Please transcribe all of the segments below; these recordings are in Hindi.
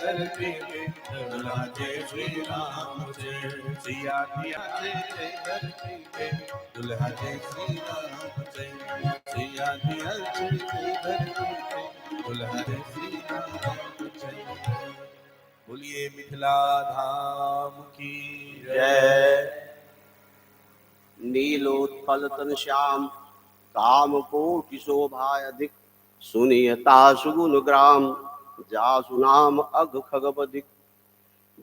धरती पे दुल्हा जय श्री राम जय। सिया दिया जय धरती पे दुल्हा जय श्री राम जय। सिया दिया जय धरती पे दुल्हा जय श्री राम जय। बोलिए मिथिला धाम की जय। नीलोत्पल तन श्याम काम कोटि शोभा अधिक। सुनियता सुगुन ग्राम जासु नाम अघ खगपधिक।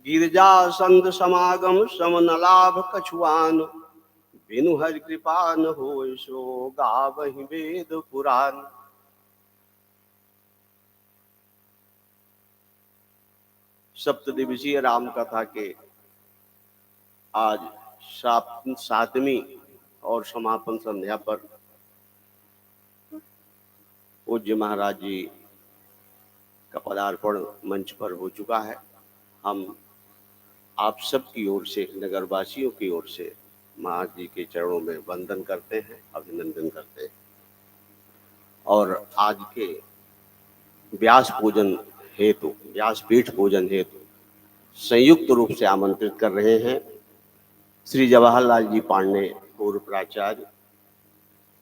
गिरजा संत समागम समन कछुआन। बिनु हरि कृपा न होय सो गावहि वेद पुराण। सप्तदिवसीय राम कथा के आज सातवीं और समापन संध्या पर पूज्य महाराज जी का पदार्पण मंच पर हो चुका है। हम आप सब की ओर से, नगरवासियों की ओर से महाराज जी के चरणों में वंदन करते हैं, अभिनंदन करते हैं और आज के व्यास पूजन हेतु, व्यासपीठ पूजन हेतु संयुक्त रूप से आमंत्रित कर रहे हैं श्री जवाहरलाल जी पांडे पूर्व प्राचार्य,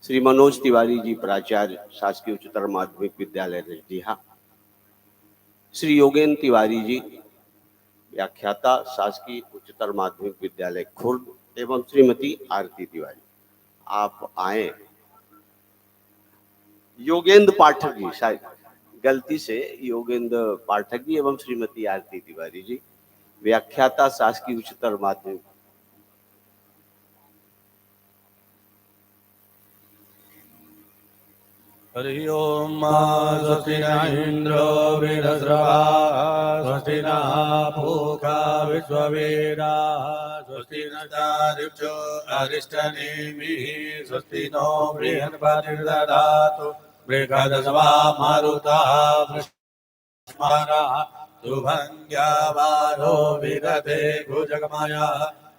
श्री मनोज तिवारी जी प्राचार्य शासकीय उच्चतर माध्यमिक विद्यालय रजडीहा, श्री योगेंद्र तिवारी जी व्याख्याता शासकीय उच्चतर माध्यमिक विद्यालय खुर्द एवं श्रीमती आरती तिवारी। आप आए। योगेंद्र पाठक जी, शायद गलती से योगेंद्र पाठक जी एवं श्रीमती आरती तिवारी जी व्याख्याता शासकीय उच्चतर माध्यमिक। हरि ओम। स्वस्ति न इंद्रो वृद्धश्रवा स्वस्ति न पूषा विश्ववेदाः स्वस्ति न चारिभ्यो अरिष्टनेमिः स्वस्ति नो बृहस्पतिर्दधातु बृहदस्वा मारुतः वृषभाः शुभङ्ग्यावारो विदधे भुजगमया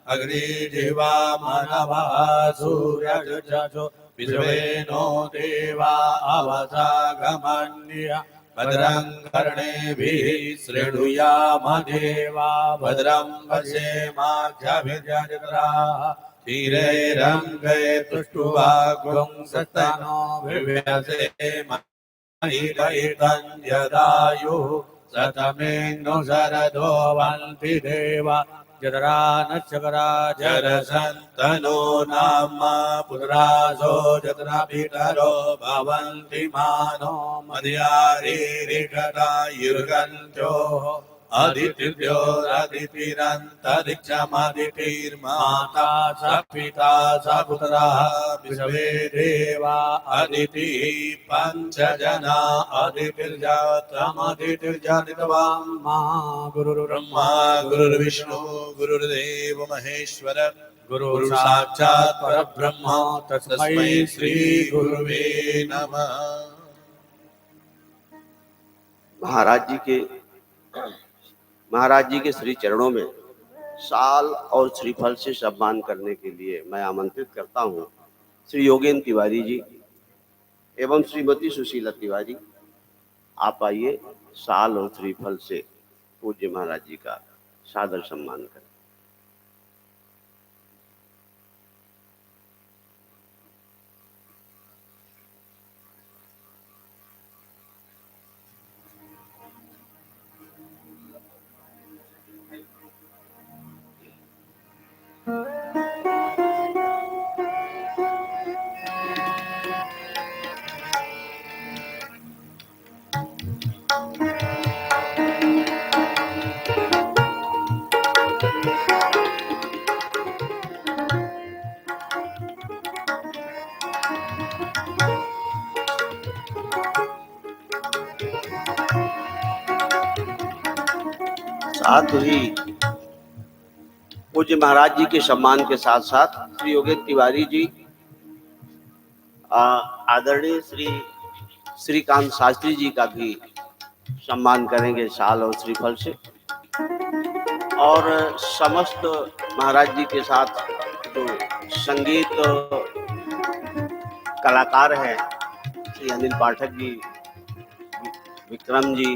अग्निजिह्वा मानवः सूर्यजुषो विश्वेनो देवा अवसागमन्या भद्रं कर्णेभिः शृणुयाम देवा भद्रं पश्येमाक्षभिर्यजत्राः क्षीरैरङ्गै तुष्टुवागुंसस्तनो विव्यसेम महितं यदायुः शतमेन्दु शरदो वन्ति देवा जतरा नक्षकरा जरसन्तनो नाम पुत्रासो जतना पितरो भवन्ति मानो मध्यारीरिषदायुर्गन्त्योः अदितिभ्यो अदितिरन्तरिक्षमदितिर्माता स पिता स पुत्रः विश्वे देवा अदितिः पञ्चजना अदितिर्जातमदितिर्जनितवाम्मा गुरुर्ब्रह्मा गुरुर्विष्णु गुरुर्देव महेश्वर गुरु साक्षात् परब्रह्म तस्मै श्री गुरुवे नमः। महाराज जी के श्री चरणों में शाल और श्रीफल से सम्मान करने के लिए मैं आमंत्रित करता हूँ श्री योगेंद्र तिवारी जी एवं श्रीमती सुशीला तिवारी। आप आइए, शाल और श्रीफल से पूज्य महाराज जी का सादर सम्मान करें। साथ ही पूज्य महाराज जी के सम्मान के साथ साथ श्री योगेंद्र तिवारी जी आदरणीय श्री श्रीकांत शास्त्री जी का भी सम्मान करेंगे शाल और श्रीफल से। और समस्त महाराज जी के साथ जो संगीत कलाकार हैं श्री अनिल पाठक जी, विक्रम जी,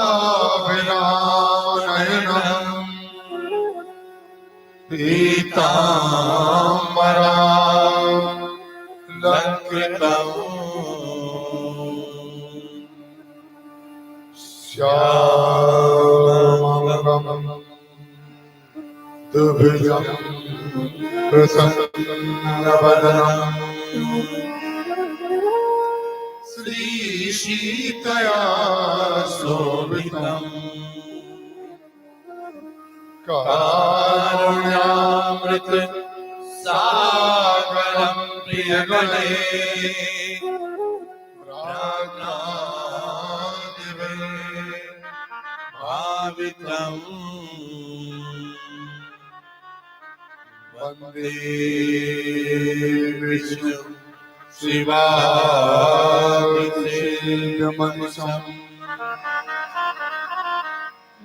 नयनम् पीताम्बरा लंकृतम् श्यामं दुर्भुजं प्रसन्नवदनं श्रीशीतया शोभितम् कारुण्यामृत सागरं प्रियगणे भावितम् वन्दे विष्णु शिवाभिषेकमनिशम्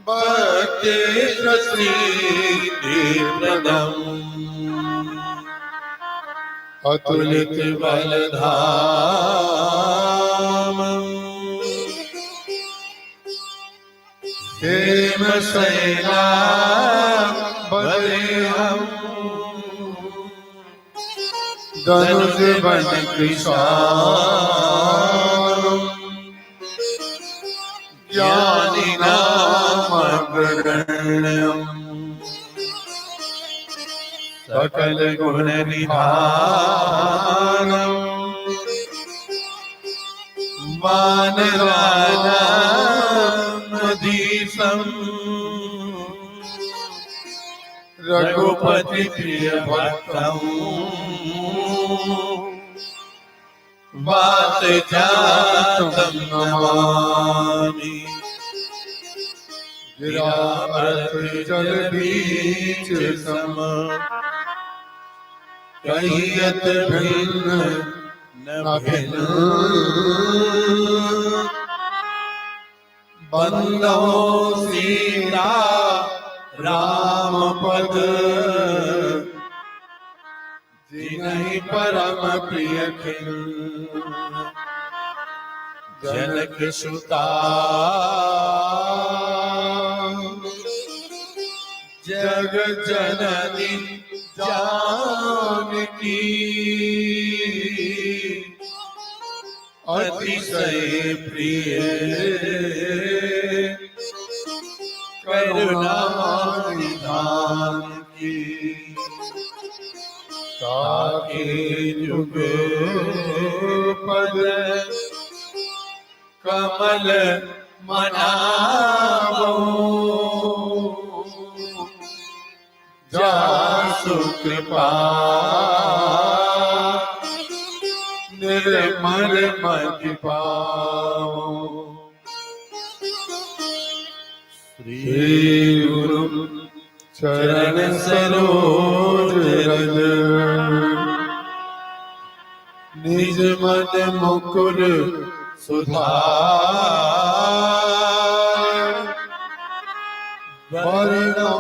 भक्तिप्रसीदिप्रदम् अतुलित बलधामम् हेमशैला बलेहम् धनुज बन कृशालम् ज्ञानिनामग्रगण्यम् सकल गुण निधानम् वानराणामधीशम् रघुपति प्रिय भक्तम् वात जातम् नमामि गिरा अर्थ जल बीच सम कहियत भिन्न न भिन्न बंदो सीता राम पद जिनहि परम प्रिय खिल जनक सुता जग जननी जानकी अतिशय प्रिय करुणा निधान की ताके जुग पद कमल मनावो जासु कृपा निर्मल मति पावो श्री गुरु चरण सरोज रज निज मन मुकुर सुधार वरणो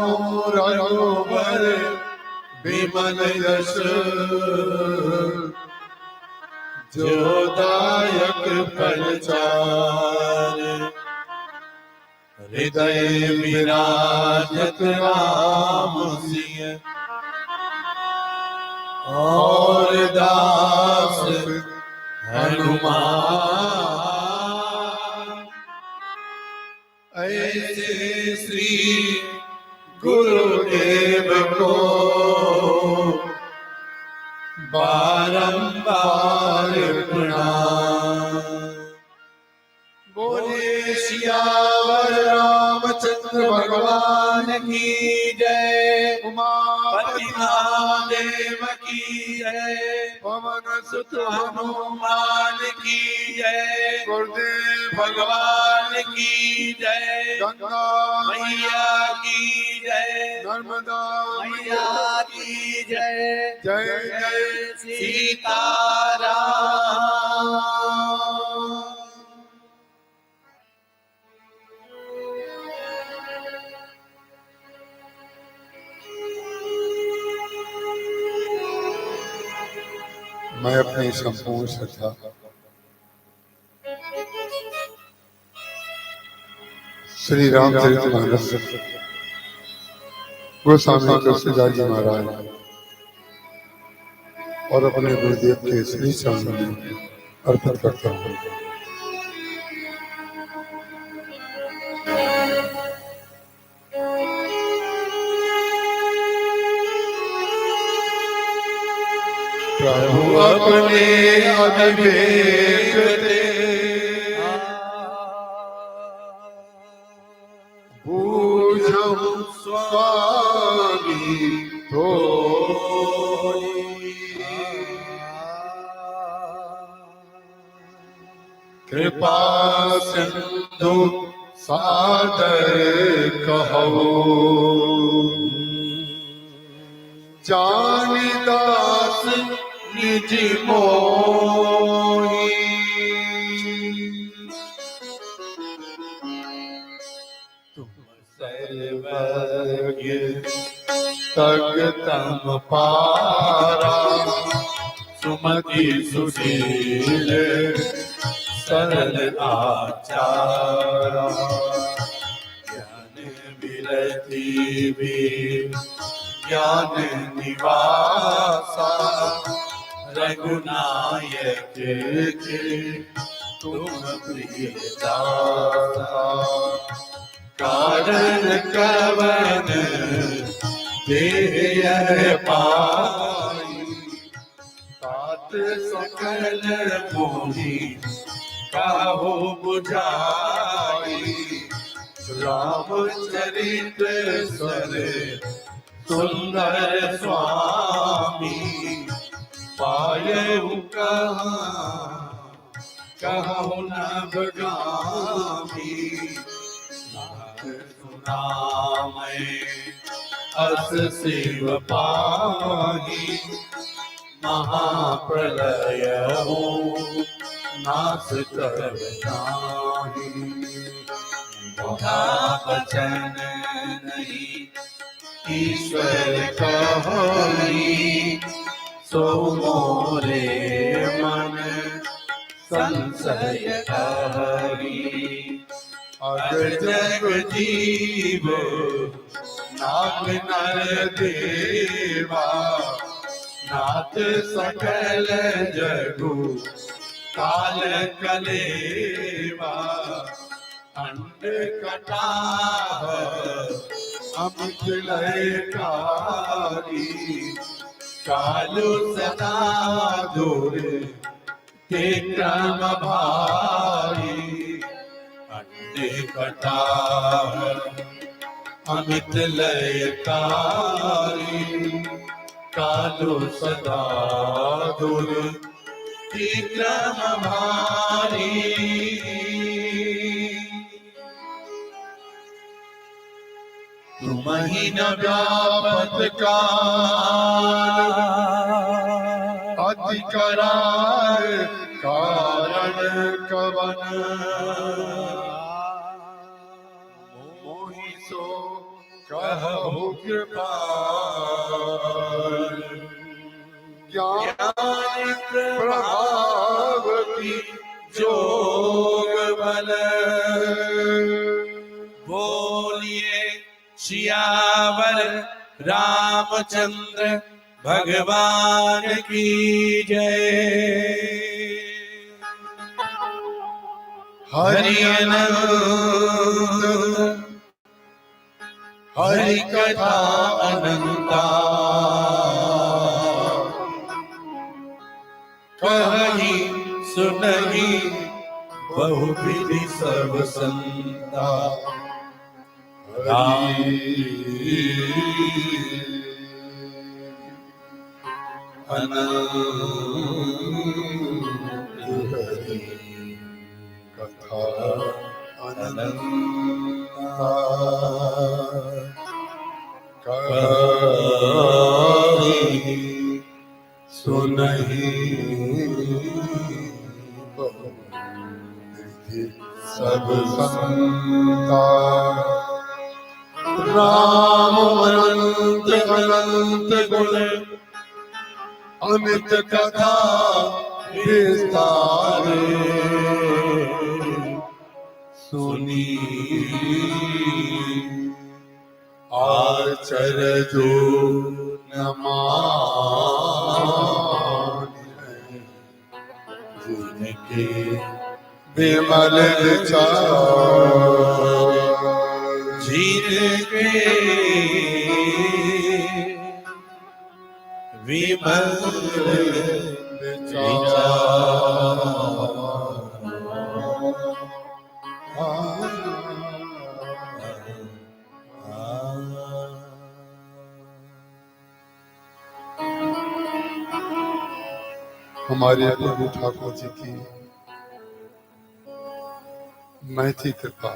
रघुबर विमल यश जो दायक फलचार हृदय विराजत राम सिंह और दास हनुमान ऐसे श्री गुरुदेव को बारंबार प्रणाम। बोले सियावर रामचंद्र भगवान की जय। उमापति महादेव की जय। पवन सुत हनुमान की जय। गुरुदेव भगवान की जय। गंगा मैया की जय। नर्मदा मैया की जय। जय जय सीताराम। मैं अपनी संपूर्ण श्रद्धा श्री रामचरितमानस गोस्वामी तुलसीदास जी महाराज और अपने गुरुदेव के श्री चरणों में अर्पित करता हूँ। प्रभु अपने अविवेक दे बूझहु स्वामी थोड़ी कृपा सिंधु सादर कहो जानी दास निज मोही तुम सर्वज्ञ तगतम पारा सुमति सुशील सरल आचारा ज्ञान विरति भी ज्ञान निवासा रघुनायक के तुम प्रिय दासा कारण कवन देह पाई तात सकल मोहि काहू बुझाई रामचरित सरे सुंदर स्वामी पायऊ कहु न बगामी सुना मैं अस शिव पाही महाप्रलय हो नाश कर नाही मोहा बचन नहीं ईश्वर कहोई सो मोरे मन संशय हरि अग जग जीव नाग नर देवा नाथ सकल जगु काल कलेवा अंड कटाह अमित लयकारी कालु सदा दूर ते क्रम भारी अंडे कटाह अमित लयकारी कालु सदा दूर ते क्रम भारी तुम ही न व्यापत काल अधिकरार कारण कवन मोहि सो कहु कृपाल ज्ञान प्रभाव की जोग बल बोलिए सियावर रामचंद्र भगवान की जय। हरि अनंत हरि कथा अनंता कही सुनही बहुविधि सब संता अनंत हरि कथा अनंता कही सुनहि सब संता राम अनंत अनंत गुण अमित कथा विस्तार सुनी आचर जो न माने जिनके विमल विचार जिनके विमल हमारे प्रभु ठाकुर जी की महती कृपा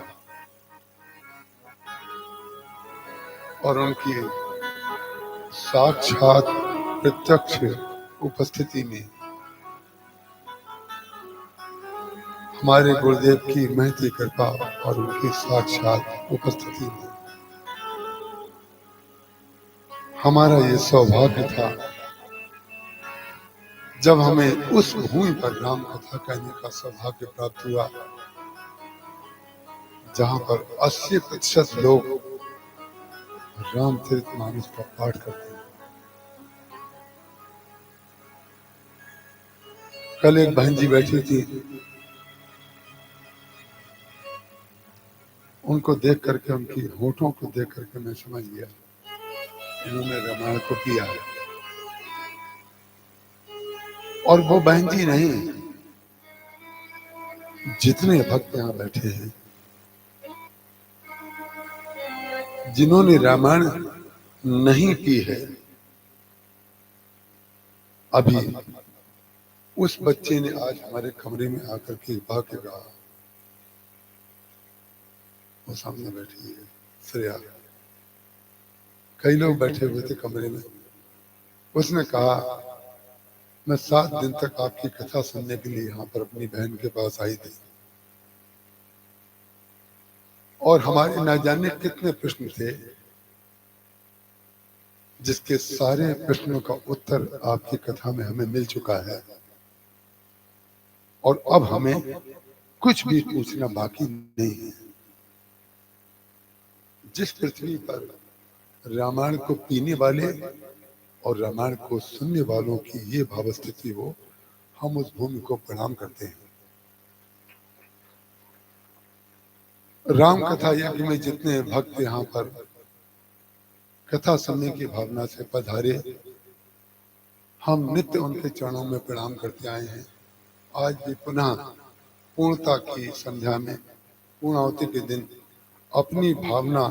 और उनकी साक्षात प्रत्यक्ष उपस्थिति में हमारे गुरुदेव की महती कृपा और उनकी साक्षात उपस्थिति में हमारा ये सौभाग्य था जब हमें उस भूमि पर राम कथा कहने का सौभाग्य प्राप्त हुआ जहां पर 80% लोग रामचरितमानस का पाठ करते हैं। कल एक बहन जी बैठी थी, उनको देख करके, उनकी होठों को देख करके मैं समझ गया इन्होंने रामायण को किया है। और वो बहन जी नहीं, जितने भक्त यहाँ बैठे हैं जिन्होंने रामायण नहीं की है, अभी उस बच्चे ने आज हमारे कमरे में आकर के वाक्य कहा। वो सामने बैठी है श्रेया, कई लोग बैठे हुए थे कमरे में। उसने कहा मैं 7 दिन तक आपकी कथा सुनने के लिए यहाँ पर अपनी बहन के पास आई थी और हमारे न जाने कितने प्रश्न थे जिसके सारे प्रश्नों का उत्तर आपकी कथा में हमें मिल चुका है और अब हमें कुछ भी पूछना बाकी नहीं है। जिस पृथ्वी पर रामायण को पीने वाले और रामायण को सुनने वालों की ये भाव स्थिति हो, हम उस भूमि को प्रणाम करते हैं। राम कथा यज्ञ में जितने भक्त यहाँ पर कथा सुनने की भावना से पधारे, हम नित्य उनके चरणों में प्रणाम करते आए हैं। आज भी पुनः पूर्णता की संध्या में, पूर्णाहुति के दिन अपनी भावना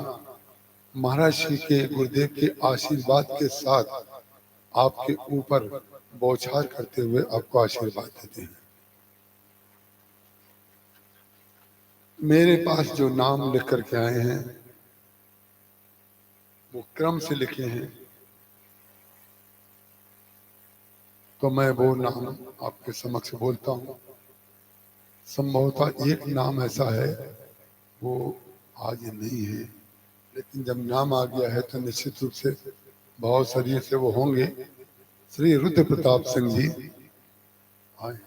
महाराज श्री के गुरुदेव के आशीर्वाद के साथ आपके ऊपर बौछार करते हुए आपको आशीर्वाद देते हैं। मेरे पास जो नाम लिख करके आए हैं वो क्रम से लिखे हैं, तो मैं वो नाम आपके समक्ष बोलता हूँ। संभवतः एक नाम ऐसा है वो आज नहीं है, लेकिन जब नाम आ गया है तो निश्चित रूप से भाव शरीर से वो होंगे। श्री रुद्र प्रताप सिंह जी आए।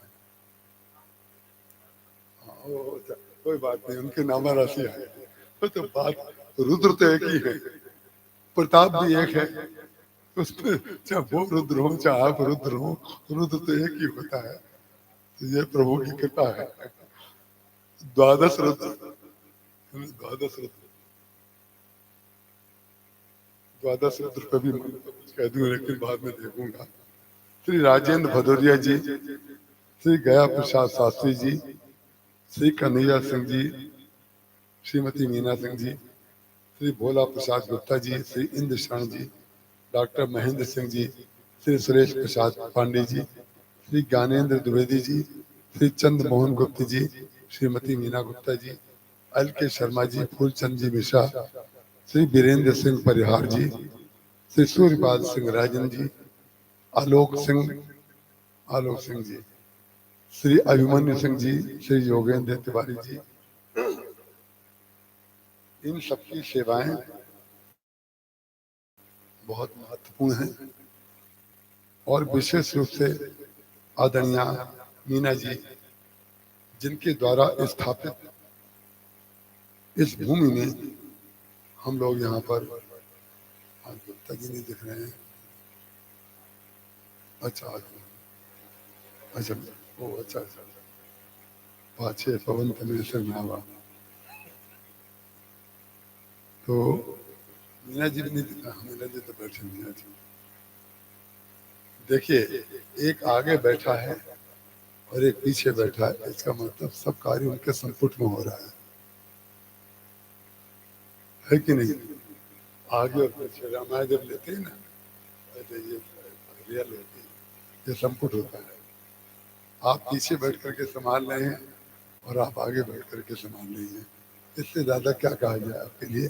कोई बात नहीं, उनके नाम राशि है तो बात, रुद्र तो एक ही है, प्रताप भी एक है, उसमें चाहे वो रुद्र हो चाहे आप रुद्र हो, रुद्र तो एक ही होता है। तो ये प्रभु की कृपा है। 12 रुद्र, 12 रुद्र पे भी कुछ कह दूं लेकिन बाद में देखूंगा। श्री राजेंद्र भदौरिया जी, श्री गया प्रसाद शास्त्री जी, श्री कन्हैया सिंह जी, श्रीमती मीना सिंह जी, श्री भोला प्रसाद गुप्ता जी, श्री इंद्र शरण जी, डॉक्टर महेंद्र सिंह जी, श्री सुरेश प्रसाद पांडे जी, श्री ज्ञानेंद्र द्विवेदी जी, श्री चंद्र मोहन गुप्ता जी, श्रीमती मीना गुप्ता जी, एल के शर्मा जी, फूलचंद जी मिश्रा, श्री वीरेंद्र सिंह परिहार जी, श्री सूर्यपाल सिंह राजन जी, आलोक सिंह जी, श्री अभिमन्यु सिंह जी, श्री योगेंद्र तिवारी जी। इन सबकी सेवाएं बहुत महत्वपूर्ण हैं और विशेष रूप से आदरणीय मीना जी, जिनके द्वारा स्थापित इस भूमि में हम लोग यहाँ पर हाँ, गुप्ता जी नहीं दिख रहे हैं। अच्छा अच्छा, ओ अच्छा अच्छा, पाछे पवन तमेश्वर नावा। तो मीना जी भी नहीं दिख रहा। मीना जी तो बैठे मीना जी। देखिए, एक आगे बैठा है और एक पीछे बैठा है, इसका मतलब सब कार्य उनके संपुट में हो रहा है कि नहीं? आगे और पीछे रामायण जब लेते हैं ना, पहले ये रियल होती है, ये संपुट होता है। आप पीछे बैठ करके संभाल रहे हैं और आप आगे बैठ करके संभाल रही हैं, इससे ज्यादा क्या कहा जाए आपके लिए।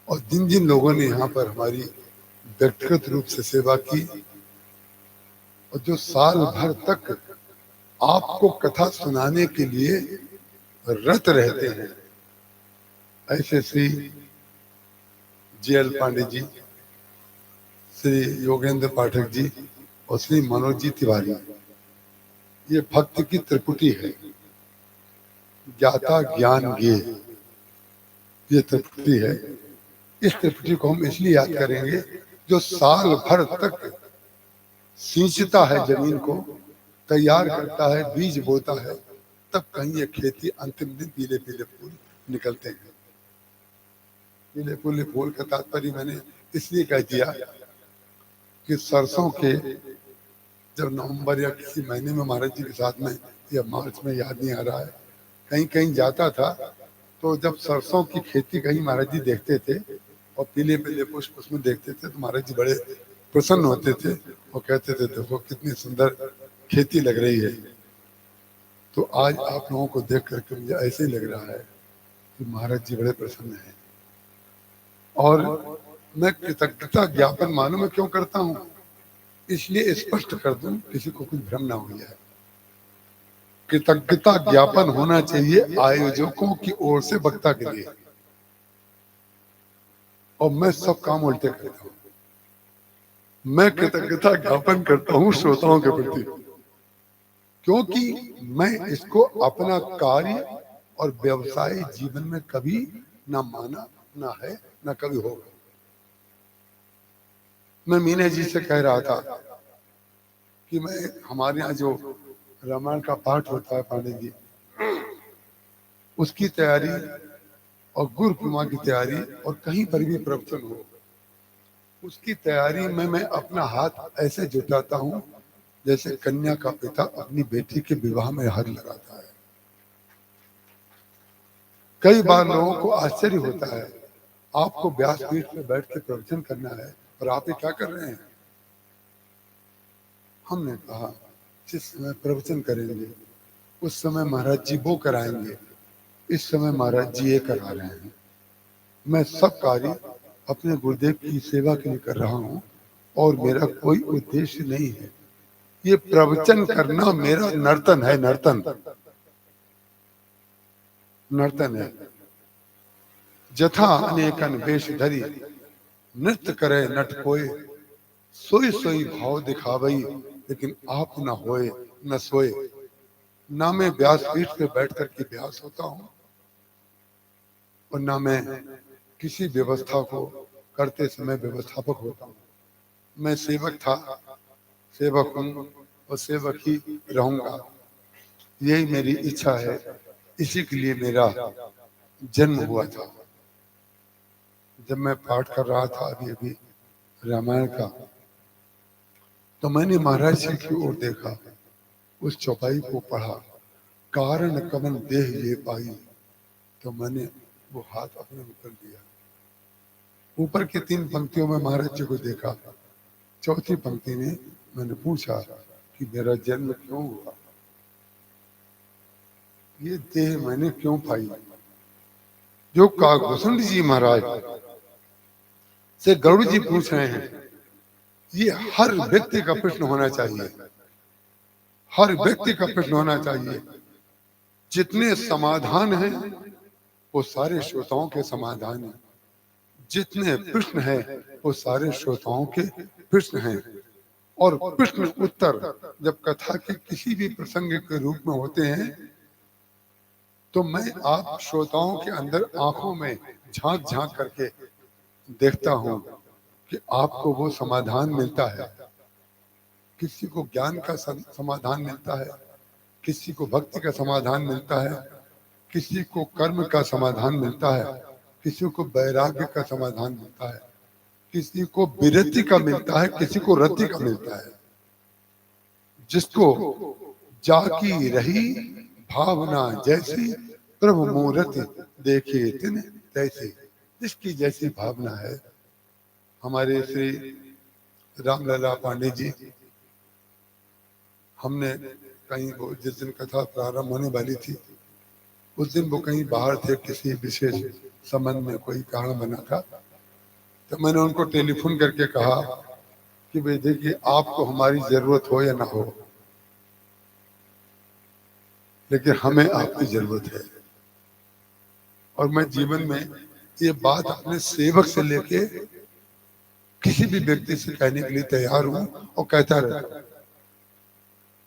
और जिन जिन लोगों ने यहाँ पर हमारी व्यक्तिगत रूप से सेवा की और जो साल भर तक आपको कथा सुनाने के लिए रत रहते हैं, ऐसे श्री JL पांडे जी, श्री योगेंद्र पाठक जी और श्री मनोज जी तिवारी, ये भक्त की त्रिपुटी है। ज्ञाता ज्ञान गे, ये त्रिपुटी है। इस त्रिपुटी को हम इसलिए याद करेंगे, जो साल भर तक सींचता है जमीन को, तैयार करता है, बीज बोता है, तब कहीं ये खेती अंतिम दिन पीले पीले फूल निकलते हैं। पीले पीले फूल का तात्पर्य मैंने इसलिए कह दिया कि सरसों के जब नवंबर या किसी महीने में महाराज जी के साथ में, या मार्च में, याद नहीं आ रहा है, कहीं कहीं जाता था, तो जब सरसों की खेती कहीं महाराज जी देखते थे और पीले पीले पुष्प उसमें देखते थे, तो महाराज जी बड़े प्रसन्न होते थे और कहते थे देखो कितनी सुंदर खेती लग रही है। तो आज आप लोगों को देख करके मुझे ऐसे ही लग रहा है कि महाराज जी बड़े प्रसन्न हैं। और मैं कृतज्ञता ज्ञापन मालूम मैं क्यों करता हूँ, इसलिए स्पष्ट कर दूं, किसी को कुछ भ्रम ना हो जाए। कृतज्ञता ज्ञापन होना चाहिए आयोजकों की ओर से वक्ता के लिए, और मैं सब काम उल्टे करता हूँ। मैं कृतज्ञता ज्ञापन करता हूँ श्रोताओं के प्रति, क्योंकि मैं इसको अपना कार्य और व्यवसाय जीवन में कभी ना माना, ना है, ना कभी होगा। मैं मीना जी से कह रहा था कि मैं, हमारे यहाँ जो रामायण का पाठ होता है पांडे जी, उसकी तैयारी और गुरु पूर्णिमा की तैयारी और कहीं पर भी प्रवचन हो, उसकी तैयारी में मैं अपना हाथ ऐसे जुटाता हूं जैसे कन्या का पिता अपनी बेटी के विवाह में हर लगाता है। कई बार लोगों को आश्चर्य होता है, आपको व्यासपीठ पे बैठ के प्रवचन करना है और आप ये क्या कर रहे हैं। हमने कहा जिस समय प्रवचन करेंगे उस समय महाराज जी वो कराएंगे, इस समय महाराज जी ये करा रहे हैं। मैं सब कार्य अपने गुरुदेव की सेवा के लिए कर रहा हूँ और मेरा कोई उद्देश्य नहीं है। ये प्रवचन करना मेरा नर्तन है, नर्तन नर्तन है। जथा अनेकन वेश धरी नृत्य करे नट कोय, सोई सोई भाव दिखावई लेकिन आप न होए न सोए। ना मैं व्यासपीठ पे बैठ कर के व्यास होता हूँ और ना मैं किसी व्यवस्था को करते समय व्यवस्थापक होता हूँ। मैं सेवक था, सेवक हूँ और सेवक ही रहूंगा। यही मेरी इच्छा है, इसी के लिए मेरा जन्म हुआ था। जब मैं पाठ कर रहा था अभी अभी रामायण का, तो मैंने महाराज जी की ओर देखा, उस चौपाई को पढ़ा, कारण कमन देह ये पाई, तो मैंने वो हाथ अपने ऊपर लिया। ऊपर की 3 पंक्तियों में महाराज जी को देखा, चौथी पंक्ति में मैंने पूछा कि मेरा जन्म क्यों हुआ, ये देह मैंने क्यों पाई। जो काकभूषण जी महाराज से गरुड़ जी पूछ रहे हैं, ये हर व्यक्ति का प्रश्न होना चाहिए, हर व्यक्ति का प्रश्न होना चाहिए। जितने समाधान हैं वो सारे श्रोताओं के समाधान हैं, जितने प्रश्न हैं वो सारे श्रोताओं के प्रश्न हैं। और प्रश्न उत्तर जब कथा के किसी भी प्रसंग के रूप में होते हैं, तो मैं आप श्रोताओं के अंदर आंखों में झांक झांक करके देखता हूं कि आपको वो समाधान मिलता है। किसी को ज्ञान का समाधान मिलता है, किसी को भक्ति का समाधान मिलता है, किसी को कर्म का समाधान मिलता है, किसी को वैराग्य का समाधान मिलता है, किसी को विरति का मिलता है, किसी को रति का मिलता है। जिसको जाकी रही भावना जैसी प्रभु मूर्ति देखिए तिन तैसी। जिसकी जैसी भावना है। हमारे श्री रामलला पांडे जी, हमने कहीं वो जिस दिन कथा प्रारंभ होने वाली थी उस दिन वो कहीं बाहर थे, किसी विशेष संबंध में कोई कारण बना था। तो मैंने उनको टेलीफोन करके कहा कि भाई देखिए, आपको हमारी जरूरत हो या ना हो, लेकिन हमें आपकी जरूरत है। और मैं जीवन में ये बात अपने सेवक से लेके किसी भी व्यक्ति से कहने के लिए तैयार हूं और कहता रहता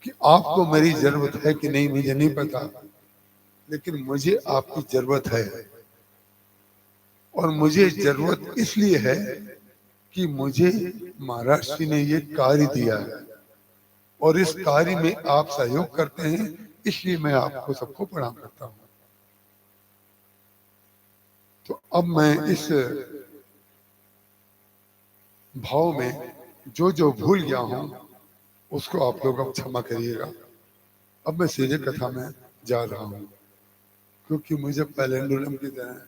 कि आपको मेरी जरूरत है कि नहीं मुझे नहीं पता, लेकिन मुझे आपकी जरूरत है। और मुझे जरूरत इसलिए है कि मुझे महाराज जी ने ये कार्य दिया है और इस कार्य में आप सहयोग करते हैं, इसलिए मैं आपको सबको प्रणाम करता हूं। तो अब मैं इस भाव में जो जो भूल गया हूं उसको आप लोग अब क्षमा करिएगा। अब मैं सीधे कथा में जा रहा हूं, क्योंकि मुझे पेंडुलम की तरह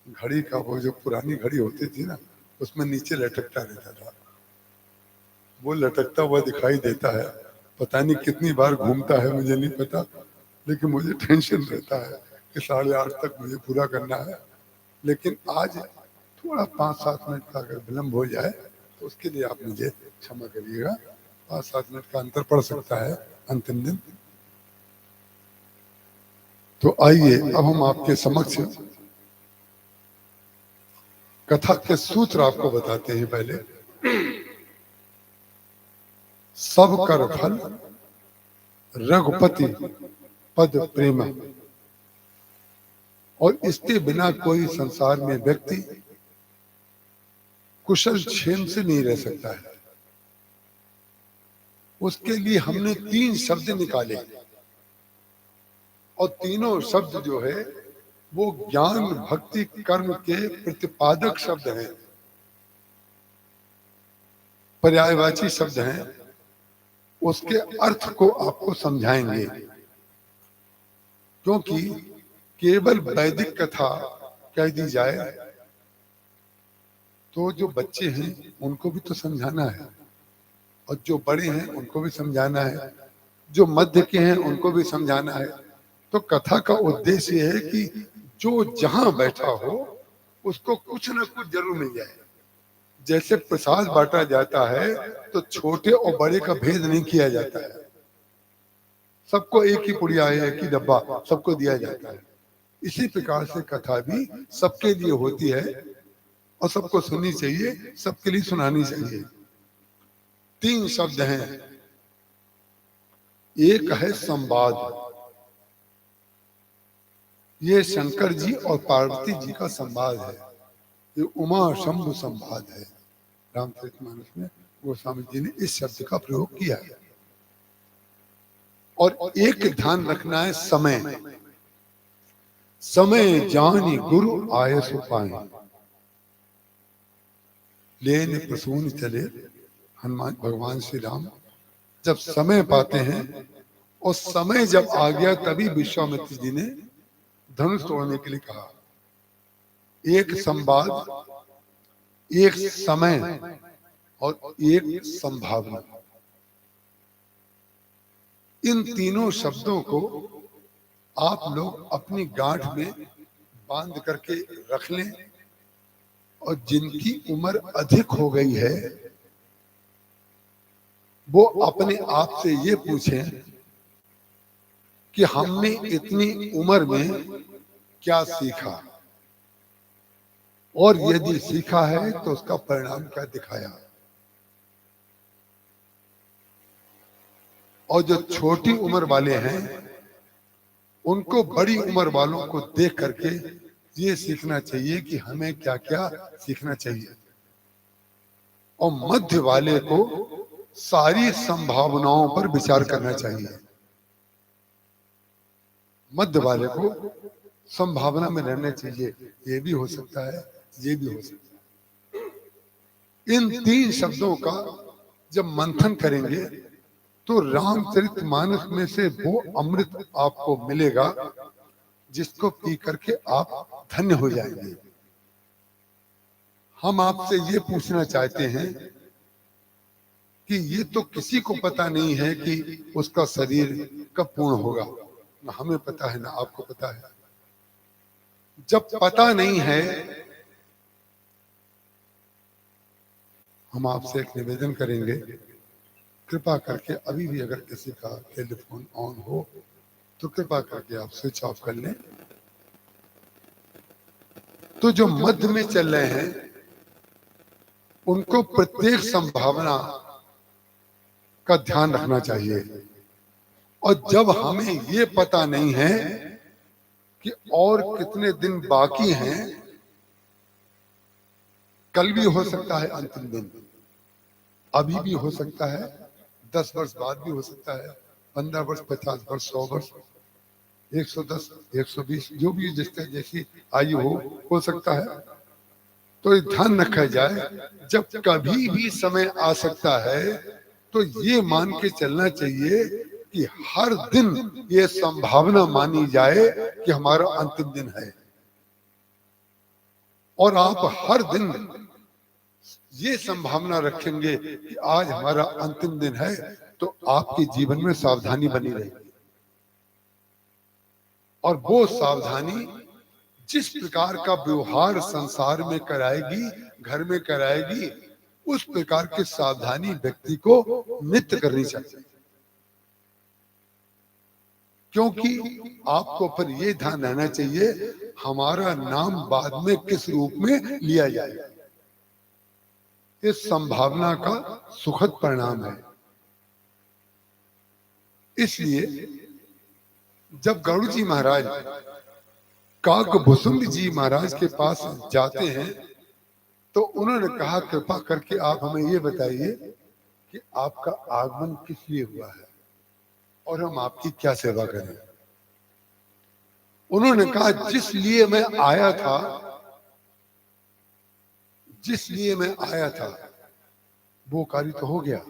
घड़ी का वो जो पुरानी घड़ी होती थी ना, उसमें नीचे लटकता रहता था, वो लटकता हुआ दिखाई देता है। पता नहीं कितनी बार घूमता है मुझे नहीं पता, लेकिन मुझे टेंशन रहता है कि 8:30 तक मुझे पूरा करना है। लेकिन आज थोड़ा 5-7 मिनट का अगर विलम्ब हो जाए तो उसके लिए आप मुझे क्षमा करिएगा। 5-7 मिनट का अंतर पड़ सकता है अंतिम दिन। तो आइए अब हम आपके समक्ष कथा के सूत्र आपको बताते हैं। पहले सब कर फल रघुपति पद प्रेम, और इसके बिना कोई संसार में व्यक्ति कुशल क्षेम से नहीं रह सकता है। उसके लिए हमने 3 शब्द निकाले और तीनों शब्द जो है वो ज्ञान भक्ति कर्म के प्रतिपादक शब्द हैं, पर्यायवाची शब्द हैं। उसके अर्थ को आपको समझाएंगे, क्योंकि केवल वैदिक कथा कह दी जाए तो जो बच्चे हैं उनको भी तो समझाना है, और जो बड़े हैं उनको भी समझाना है, जो मध्य के हैं उनको भी समझाना है। तो कथा का उद्देश्य ये है कि जो जहां बैठा हो उसको कुछ ना कुछ जरूर मिल जाए। जैसे प्रसाद बांटा जाता है तो छोटे और बड़े का भेद नहीं किया जाता है, सबको एक ही पुड़िया है, एक ही डब्बा सबको दिया जाता है। इसी प्रकार से कथा भी सबके लिए होती है और सबको सुननी चाहिए, सबके लिए सुनानी चाहिए। 3 शब्द हैं। एक है संवाद, ये शंकर जी और पार्वती जी का संवाद है। ये उमा शंभु संवाद है। रामचरितमानस में गोस्वामी जी ने इस शब्द का प्रयोग किया है। और एक ध्यान रखना है, समय। समय जानी गुरु आय सो पाए, लेन प्रसून चले। हनुमान भगवान श्री राम जब समय पाते हैं, और समय जब आ गया तभी विश्वामित्र जी ने धनुष तोड़ने के लिए कहा। एक संवाद, एक समय और एक संभावना, इन तीनों शब्दों को आप लोग अपनी गांठ में बांध करके रख लें। और जिनकी उम्र अधिक हो गई है वो अपने आप से ये पूछें कि हमने इतनी उम्र में क्या सीखा, और यदि सीखा है तो उसका परिणाम क्या दिखाया। और जो छोटी उम्र वाले हैं उनको बड़ी उम्र वालों को देख करके ये सीखना चाहिए कि हमें क्या क्या सीखना चाहिए, और मध्य वाले को सारी संभावनाओं पर विचार करना चाहिए। मध्य वाले को संभावना में रहना चाहिए, ये भी हो सकता है, ये भी हो सकता है। इन तीन शब्दों का जब मंथन करेंगे तो रामचरितमानस में से वो अमृत आपको मिलेगा जिसको पी करके आप धन्य हो जाएंगे। हम आपसे ये पूछना चाहते हैं कि ये तो किसी को पता नहीं है कि उसका शरीर कब पूर्ण होगा, ना हमें पता है ना आपको पता है। जब पता नहीं है, हम आपसे एक निवेदन करेंगे, कृपा करके अभी भी अगर किसी का टेलीफोन ऑन हो तो कृपा करके आप स्विच ऑफ कर लें। तो जो मध्य में चल रहे हैं उनको प्रत्येक संभावना का ध्यान रखना चाहिए, और जब हमें ये पता नहीं है कि और कितने दिन बाकी हैं, कल भी हो सकता है अंतिम दिन, अभी भी हो सकता है, 10 वर्ष बाद भी हो सकता है, 15 वर्ष, 50 वर्ष, 100 वर्ष, 110, 120, जो भी जिसका जैसी आयु हो सकता है। तो ये ध्यान रखा जाए, जब कभी भी समय आ सकता है तो ये मान के चलना चाहिए कि हर दिन ये संभावना मानी जाए कि हमारा अंतिम दिन है, और आप हर दिन ये संभावना रखेंगे कि आज हमारा अंतिम दिन है, तो आपके जीवन में सावधानी बनी रहेगी। और वो सावधानी जिस प्रकार का व्यवहार संसार में कराएगी, घर में कराएगी, उस प्रकार की सावधानी व्यक्ति को नित्य करनी चाहिए। क्योंकि आपको फिर ये ध्यान रहना चाहिए हमारा नाम बाद में किस रूप में लिया जाएगा। इस संभावना का सुखद परिणाम है। इसलिए जब गरुड़ जी महाराज काकभुसुंड जी महाराज के पास जाते हैं तो उन्होंने कहा, कृपा करके आप हमें ये बताइए कि आपका आगमन किस लिए हुआ है और हम आपकी क्या सेवा करें। उन्होंने कहा, जिस लिए मैं आया था, जिस लिए मैं आया था वो कार्य तो हो गया,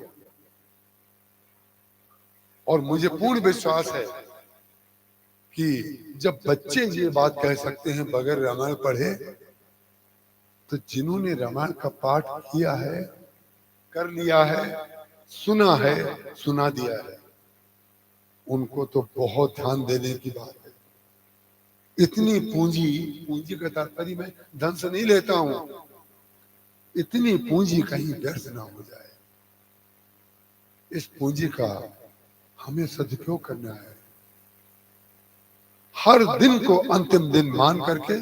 और मुझे पूर्ण विश्वास है कि जब बच्चे ये बात कह सकते हैं बगैर रामायण पढ़े, तो जिन्होंने रामायण का पाठ किया है, कर लिया है, सुना है, सुना दिया है, उनको तो बहुत ध्यान देने की बात है। इतनी पूंजी का तात्पर्य मैं धन से नहीं लेता हूं, इतनी पूंजी कहीं व्यर्थ ना हो जाए, इस पूंजी का हमें सदुपयोग करना है। हर दिन को अंतिम दिन मान करके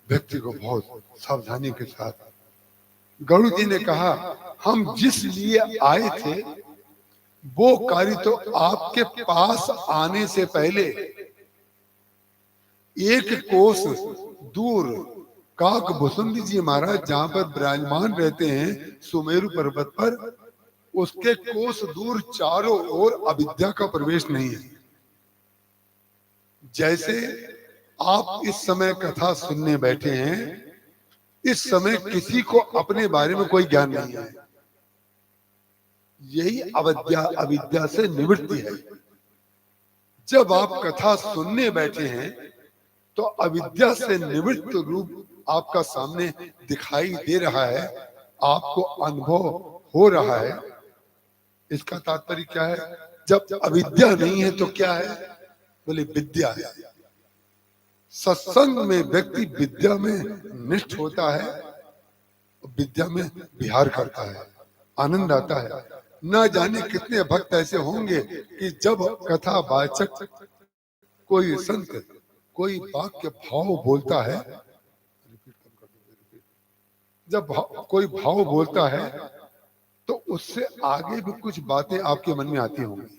व्यक्ति को बहुत सावधानी के साथ, गरुड़ जी ने कहा, हम जिस लिए आए थे वो कार्य तो आपके पास आने से पहले 1 कोस दूर काकभुसुंड जी महाराज जहां पर विराजमान रहते हैं सुमेरु पर्वत पर, उसके कोस दूर चारों ओर अविद्या का प्रवेश नहीं है। जैसे आप इस समय कथा सुनने बैठे हैं, इस समय किसी को अपने बारे में कोई ज्ञान नहीं है, यही अविद्या से निवृत्ति है। जब आप कथा सुनने बैठे हैं तो अविद्या से निवृत्त रूप आपका सामने दिखाई दे रहा है, आपको अनुभव हो रहा है। इसका तात्पर्य क्या है? जब अविद्या नहीं है तो क्या है? बोले विद्या है। सत्संग में व्यक्ति विद्या में निष्ठ होता है, विद्या में विहार करता है, आनंद आता है। न जाने कितने भक्त ऐसे होंगे कि जब कथा वाचक कोई संत कोई वाक्य भाव बोलता है, जब कोई भाव बोलता है तो उससे आगे भी कुछ बातें आपके मन में आती होंगी।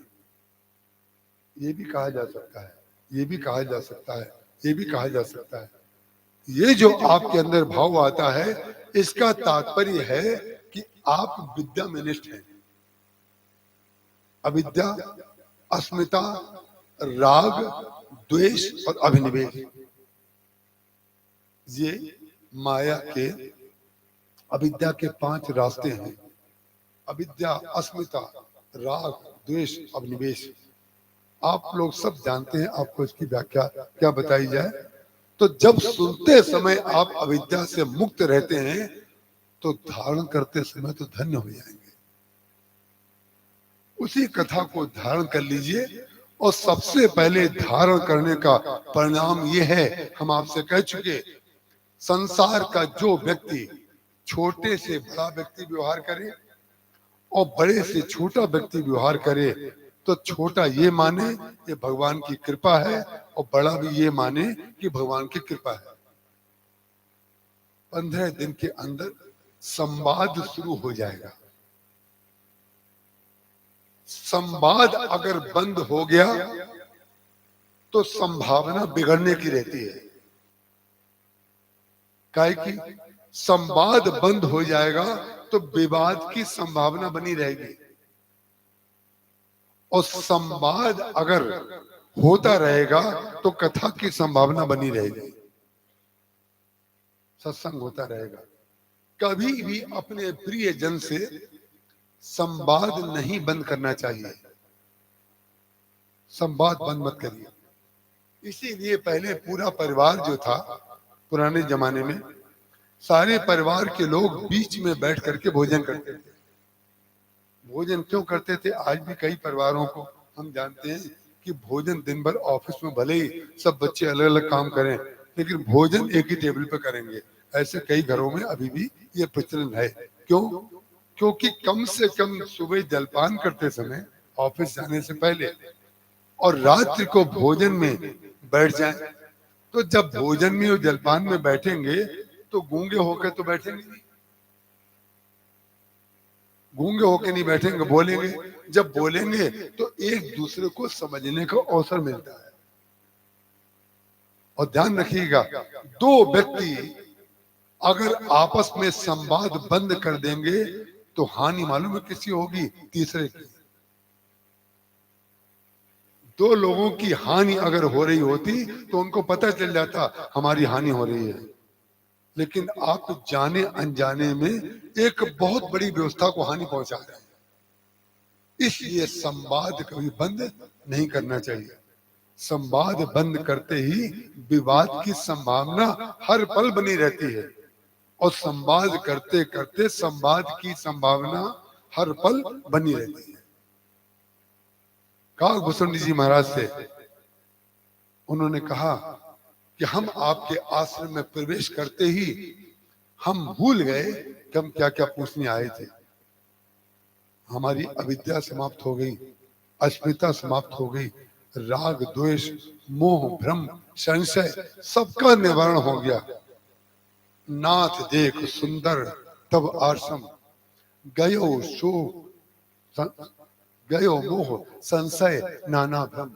ये भी कहा जा सकता है, ये भी कहा जा सकता है, ये भी कहा जा सकता है। ये जो आपके अंदर भाव आता है, इसका तात्पर्य है कि आप विद्या में निष्ठ हैं। अविद्या, अस्मिता, राग, द्वेष और अभिनिवेश, ये माया के, अविद्या के 5 रास्ते हैं। अविद्या, अस्मिता, राग, द्वेष, अभिनिवेश। आप लोग सब जानते हैं, आपको इसकी व्याख्या क्या बताई जाए? तो जब सुनते समय आप अविद्या से मुक्त रहते हैं तो धारण करते समय तो धन्य हो जाएंगे। उसी कथा को धारण कर लीजिए। और सबसे पहले धारण करने का परिणाम ये है, हम आपसे कह चुके, संसार का जो व्यक्ति छोटे से बड़ा व्यक्ति व्यवहार करे और बड़े से छोटा व्यक्ति व्यवहार करे, तो छोटा ये माने ये भगवान की कृपा है और बड़ा भी ये माने कि भगवान की कृपा है। 15 दिन के अंदर संवाद शुरू हो जाएगा। संवाद अगर बंद हो गया तो संभावना बिगड़ने की रहती है। काहे कि संवाद बंद हो जाएगा तो विवाद की संभावना बनी रहेगी, और संवाद अगर होता रहेगा तो कथा की संभावना बनी रहेगी, सत्संग होता रहेगा। कभी भी अपने प्रिय जन से संवाद नहीं बंद करना चाहिए। संवाद बंद मत करिए। इसीलिए पहले पूरा परिवार जो था, पुराने जमाने में सारे परिवार के लोग बीच में बैठ करके भोजन करते थे। भोजन क्यों करते थे? आज भी कई परिवारों को हम जानते हैं कि भोजन दिन भर ऑफिस में, भले ही सब बच्चे अलग अलग काम करें, लेकिन भोजन एक ही टेबल पर करेंगे। ऐसे कई घरों में अभी भी ये प्रचलन है। क्यों? क्योंकि कम से कम सुबह जलपान करते समय, ऑफिस जाने से पहले, और रात्रि को भोजन में बैठ जाएं। तो जब भोजन में और जलपान में बैठेंगे तो गूंगे होकर तो बैठेंगे नहीं, गूंगे होकर नहीं बैठेंगे, बोलेंगे। जब बोलेंगे तो एक दूसरे को समझने का अवसर मिलता है। और ध्यान रखिएगा, 2 व्यक्ति अगर आपस में संवाद बंद कर देंगे तो हानि मालूम है किसी होगी? तीसरे की। 2 लोगों की हानि अगर हो रही होती तो उनको पता चल जाता हमारी हानि हो रही है, लेकिन आप जाने अनजाने में एक बहुत बड़ी व्यवस्था को हानि पहुंचा रहे हैं। इसलिए संवाद कभी बंद नहीं करना चाहिए। संवाद बंद करते ही विवाद की संभावना हर पल बनी रहती है, और संवाद करते करते संवाद की संभावना हर पल बनी रहती है। कहा भुसुंडी जी महाराज से, उन्होंने कहा कि हम आपके आश्रम में प्रवेश करते ही हम भूल गए कि हम क्या क्या पूछने आए थे। हमारी अविद्या समाप्त हो गई, अस्मिता समाप्त हो गई, राग, द्वेष, मोह, भ्रम, संशय सबका निवारण हो गया। नाथ देख सुंदर तब आश्रम, गयो शोक, गयो मोह, संशय नाना भ्रम।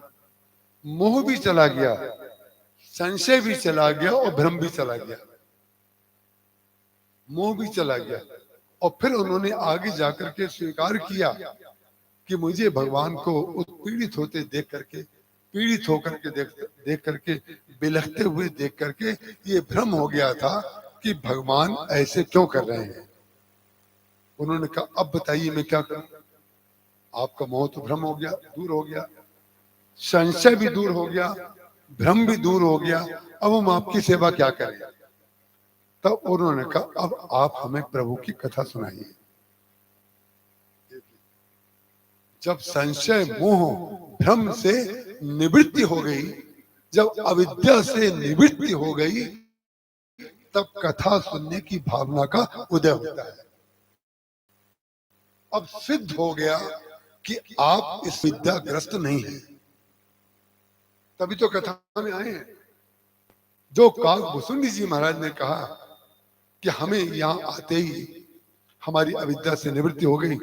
मोह भी चला गया, संशय भी चला गया और भ्रम भी चला गया, मोह भी चला गया। और फिर उन्होंने आगे जाकर के स्वीकार किया कि मुझे भगवान को उत्पीड़ित होते देख करके, पीड़ित होकर के देख करके, बिलखते हुए देख करके ये भ्रम हो गया था कि भगवान ऐसे क्यों कर रहे हैं। उन्होंने कहा अब बताइए मैं क्या करूं? आपका मोह तो भ्रम हो गया, दूर हो गया, संशय भी दूर हो गया, भ्रम भी दूर हो गया, अब हम आपकी सेवा क्या करें? तब उन्होंने कहा अब आप हमें प्रभु की कथा सुनाइए। जब संशय, मोह, भ्रम से निवृत्ति हो गई, जब अविद्या से निवृत्ति हो गई, तब कथा सुनने की भावना का उदय होता है। अब सिद्ध हो गया कि आप इस विद्याग्रस्त नहीं हैं, तभी तो कथा में आए हैं। जो काग भुसुंडी जी महाराज ने कहा कि हमें यहाँ आते ही हमारी अविद्या से निवृत्ति हो गई,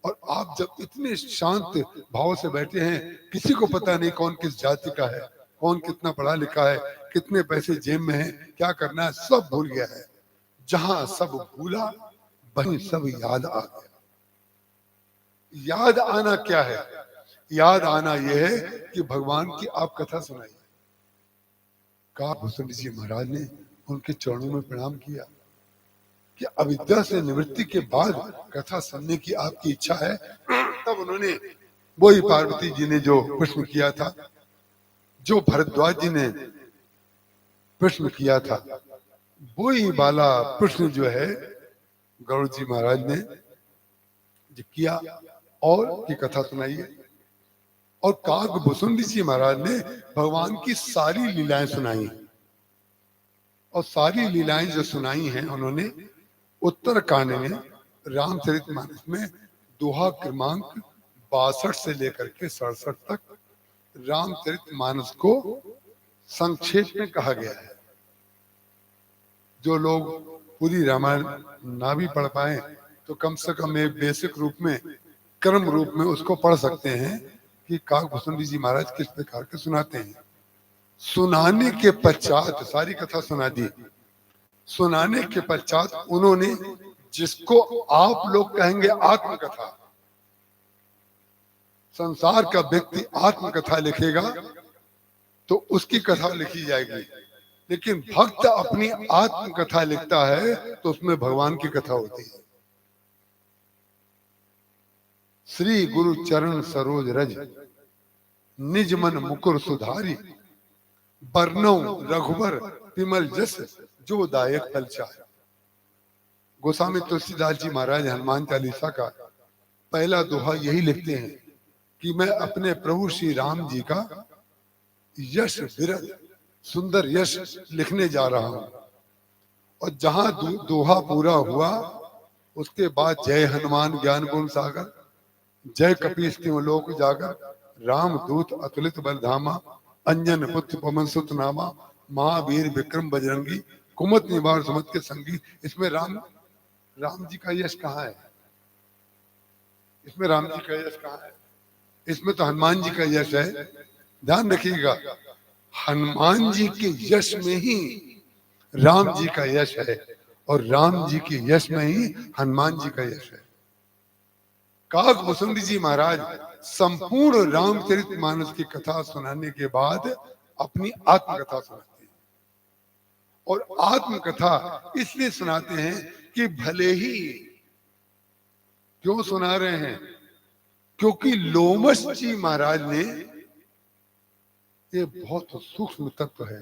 और आप जब इतने शांत भाव से बैठे हैं, किसी को पता नहीं कौन किस जाति का है, कौन कितना पढ़ा लिखा है, कितने पैसे जेब में है, क्या करना है, सब भूल गया है। जहां सब भूला वहीं सब याद आ गया। याद आना क्या है? याद आना यह है कि भगवान की आप कथा सुनाई। काकभूषण जी महाराज ने उनके चरणों में प्रणाम किया कि अविद्या से निवृत्ति के बाद कथा सुनने की आपकी इच्छा है। तब उन्होंने वही पार्वती जी ने जो प्रश्न किया था, जो भरद्वाज जी ने प्रश्न किया था, वही वाला प्रश्न जो है गरुड़ जी महाराज ने जो किया और की कथा सुनाई है। और काकभूषण जी महाराज ने भगवान की सारी लीलाएं सुनाई, और सारी लीलाएं जो सुनाई हैं उन्होंने उत्तर कांड में रामचरितमानस में दोहा क्रमांक 62 से लेकर के 67 तक रामचरितमानस को संक्षेप में कहा गया है। जो लोग पूरी रामायण ना भी पढ़ पाए तो कम से कम एक बेसिक रूप में, क्रम रूप में उसको पढ़ सकते हैं कि काकभूषण जी महाराज किस प्रकार के सुनाते हैं। सुनाने के पश्चात सारी कथा सुना दी। सुनाने के पश्चात उन्होंने, जिसको आप लोग कहेंगे आत्मकथा, संसार का व्यक्ति आत्मकथा लिखेगा तो उसकी कथा लिखी जाएगी, लेकिन भक्त अपनी आत्मकथा लिखता है तो उसमें भगवान की कथा होती है। श्री गुरु चरण सरोज रज निज मन मुकुर सुधारी, बरनौ रघुबर विमल जस जो दायक फल चाहे। गोस्वामी तुलसीदास जी महाराज हनुमान चालीसा का पहला दोहा यही लिखते हैं कि मैं अपने प्रभु श्री राम जी का यश विरध सुंदर यश लिखने जा रहा हूं। और जहां दोहा पूरा हुआ उसके बाद जय हनुमान ज्ञान गुण सागर, जय कपीस तिहुँ लोक जागर, राम दूत अतुलित बल धामा, अंजन पुत्र पवन सुत नामा, महावीर विक्रम बजरंगी, कुमत निवार सुमत के संगी। इसमें राम जी का यश कहाँ है? इसमें राम जी का यश कहाँ है? इसमें तो हनुमान जी का यश है। ध्यान रखिएगा, हनुमान जी के यश में ही राम जी का यश है, और राम जी के यश में ही हनुमान जी का यश है। काकभूषण जी महाराज संपूर्ण रामचरितमानस की कथा सुनाने के बाद अपनी आत्मकथा सुनाते हैं। और आत्मकथा इसलिए सुनाते हैं कि भले ही, क्यों सुना रहे हैं? क्योंकि लोमश जी महाराज ने, ये बहुत सूक्ष्म तत्व है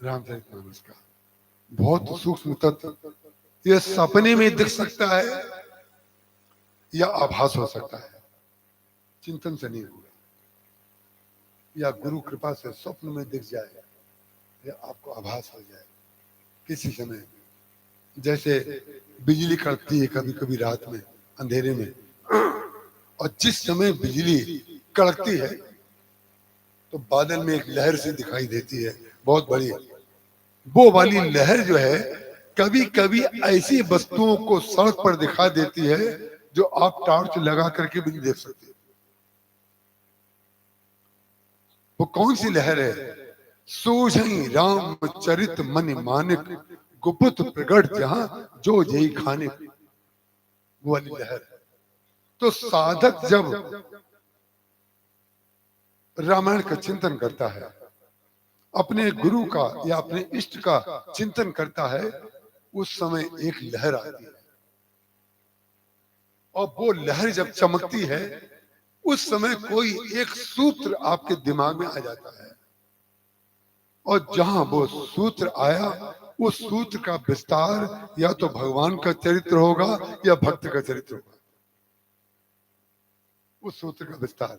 रामचरितमानस का, बहुत सूक्ष्म तत्व। ये सपने में दिख सकता है या आभास हो सकता है, चिंतन से नहीं होगा, या गुरु कृपा से स्वप्न में दिख जाए या आपको आभास हो जाए किसी समय। जैसे बिजली कड़कती है कभी कभी रात में अंधेरे में, और जिस समय बिजली कड़कती है तो बादल में एक लहर सी दिखाई देती है बहुत बड़ी। वो वाली लहर जो है कभी कभी ऐसी वस्तुओं को सड़क पर दिखा देती है जो आप टॉर्च लगा करके भी नहीं देख सकते। वो कौन सी लहर है? सूझई राम चरित मन मानिक, गुप्त प्रगट जहां जो जई खाने, वो वाली लहर। तो साधक जब रामायण का चिंतन करता है, अपने गुरु का या अपने इष्ट का चिंतन करता है, उस समय एक लहर आती है, और वो लहर जब चमकती है उस समय कोई एक सूत्र आपके दिमाग में आ जाता है, और जहां वो सूत्र आया उस सूत्र का विस्तार या तो भगवान का चरित्र होगा या भक्त का चरित्र होगा। उस सूत्र का विस्तार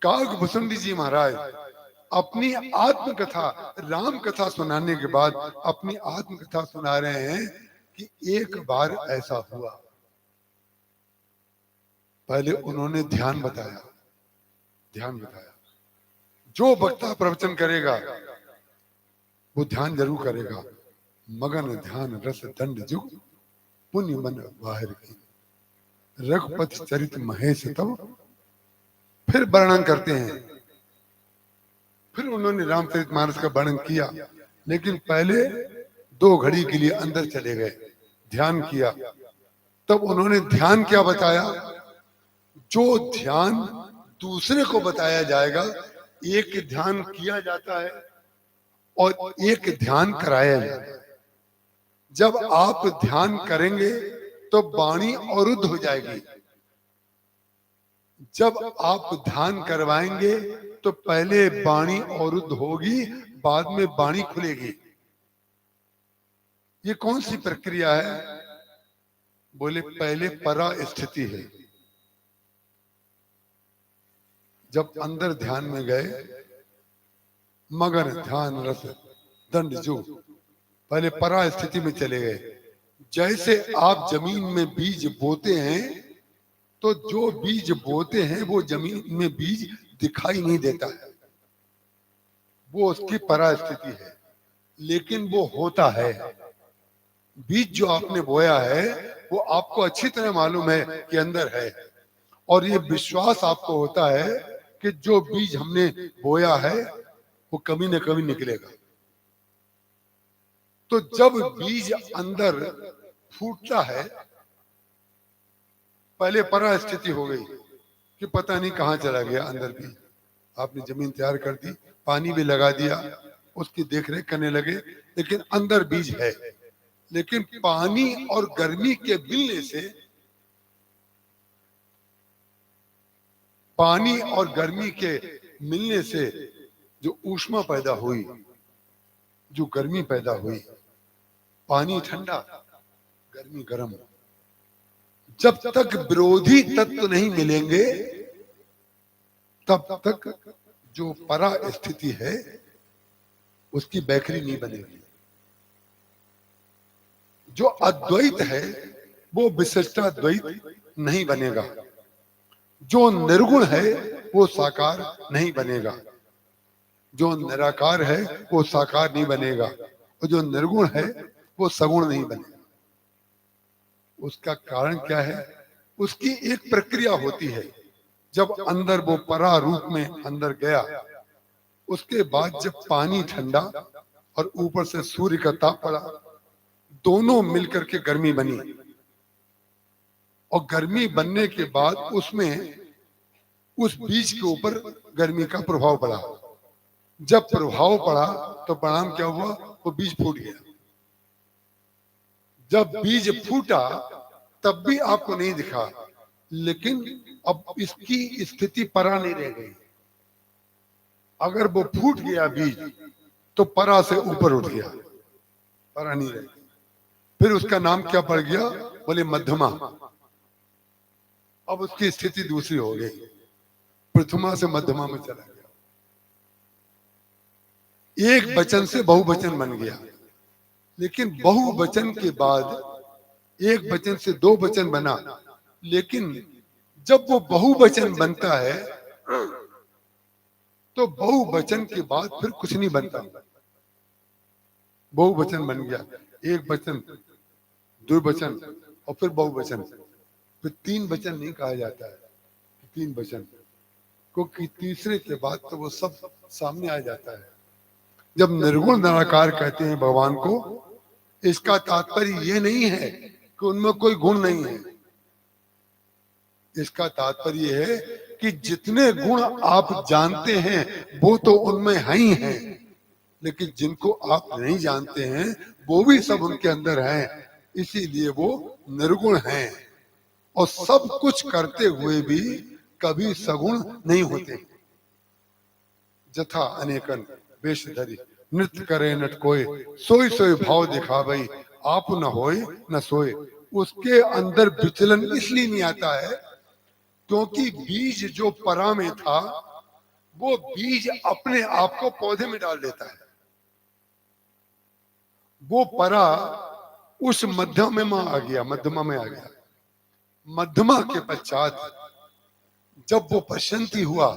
काकभूषण जी महाराज अपनी आत्मकथा, राम कथा सुनाने के बाद अपनी आत्मकथा सुना रहे हैं कि एक बार ऐसा हुआ। पहले उन्होंने ध्यान बताया, जो वक्ता प्रवचन करेगा वो ध्यान जरूर करेगा। मगन ध्यान रस दंड जुग, पुण्य मन बाहर की, रघुपति चरित महेश तब। फिर वर्णन करते हैं, फिर उन्होंने रामचरितमानस का वर्णन किया, लेकिन पहले 2 घड़ी के लिए अंदर चले गए, ध्यान किया। तब उन्होंने ध्यान क्या बताया? जो ध्यान दूसरे को बताया जाएगा, एक ध्यान किया जाता है और एक ध्यान कराया जाता है। जब आप ध्यान करेंगे तो वाणी अवरुद्ध हो जाएगी। जब आप ध्यान करवाएंगे तो पहले वाणी अवरुद्ध होगी, बाद में वाणी खुलेगी। ये कौन सी प्रक्रिया है? बोले पहले परा स्थिति है। जब अंदर ध्यान में गए, मगन ध्यान रस दंड जो, पहले परा स्थिति में चले गए। जैसे आप जमीन में बीज बोते हैं तो जो बीज बोते हैं वो जमीन में बीज दिखाई नहीं देता है, वो उसकी परा स्थिति है, लेकिन वो होता है। बीज जो आपने बोया है वो आपको अच्छी तरह मालूम है कि अंदर है, और ये विश्वास आपको होता है कि जो बीज हमने बोया है वो कभी न कभी निकलेगा। तो जब बीज अंदर फूटता है, पहले परा स्थिति हो गई कि पता नहीं कहां चला गया अंदर बीज। आपने जमीन तैयार कर दी, पानी भी लगा दिया, उसकी देखरेख करने लगे, लेकिन अंदर बीज है। लेकिन पानी और गर्मी के मिलने से, पानी और गर्मी के मिलने से जो ऊष्मा पैदा हुई, जो गर्मी पैदा हुई, पानी ठंडा गर्मी गर्म, जब तक विरोधी तत्व नहीं मिलेंगे तब तक जो परा स्थिति है उसकी बैखरी नहीं बनेगी। जो अद्वैत है वो विशिष्टाद्वैत नहीं बनेगा। जो निर्गुण है वो साकार नहीं बनेगा। जो निराकार है वो साकार नहीं बनेगा, और जो निर्गुण है वो सगुण नहीं बनेगा। उसका कारण क्या है? उसकी एक प्रक्रिया होती है। जब अंदर वो परा रूप में अंदर गया, उसके बाद जब पानी ठंडा और ऊपर से सूर्य का ताप पड़ा, दोनों मिलकर के गर्मी बनी, और गर्मी बनने के बाद उसमें उस बीज के ऊपर गर्मी का प्रभाव पड़ा। जब प्रभाव पड़ा तो परिणाम क्या हुआ? वो बीज फूट गया। जब बीज फूटा तब भी आपको नहीं दिखा, लेकिन अब इसकी स्थिति परा नहीं रह गई। अगर वो फूट गया बीज तो परा से ऊपर उठ गया, परा नहीं रह गई। फिर उसका नाम क्या पड़ गया? बोले मध्यमा। अब उसकी स्थिति दूसरी हो गई, प्रथमा से मध्यमा में चला गया। एक वचन से बहुवचन बन गया, लेकिन बहुवचन के बाद एक वचन से 2 वचन बना, लेकिन जब वो बहुवचन बनता है तो बहुवचन के बाद फिर कुछ नहीं बनता। बहुवचन बन गया, एक वचन, 2 वचन और फिर बहुवचन। फिर 3 वचन नहीं कहा जाता है, 3 वचन, क्योंकि तीसरे के बाद तो वो सब सामने आ जाता है। जब निर्गुण निराकार कहते हैं भगवान को, इसका तात्पर्य ये नहीं है कि उनमें कोई गुण नहीं है। इसका तात्पर्य है कि जितने गुण आप जानते हैं वो तो उनमें है ही हैं, लेकिन जिनको आप नहीं जानते हैं वो भी सब उनके अंदर हैं, इसीलिए वो निर्गुण हैं। और सब कुछ करते हुए भी कभी सगुण नहीं होते। जथा अनेकन वेश धरी नृत्य करे नट कोय, सोई सोई भाव दिखावई, आप न होए न सोए। उसके अंदर विचलन इसलिए नहीं आता है क्योंकि बीज जो परा में था वो बीज अपने आप को पौधे में डाल देता है। वो परा उस मध्यमा में आ गया, मध्यमा में आ गया। मध्यमा के पश्चात जब वो पश्चंती हुआ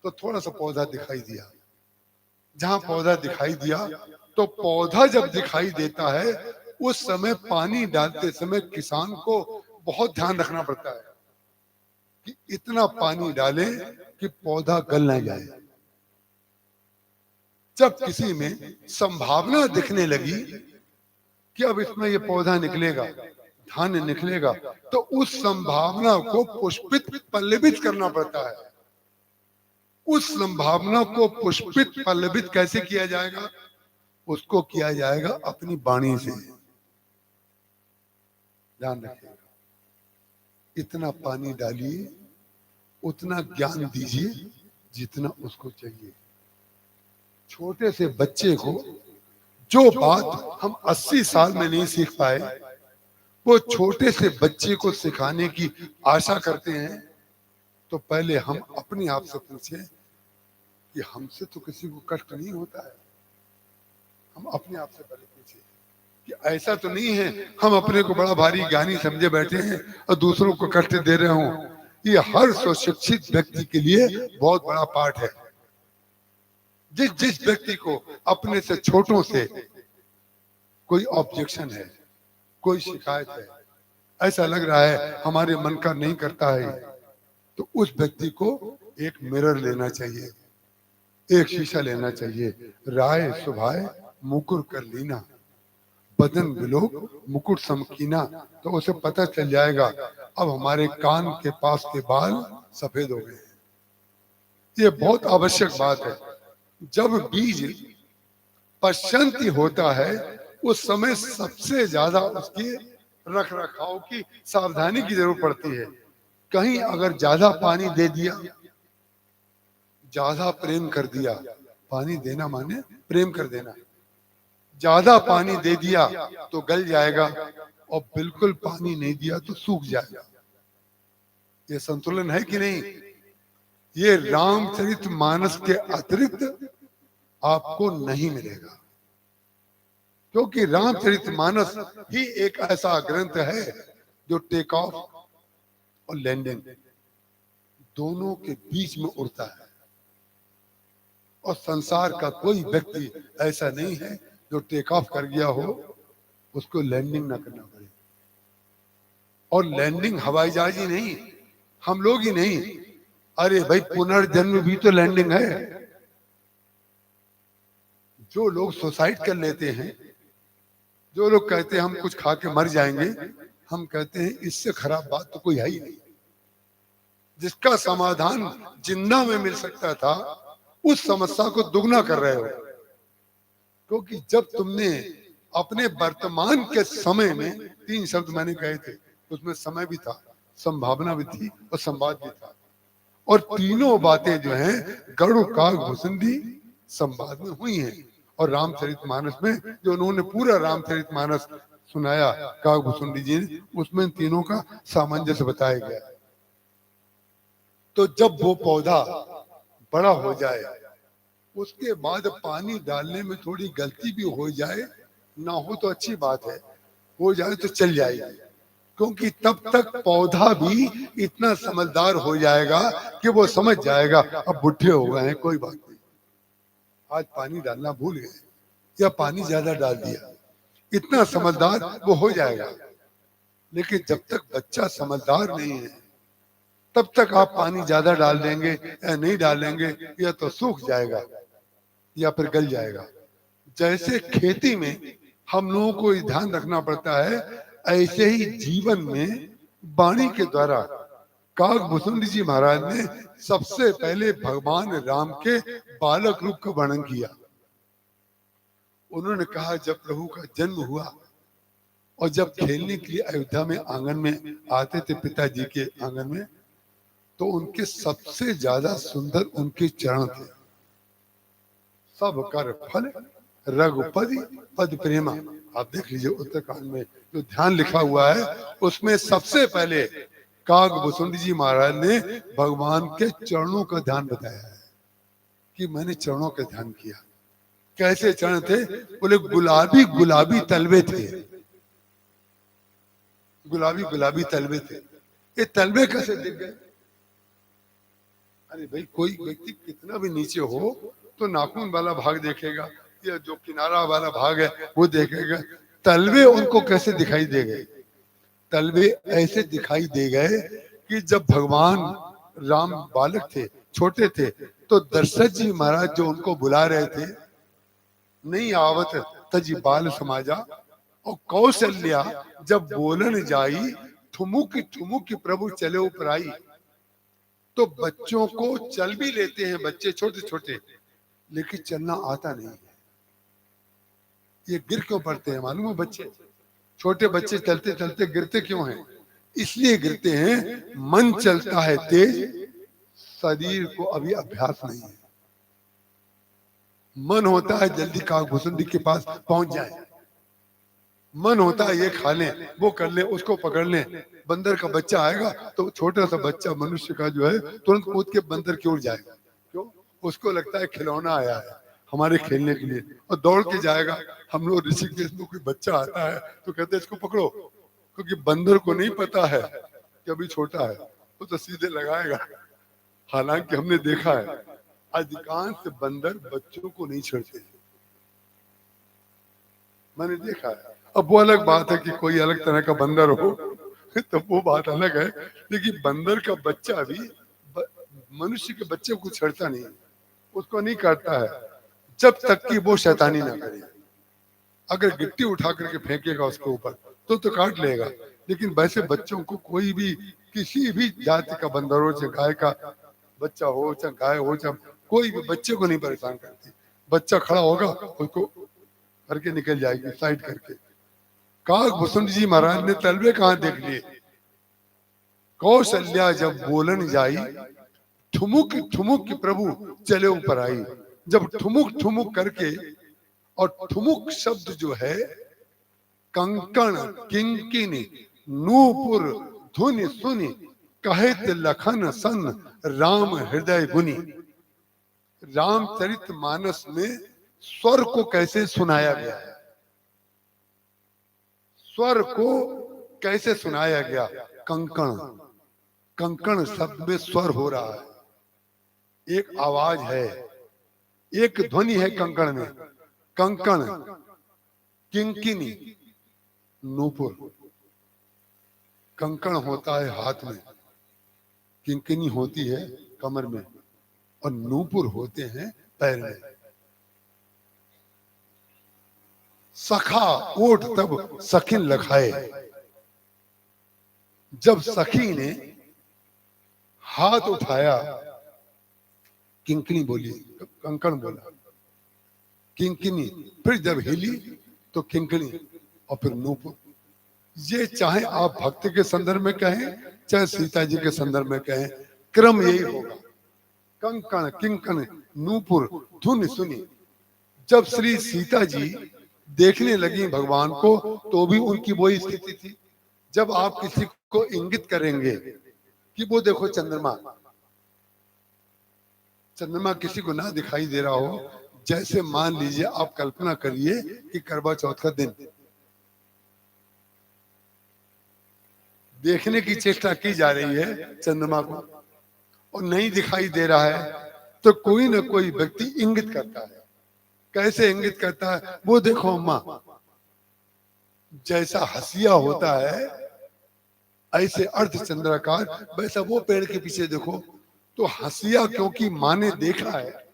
तो थोड़ा सा पौधा दिखाई दिया। जहां पौधा दिखाई दिया तो पौधा जब दिखाई देता है उस समय पानी डालते समय किसान को बहुत ध्यान रखना पड़ता है कि इतना पानी डालें कि पौधा गल न जाए। जब किसी में संभावना दिखने लगी कि अब इसमें ये पौधा निकलेगा, धान्य निकलेगा, तो उस संभावना को पुष्पित पल्लवित करना पड़ता है। उस संभावना को पुष्पित पल्लवित कैसे किया जाएगा? उसको किया जाएगा अपनी वाणी से। ध्यान रखिएगा, इतना पानी डालिए, उतना ज्ञान दीजिए जितना उसको चाहिए। छोटे से बच्चे को जो बात हम 80 साल में नहीं सीख पाए, वो छोटे से बच्चे को सिखाने की आशा करते हैं। तो पहले हम अपने आप से पूछें कि हमसे तो किसी को कष्ट नहीं होता है। हम अपने आप से पहले पूछें कि ऐसा तो नहीं है हम अपने को बड़ा भारी ज्ञानी समझे बैठे हैं और दूसरों को कष्ट दे रहे हों। ये हर सुशिक्षित व्यक्ति के लिए बहुत बड़ा पाठ है। जिस व्यक्ति को अपने से छोटों से कोई ऑब्जेक्शन है, कोई शिकायत है, ऐसा लग रहा है हमारे मन का नहीं करता है, तो उस व्यक्ति को एक मिरर लेना चाहिए, एक शीशा लेना चाहिए। राय सुभाए मुकुर कर लीना, बदन बिलोक मुकुट समकीना। तो उसे पता चल जाएगा अब हमारे कान के पास के बाल सफेद हो गए। ये बहुत आवश्यक बात है। जब बीज पश्चंती होता है उस समय सबसे ज्यादा उसके रख रखाव की सावधानी की जरूरत पड़ती है। कहीं अगर ज्यादा पानी दे दिया, ज्यादा प्रेम कर दिया, पानी देना माने प्रेम कर देना, ज्यादा पानी दे दिया तो गल जाएगा और बिल्कुल पानी नहीं दिया तो सूख जाएगा। ये संतुलन है कि नहीं? ये रामचरितमानस के अतिरिक्त आपको नहीं मिलेगा, क्योंकि रामचरितमानस ही एक ऐसा ग्रंथ है जो टेक ऑफ और लैंडिंग दोनों के बीच में उड़ता है। और संसार का कोई व्यक्ति ऐसा नहीं है जो टेक ऑफ कर गया हो उसको लैंडिंग ना करना पड़े। और लैंडिंग हवाई जहाज ही नहीं, हम लोग ही नहीं, अरे भाई पुनर्जन्म भी तो लैंडिंग है। जो लोग सुसाइड कर लेते हैं, जो लोग कहते हैं हम कुछ खा के मर जाएंगे, हम कहते हैं इससे खराब बात तो कोई है ही नहीं। जिसका समाधान जिंदा में मिल सकता था उस समस्या को दुगना कर रहे हो। क्योंकि जब तुमने अपने वर्तमान के समय में 3 शब्द मैंने कहे थे, उसमें समय भी था, संभावना भी थी और संवाद भी था। और तीनों बातें जो हैं गरुड़ काग भुसंडी संवाद में हुई हैं। और रामचरितमानस में जो उन्होंने पूरा रामचरितमानस सुनाया काग भुसंडी जी ने, उसमें तीनों का सामंजस्य बताया गया। तो जब वो पौधा बड़ा हो जाए उसके बाद पानी डालने में थोड़ी गलती भी हो जाए, ना हो तो अच्छी बात है, हो जाए तो चल जाएगी। क्योंकि तब तक पौधा भी इतना समझदार हो जाएगा कि वो समझ जाएगा अब बुढ़े हो गए हैं, कोई बात नहीं, आज पानी डालना भूल गए या पानी ज्यादा डाल दिया, इतना समझदार वो हो जाएगा। लेकिन जब तक बच्चा समझदार नहीं है तब तक आप पानी ज्यादा डाल देंगे या नहीं डालेंगे, या तो सूख जाएगा या फिर गल जाएगा। जैसे खेती में हम लोगों को ध्यान रखना पड़ता है, ऐसे ही जीवन में वाणी के द्वारा काग भुसंडी जी महाराज ने सबसे पहले भगवान राम के बालक रूप का वर्णन किया। उन्होंने कहा जब प्रभु का जन्म हुआ और जब खेलने के लिए अयोध्या में आंगन में आते थे पिताजी के आंगन में, तो उनके सबसे ज्यादा सुंदर उनके चरण थे। सब कर फल रघुपति पद प्रेमा। आप देख लीजिए उत्तरकांड में जो ध्यान लिखा हुआ है उसमें सबसे पहले काग भुसंडी जी महाराज ने भगवान के चरणों का ध्यान बताया है कि मैंने चरणों का ध्यान किया। कैसे चरण थे? बोले गुलाबी गुलाबी तलवे थे, गुलाबी गुलाबी तलवे थे। ये तलवे कैसे दिख गए? अरे भाई कोई व्यक्ति कितना भी नीचे हो तो नाखून वाला भाग देखेगा या जो किनारा वाला भाग है वो देखेगा। तलवे उनको कैसे दिखाई दे गए? तलवे ऐसे दिखाई दे गए कि जब भगवान राम बालक थे, छोटे थे, तो दशरथ जी महाराज जो उनको बुला रहे थे नहीं आवत तजी बाल समाजा। और कौशल्या जब बोलन जाई, ठुमुक ठुमुक प्रभु चले उपराई। तो बच्चों को चल भी लेते हैं बच्चे छोटे छोटे, लेकिन चलना आता नहीं है। ये गिर क्यों पड़ते हैं मालूम है? बच्चे, छोटे बच्चे चलते चलते गिरते क्यों हैं? इसलिए गिरते हैं, मन चलता है तेज, शरीर को अभी अभ्यास नहीं है। मन होता है जल्दी काकभुसुंडी के पास पहुंच जाए, मन होता है ये खा लें, वो कर लें, उसको पकड़ लें। बंदर का बच्चा आएगा तो छोटा सा बच्चा मनुष्य का जो है तुरंत कूद के बंदर की ओर जाएगा। क्यों? उसको लगता है खिलौना आया है हमारे खेलने के लिए, और दौड़ के जाएगा। हम लोग ऋषिकेश में कोई बच्चा आता है तो कहते हैं इसको पकड़ो, क्योंकि बंदर को नहीं पता है कि अभी छोटा है, वो तो सीधे लगाएगा। हालांकि हमने देखा है अधिकांश बंदर बच्चों को नहीं छेड़ते, मैंने देखा है। अब वो अलग बात है कि कोई अलग तरह का बंदर हो तो वो बात अलग है, लेकिन बंदर का बच्चा भी मनुष्य के बच्चे को छेड़ता नहीं, उसको नहीं काटता है जब तक कि वो शैतानी ना करे। अगर गिट्टी उठा करके फेंकेगा उसके ऊपर तो काट लेगा, लेकिन वैसे बच्चों को कोई भी किसी भी जाति का बंदर हो, चाहे गाय का बच्चा हो, चाहे गाय हो, चाहे कोई भी बच्चे को नहीं परेशान करती। बच्चा खड़ा होगा उसको करके निकल जाएगी साइड करके। काकभुसुंडी जी महाराज ने तलवे कहां देख लिए? कौशल्या जब बोलन जाई, ठुमुक ठुमुक प्रभु चले ऊपर आई। जब ठुमुक ठुमुक करके, और ठुमुक शब्द जो है कंकण किंकिनी नूपुर धुनि सुनि कहत लखन सन राम हृदय गुनी। रामचरित मानस में स्वर को कैसे सुनाया गया है, स्वर को कैसे सुनाया गया? कंकण, कंकण शब्द में स्वर हो रहा है, एक आवाज है, एक ध्वनि है कंकण में। कंकण, किंकिनी, नूपुर। कंकण होता है हाथ में, किंकिनी होती है कमर में, और नूपुर होते हैं पैर में। सखा ओठ तब सखिन लखाए। जब सखी ने हाथ उठाया, किंकिनी बोली, कंकण बोला, किंकिनी। फिर जब हिली तो किंकिनी, और फिर नूपुर। ये चाहे आप भक्त के संदर्भ में कहें, चाहे सीता जी के संदर्भ में कहें, क्रम यही होगा। कंकण, किंकण, नूपुर, धुन सुनी। जब श्री सीता जी देखने लगी भगवान को तो भी उनकी वही स्थिति थी। जब आप किसी को इंगित करेंगे कि वो देखो चंद्रमा, चंद्रमा किसी को ना दिखाई दे रहा हो, जैसे मान लीजिए आप कल्पना करिए कि करवा चौथ का दिन देखने की चेष्टा की जा रही है चंद्रमा को, और नहीं दिखाई दे रहा है, तो कोई ना कोई व्यक्ति इंगित करता है। कैसे इंगित करता है? वो देखो अम्मा, जैसा हसिया होता है ऐसे अर्ध चंद्राकार, वैसा वो पेड़ के पीछे देखो। तो हसिया क्योंकि माँ ने देखा है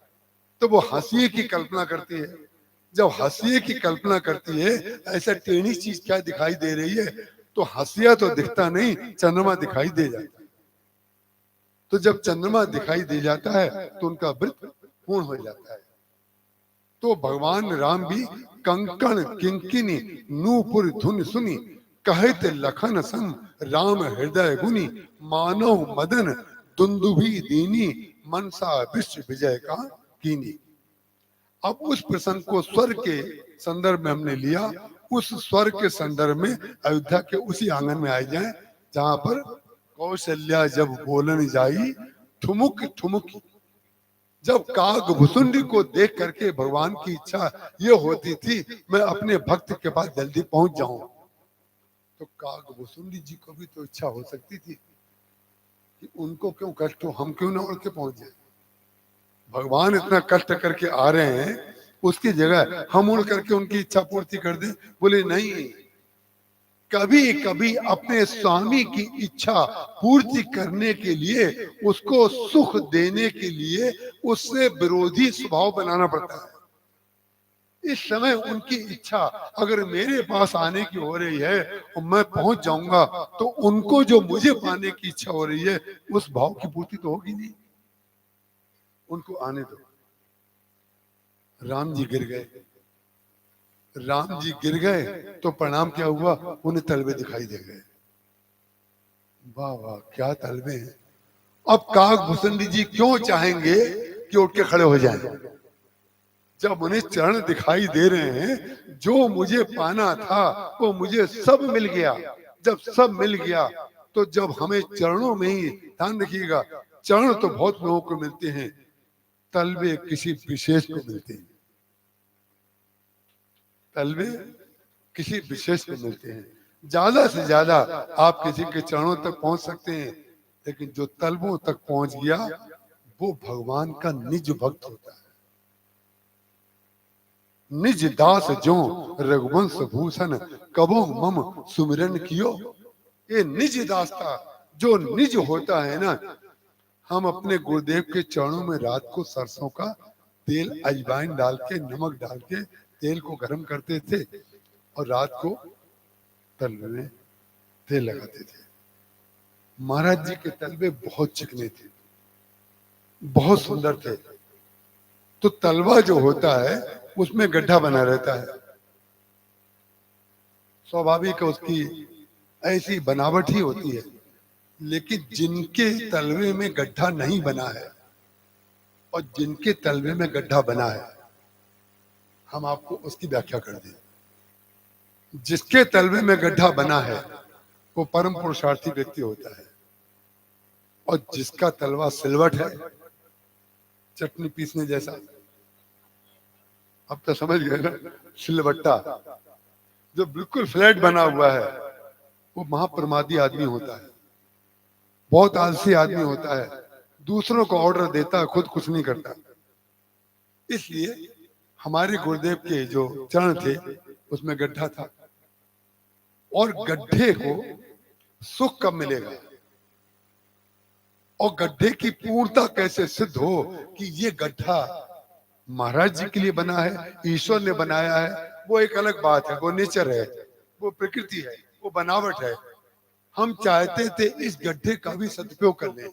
तो वो हसिये की कल्पना करती है। जब हसिये की कल्पना करती है, ऐसा टेढ़ी चीज क्या दिखाई दे रही है, तो हसिया तो दिखता नहीं, चंद्रमा दिखाई दे जाता है। तो जब चंद्रमा दिखाई दे जाता है तो उनका व्रत पूर्ण हो जाता है। तो भगवान राम भी कंकण किंकिनी नूपुर धुन सुनी कहत लखन संग राम हृदय गुनी मानव मदन दुंदुभी दीनी मनसा विश्व विजय का कीनी। अब उस प्रसंग को स्वर के संदर्भ में हमने लिया। उस स्वर के संदर्भ में अयोध्या के उसी आंगन में आ जाए जहां पर कौशल्या जब बोलन जाई, ठुमुक ठुमुक। जब काकभुसुंडी को देख करके भगवान की इच्छा ये होती थी मैं अपने भक्त के पास जल्दी पहुंच जाऊं, तो काकभुसुंडी जी को भी तो इच्छा हो सकती थी कि उनको क्यों कष्ट हो, हम क्यों ना उड़ के पहुंच जाए। भगवान इतना कष्ट करके आ रहे हैं, उसकी जगह हम उड़ करके उनकी इच्छा पूर्ति कर दें। बोले नहीं, कभी कभी अपने स्वामी की इच्छा पूर्ति करने के लिए, उसको सुख देने के लिए उससे विरोधी स्वभाव बनाना पड़ता है। इस समय उनकी इच्छा अगर मेरे पास आने की हो रही है और मैं पहुंच जाऊंगा, तो उनको जो मुझे पाने की इच्छा हो रही है उस भाव की पूर्ति तो होगी नहीं। उनको आने दो। राम जी गिर गए, राम जी गिर गए तो परिणाम क्या हुआ? उन्हें तलवे दिखाई दे गए। वाह वाह, क्या तलवे हैं। अब काकभूषण जी क्यों चाहेंगे कि उठ के खड़े हो जाएं? जब उन्हें चरण दिखाई दे रहे हैं, जो मुझे पाना था वो मुझे सब मिल गया। जब सब मिल गया तो जब हमें चरणों में ही, ध्यान रखिएगा, चरण तो बहुत लोगों को मिलते हैं, तलवे किसी विशेष को मिलते हैं। तलवे किसी विशेष को मिलते हैं। ज्यादा से ज्यादा आप किसी के चरणों तक पहुंच सकते हैं, लेकिन जो तलवों तक पहुंच गया वो भगवान का निज भक्त होता है। निज दास जो रघुवंश भूषण कबो मम सुमिरन कियो। ये निज दास था, जो निज होता है ना। हम अपने गुरुदेव के चरणों में रात को सरसों का तेल, अजवाइन डाल के, नमक डाल के तेल को गर्म करते थे और रात को तलवे में तेल लगाते थे। महाराज जी के तलवे बहुत चिकने थे, बहुत सुंदर थे। तो तलवा जो होता है उसमें गड्ढा बना रहता है, स्वाभाविक है, उसकी ऐसी बनावट ही होती है। लेकिन जिनके तलवे में गड्ढा नहीं बना है और जिनके तलवे में गड्ढा बना है, हम आपको उसकी व्याख्या कर दें। जिसके तलवे में गड्ढा बना है वो परम पुरुषार्थी व्यक्ति होता है, और जिसका तलवा सिलवट है, चटनी पीसने जैसा, अब तो समझ गए ना, सिलवट्टा, जो बिल्कुल फ्लैट बना हुआ है, वो महाप्रमादी आदमी होता है, बहुत आलसी आदमी होता है, दूसरों को ऑर्डर देता है, खुद कुछ नहीं करता। इसलिए हमारे गुरुदेव के जो चरण थे उसमें गड्ढा था, और गड्ढे को सुख कब मिलेगा और गड्ढे की पूर्णता कैसे सिद्ध हो कि ये गड्ढा महाराज जी के लिए बना है, ईश्वर ने बनाया है, वो एक अलग बात है, वो नेचर है, वो प्रकृति है, वो बनावट है। हम चाहते थे इस गड्ढे का भी सदुपयोग कर लें।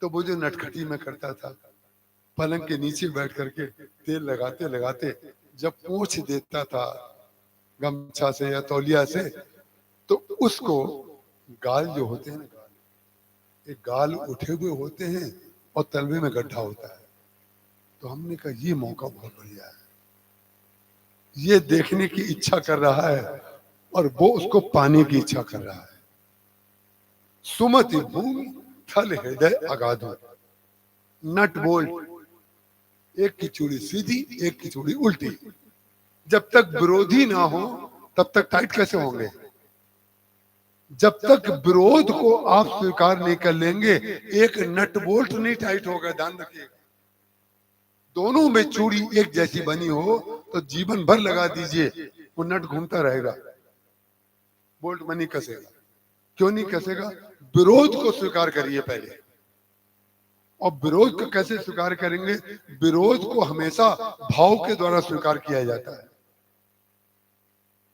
तो वो जो नटखटी में करता था, पलंग के नीचे बैठ करके तेल लगाते लगाते जब पोंछ देता था गमछा से या तौलिया से, तो उसको गाल जो होते हैं ना, ये गाल उठे हुए होते हैं और तलवे में गड्ढा होता है। तो हमने कहा ये मौका बहुत बढ़िया है, ये देखने की इच्छा कर रहा है और वो उसको पाने की इच्छा कर रहा है। सुमति भूमि थल हृदय अगाधो, नट बोल्ट, एक की चूड़ी सीधी, एक की चूड़ी उल्टी। जब तक विरोधी ना हो तब तक टाइट कैसे होंगे? जब तक विरोध को आप स्वीकार नहीं कर लेंगे, एक नट बोल्ट नहीं टाइट होगा। ध्यान रखिएगा, दोनों में चूड़ी एक जैसी बनी हो तो जीवन भर लगा दीजिए, वो नट घूमता रहेगा, बोल्ट में नहीं कसेगा। क्यों नहीं कसेगा? विरोध को स्वीकार करिए पहले। और विरोध को कैसे स्वीकार करेंगे? विरोध को हमेशा भाव के द्वारा स्वीकार किया जाता है।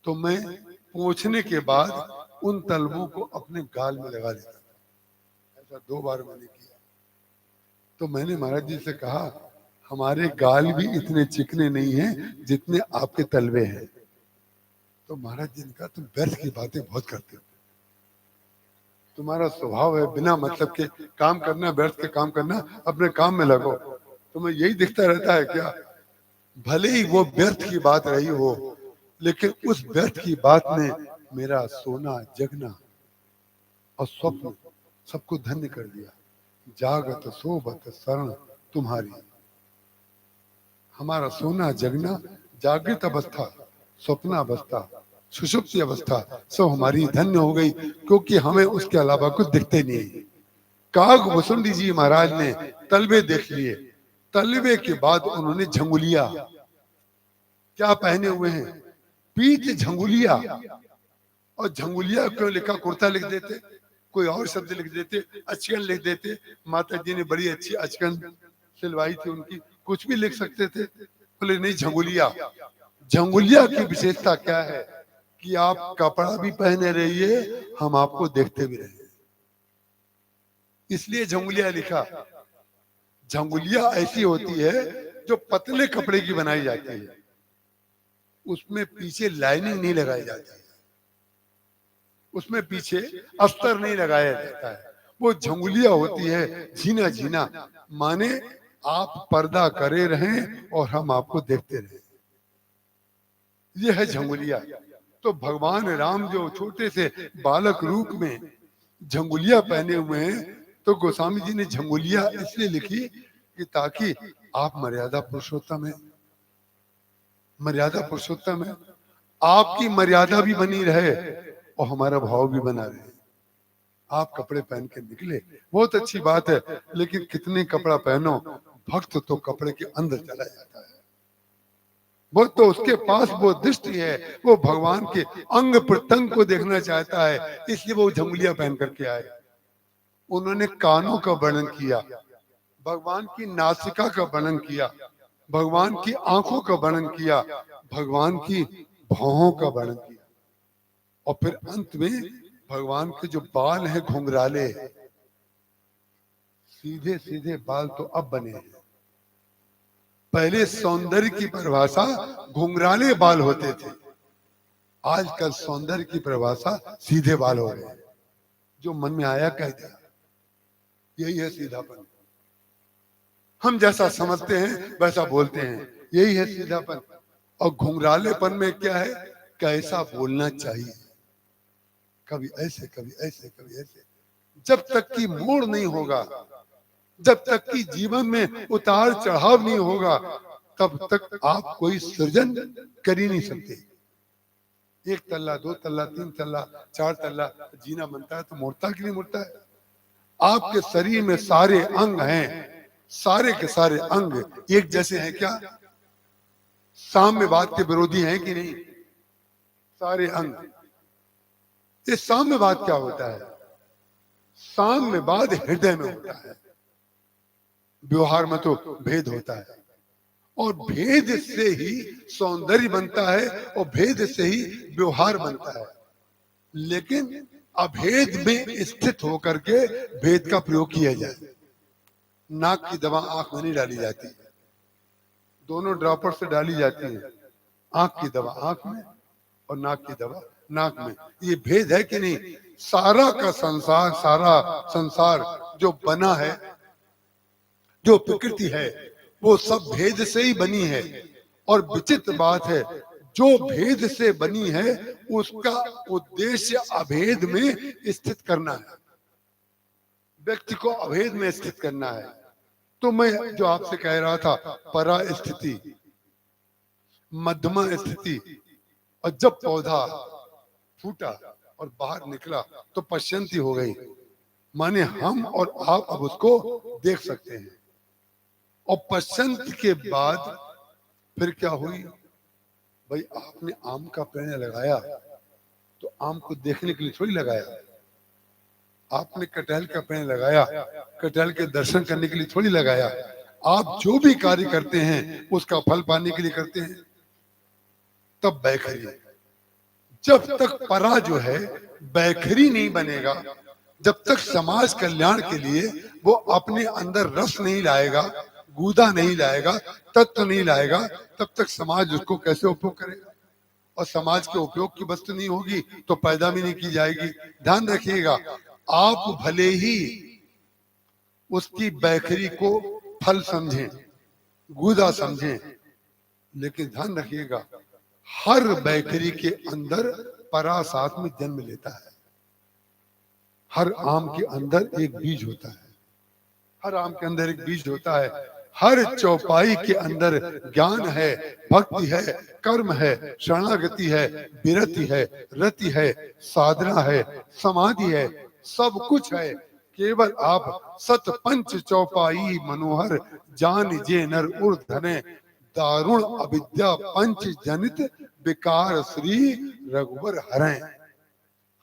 तो मैं पूछने के बाद उन तलवों को अपने गाल में लगा लेता था, ऐसा 2 बार मैंने किया। तो मैंने महाराज जी से कहा, हमारे गाल भी इतने चिकने नहीं हैं जितने आपके तलवे हैं। तो महाराज जी ने कहा, तुम व्यर्थ की बातें बहुत करते हो, तुम्हारा स्वभाव है बिना मतलब के काम करना, व्यर्थ के काम करना, अपने काम में लगो। तुम्हें यही दिखता रहता है क्या? भले ही वो व्यर्थ की बात रही हो, लेकिन उस व्यर्थ की बात ने मेरा सोना, जगना और स्वप्न सबको धन्य कर दिया। जागत सोबत शरण तुम्हारी, हमारा सोना, जगना, जागृत अवस्था, स्वप्न अवस्था, सुषुप्ति अवस्था सब हमारी धन्य हो गई, क्योंकि हमें उसके अलावा कुछ दिखते नहीं। काकभूषण जी महाराज ने तलवे देख लिए, तलवे के बाद उन्होंने झंगुलिया, क्या पहने हुए हैं? पीत झंगुलिया। और झंगुलिया क्यों लिखा? कुर्ता लिख देते, कोई और शब्द लिख देते, अचकन लिख देते। माता जी ने बड़ी अच्छी अचकन सिलवाई थी उनकी, कुछ भी लिख सकते थे। बोले नहीं, झंगुलिया। झंगुलिया की विशेषता क्या है कि आप कपड़ा भी पहने रहिए, हम आपको देखते भी रहिए, इसलिए झंगुलिया लिखा। झंगुलिया ऐसी होती है जो पतले कपड़े की बनाई जाती है, उसमें पीछे लाइनिंग नहीं लगाई जाती, उसमें पीछे अस्तर नहीं लगाया जाता है। वो झंगुलिया होती है झीना झीना, माने आप पर्दा करे रहें और हम आपको देखते रहें, ये है झंगुलिया। तो भगवान राम जो छोटे से बालक रूप में झंगुलिया पहने हुए हैं, तो गोस्वामी जी ने झंगुलिया इसलिए लिखी कि ताकि आप मर्यादा पुरुषोत्तम है, मर्यादा पुरुषोत्तम है, आपकी मर्यादा भी बनी रहे और हमारा भाव भी बना रहे। आप कपड़े पहन के निकले, बहुत अच्छी बात है, लेकिन कितने कपड़ा पहनो, भक्त तो कपड़े के अंदर चला जाता है। वो तो उसके पास वो दृष्टि है, वो भगवान के अंग प्रत्यंग को देखना चाहता है, इसलिए वो झंगुलिया पहन करके आए। उन्होंने कानों का वर्णन किया, भगवान की नासिका का वर्णन किया, भगवान की आंखों का वर्णन किया, भगवान की भौहों का वर्णन किया, और फिर अंत में भगवान के जो बाल हैं घुंघराले, सीधे सीधे बाल तो अब बने हैं, पहले सौंदर्य की परिभाषा घुंघराले बाल होते थे, आजकल सौंदर्य की परिभाषा सीधे बाल हो गए। जो मन में आया कह दिया, यही है सीधापन। हम जैसा समझते हैं वैसा बोलते हैं, यही है सीधापन। और घुंघरालेपन में क्या है, कैसा बोलना चाहिए, कभी ऐसे कभी ऐसे कभी ऐसे। जब तक कि मोड़ नहीं होगा, जब तक कि जीवन में उतार चढ़ाव नहीं होगा, तब तक आप कोई सृजन कर ही नहीं सकते। एक तल्ला, दो तल्ला, तीन तल्ला, चार तल्ला जीना बनता है तो मुड़ता कि नहीं मुड़ता है। आपके शरीर में सारे अंग हैं, सारे के सारे अंग एक जैसे हैं क्या, साम्यवाद के विरोधी हैं कि नहीं सारे अंग। ये साम्यवाद क्या होता है, साम्यवाद हृदय में होता है, व्यवहार में तो भेद होता है, और भेद से ही सौंदर्य बनता है और भेद से ही व्यवहार बनता है। लेकिन अभेद में स्थित होकर के भेद का प्रयोग किया जाए। नाक की दवा आंख में नहीं डाली जाती, दोनों ड्रॉपर से डाली जाती है, आंख की दवा आंख में और नाक की दवा नाक में। ये भेद है कि नहीं। सारा का संसार, सारा संसार जो बना है, जो प्रकृति है, वो सब भेद से ही बनी है। और विचित्र बात है, जो भेद से बनी है उसका उद्देश्य अभेद में स्थित करना है, व्यक्ति को अभेद में स्थित करना है। तो मैं जो आपसे कह रहा था, परा स्थिति, मध्यमा स्थिति, और जब पौधा फूटा और बाहर निकला तो पश्यंती हो गई, माने हम और आप अब उसको देख सकते हैं। और पश्यंत के बाद फिर क्या हुई, भाई आपने आम का पेड़ लगाया तो आम को देखने के लिए थोड़ी लगाया, आपने कटहल का पेड़ लगाया कटहल के दर्शन करने के लिए थोड़ी लगाया। आप जो भी कार्य करते हैं उसका फल पाने के लिए करते हैं। तब बैखरी, जब तक परा जो है बैखरी नहीं बनेगा, जब तक समाज कल्याण के लिए वो अपने अंदर रस नहीं लाएगा, गूदा नहीं लाएगा, तत्व नहीं लाएगा, तब तक समाज उसको कैसे उपयोग करेगा। और समाज के उपयोग की वस्तु नहीं होगी तो पैदा भी नहीं की जाएगी। ध्यान रखिएगा, आप भले ही उसकी बैखरी को फल समझें, गूदा समझें, लेकिन ध्यान रखिएगा हर बैखरी के अंदर परा साथ में जन्म लेता है। हर आम के अंदर एक बीज होता है, हर आम के अंदर एक बीज होता है। हर चौपाई के अंदर ज्ञान है, भक्ति है, कर्म है, शरणागति है, विरति है, रति है, साधना है, समाधि है, सब कुछ है। केवल आप सत पंच चौपाई मनोहर जान जे नर ऊर्धने दारुण अविद्या पंच जनित विकार श्री रघुवर हरें।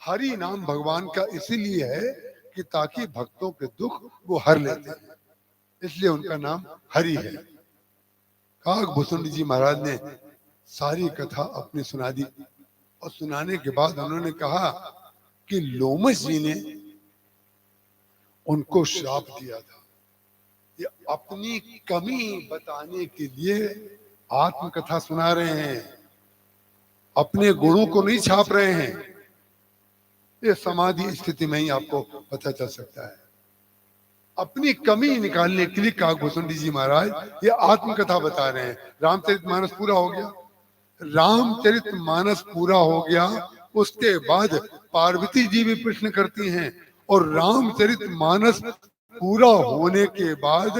हरि नाम भगवान का इसीलिए है कि ताकि भक्तों के दुख वो हर लेते हैं, इसलिए उनका नाम हरि है। काग भुसुंडी जी महाराज ने सारी कथा अपनी सुना दी और सुनाने के बाद उन्होंने कहा कि लोमश जी ने उनको श्राप दिया था। ये अपनी कमी बताने के लिए आत्मकथा सुना रहे हैं, अपने गुणों को नहीं छाप रहे हैं। ये समाधि स्थिति में ही आपको पता चल सकता है। अपनी कमी निकालने के लिए काग भुसुंडी जी महाराज ये आत्मकथा बता रहे हैं। रामचरितमानस पूरा हो गया, रामचरितमानस पूरा हो गया, उसके बाद पार्वती जी भी प्रश्न करती हैं और रामचरितमानस पूरा होने के बाद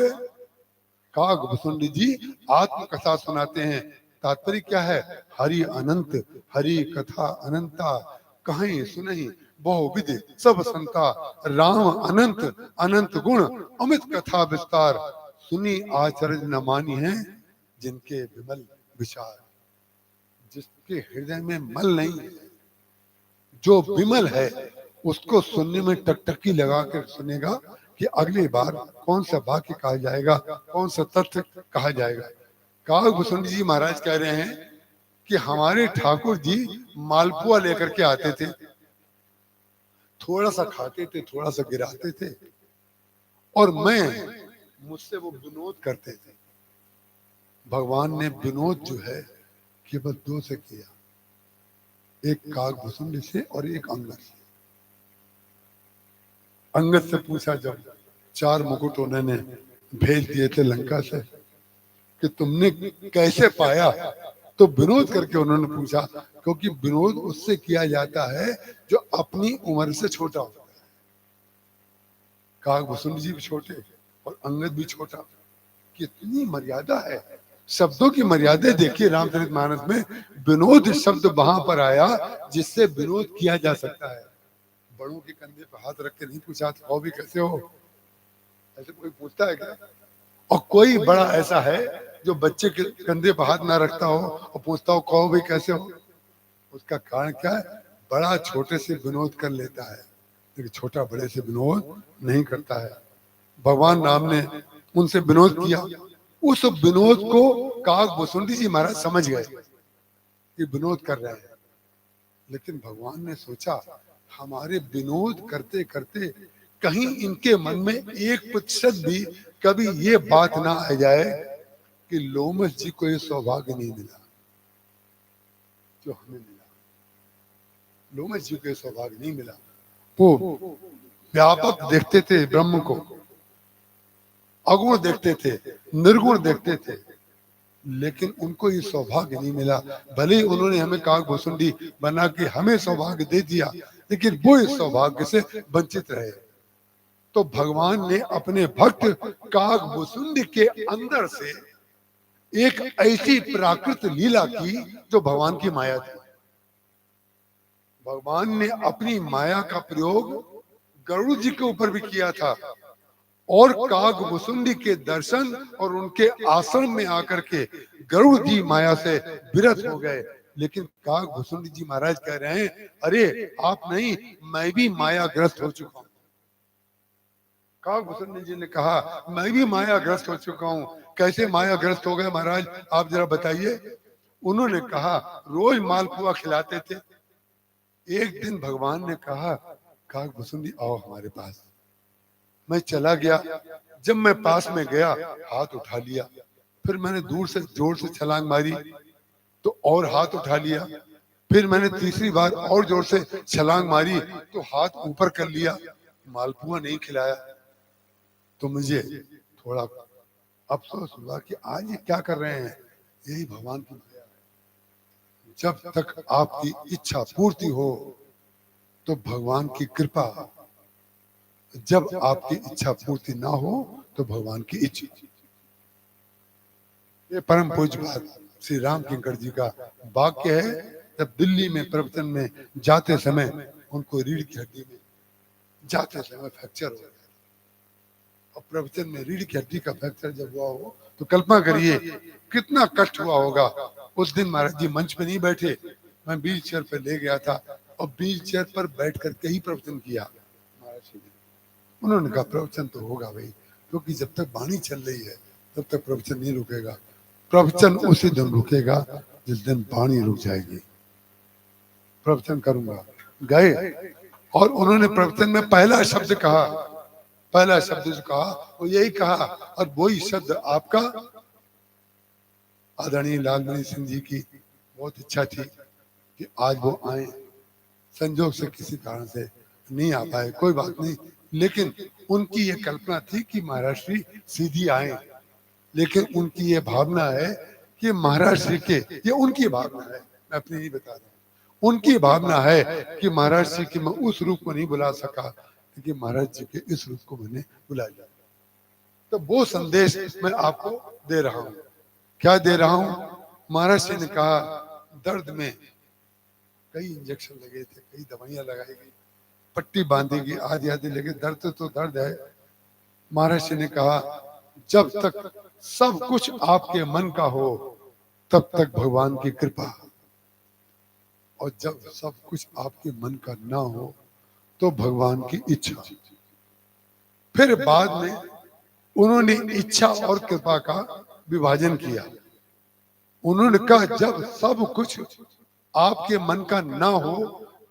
काग भुसुंडी जी आत्मकथा सुनाते हैं। तात्पर्य क्या है? हरि अनंत, हरि कथा अनंता, कहीं सुनहि बहुविध सब संता, राम अनंत, अनंत गुण अमित कथा विस्तार, सुनी आचरण न मानी है जिनके विमल विचार। जिसके हृदय में मल नहीं है, जो विमल है, उसको सुनने में टकटकी लगा कर सुनेगा कि अगली बार कौन सा वाक्य कहा जाएगा, कौन सा तथ्य कहा जाएगा। काग भुसुंडी जी महाराज कह रहे हैं कि हमारे ठाकुर जी मालपुआ लेकर के आते थे, थोड़ा सा खाते थे, थोड़ा सा गिराते थे, और मुझसे वो विनोद करते थे। भगवान ने विनोद जो है केवल दो से किया, एक काग भुसुंडी से और एक अंगद से। अंगद से पूछा जब 4 मुकुट उन्होंने भेज दिए थे लंका से कि तुमने कैसे पाया, तो विनोद करके उन्होंने पूछा, क्योंकि विनोद उससे किया जाता है जो अपनी उम्र से छोटा होता है। काग भुसुंडी जी भी छोटे और अंगद भी छोटा, कितनी मर्यादा है। शब्दों की मर्यादा देखिए। रामचरितमानस में विनोद शब्द वहां पर आया जिससे विनोद किया जा सकता है। बड़ों के कंधे पर हाथ रख के नहीं पूछा खाओ भी कैसे हो, ऐसे कोई पूछता है क्या? और कोई बड़ा ऐसा है जो बच्चे के कंधे पर हाथ ना रखता हो और पूछता हो खाओ भी कैसे हो? उसका कारण क्या है? बड़ा छोटे से विनोद कर लेता है, लेकिन छोटा बड़े से विनोद नहीं करता है। भगवान राम ने उनसे विनोद किया, उस विनोद को काग भुसुंडी जी महाराज समझ गए कि विनोद कर रहे हैं। लेकिन भगवान ने सोचा हमारे विनोद करते करते कहीं इनके मन में 1% भी कभी ये बात ना आ जाए कि लोमश जी को ये सौभाग्य नहीं मिला जो हमें मिला। लोमश जी को ये सौभाग्य नहीं मिला। वो व्यापक देखते थे ब्रह्म को, अगुण देखते थे, निर्गुण देखते थे, लेकिन उनको ये सौभाग्य नहीं मिला। भले ही उन्होंने हमें काग भुसुंडी बना के हमें सौभाग्य दे दिया, लेकिन वो इस सौभाग्य से वंचित रहे। तो भगवान ने अपने भक्त काग भुसुंडी के अंदर से एक ऐसी प्राकृत लीला की जो भगवान की माया थी। भगवान ने अपनी माया का प्रयोग गरुड़ जी के ऊपर भी किया था, और काग भुसुंडी के दर्शन और उनके आश्रम में आकर के गरुड़ जी माया से विरत हो गए। लेकिन काग भुसुंडी जी महाराज कह रहे हैं, अरे आप नहीं, मैं भी मायाग्रस्त हो चुका हूं। काग भुसुंडी जी ने कहा, मैं भी मायाग्रस्त हो चुका हूं। कैसे मायाग्रस्त हो गए महाराज, आप जरा बताइए। उन्होंने कहा, रोज मालपुआ खिलाते थे। एक दिन भगवान ने कहा, काग भुसुंडी आओ हमारे पास। मैं चला गया, जब मैं पास में गया हाथ उठा लिया, फिर मैंने दूर से जोर से छलांग मारी तो और हाथ उठा लिया, फिर मैंने तीसरी बार और जोर से छलांग मारी तो हाथ ऊपर कर लिया, मालपुआ नहीं खिलाया। तो मुझे थोड़ा अफसोस हुआ कि आज ये क्या कर रहे हैं। यही भगवान की माया है। जब तक आपकी इच्छा पूर्ति हो तो भगवान की कृपा, जब आपकी इच्छा पूर्ति ना हो तो भगवान की इच्छा। ये परम पूज्य बात श्री राम किंकर जी का वाक्य है। जब दिल्ली में प्रवचन में जाते समय उनको रीढ़ की हड्डी में जाते समय फ्रैक्चर हो गया, और प्रवचन में रीढ़ की हड्डी का फ्रैक्चर जब हुआ हो तो कल्पना करिए कितना कष्ट हुआ होगा। उस दिन महाराज जी मंच पे नहीं बैठे, मैं व्हील चेयर पे ले गया था और व्हील चेयर पर बैठ करके ही प्रवचन किया। उन्होंने कहा प्रवचन तो होगा भाई, क्योंकि जब तक वाणी चल रही है तब तक प्रवचन नहीं रुकेगा। प्रवचन उसी दिन रुकेगा जिस दिन वाणी रुक जाएगी। प्रवचन करूंगा। गए और उन्होंने प्रवचन में पहला शब्द कहा, पहला शब्द जो कहा वो यही कहा, और वही शब्द आपका आदरणीय लालमणि सिंह जी की बहुत इच्छा थी कि आज वो आए, संजोग से किसी कारण से नहीं आ पाए, कोई बात नहीं, लेकिन उनकी ये कल्पना थी कि महाराज श्री सीधी आए, लेकिन उनकी ये भावना है कि महाराज श्री के, ये उनकी भावना है, मैं अपनी नहीं बता रहा हूं, उनकी भावना है कि महाराज श्री की मैं उस रूप को नहीं बुला सका, लेकिन महाराज जी के इस रूप को मैंने बुला लिया। तो वो संदेश मैं आपको दे रहा हूं। क्या दे रहा हूं? महाराज जी ने कहा दर्द में कई इंजेक्शन लगे थे, कई दवाइयां लगाई गई, पट्टी बांधी गई, आदि आदि लगे, दर्द तो दर्द है। महाराज जी ने कहा जब तक सब कुछ आपके मन का हो तब तक भगवान की कृपा, और जब सब कुछ आपके मन का ना हो तो भगवान की इच्छा। फिर बाद में उन्होंने इच्छा और कृपा का विभाजन किया। उन्होंने कहा जब सब कुछ आपके मन का ना हो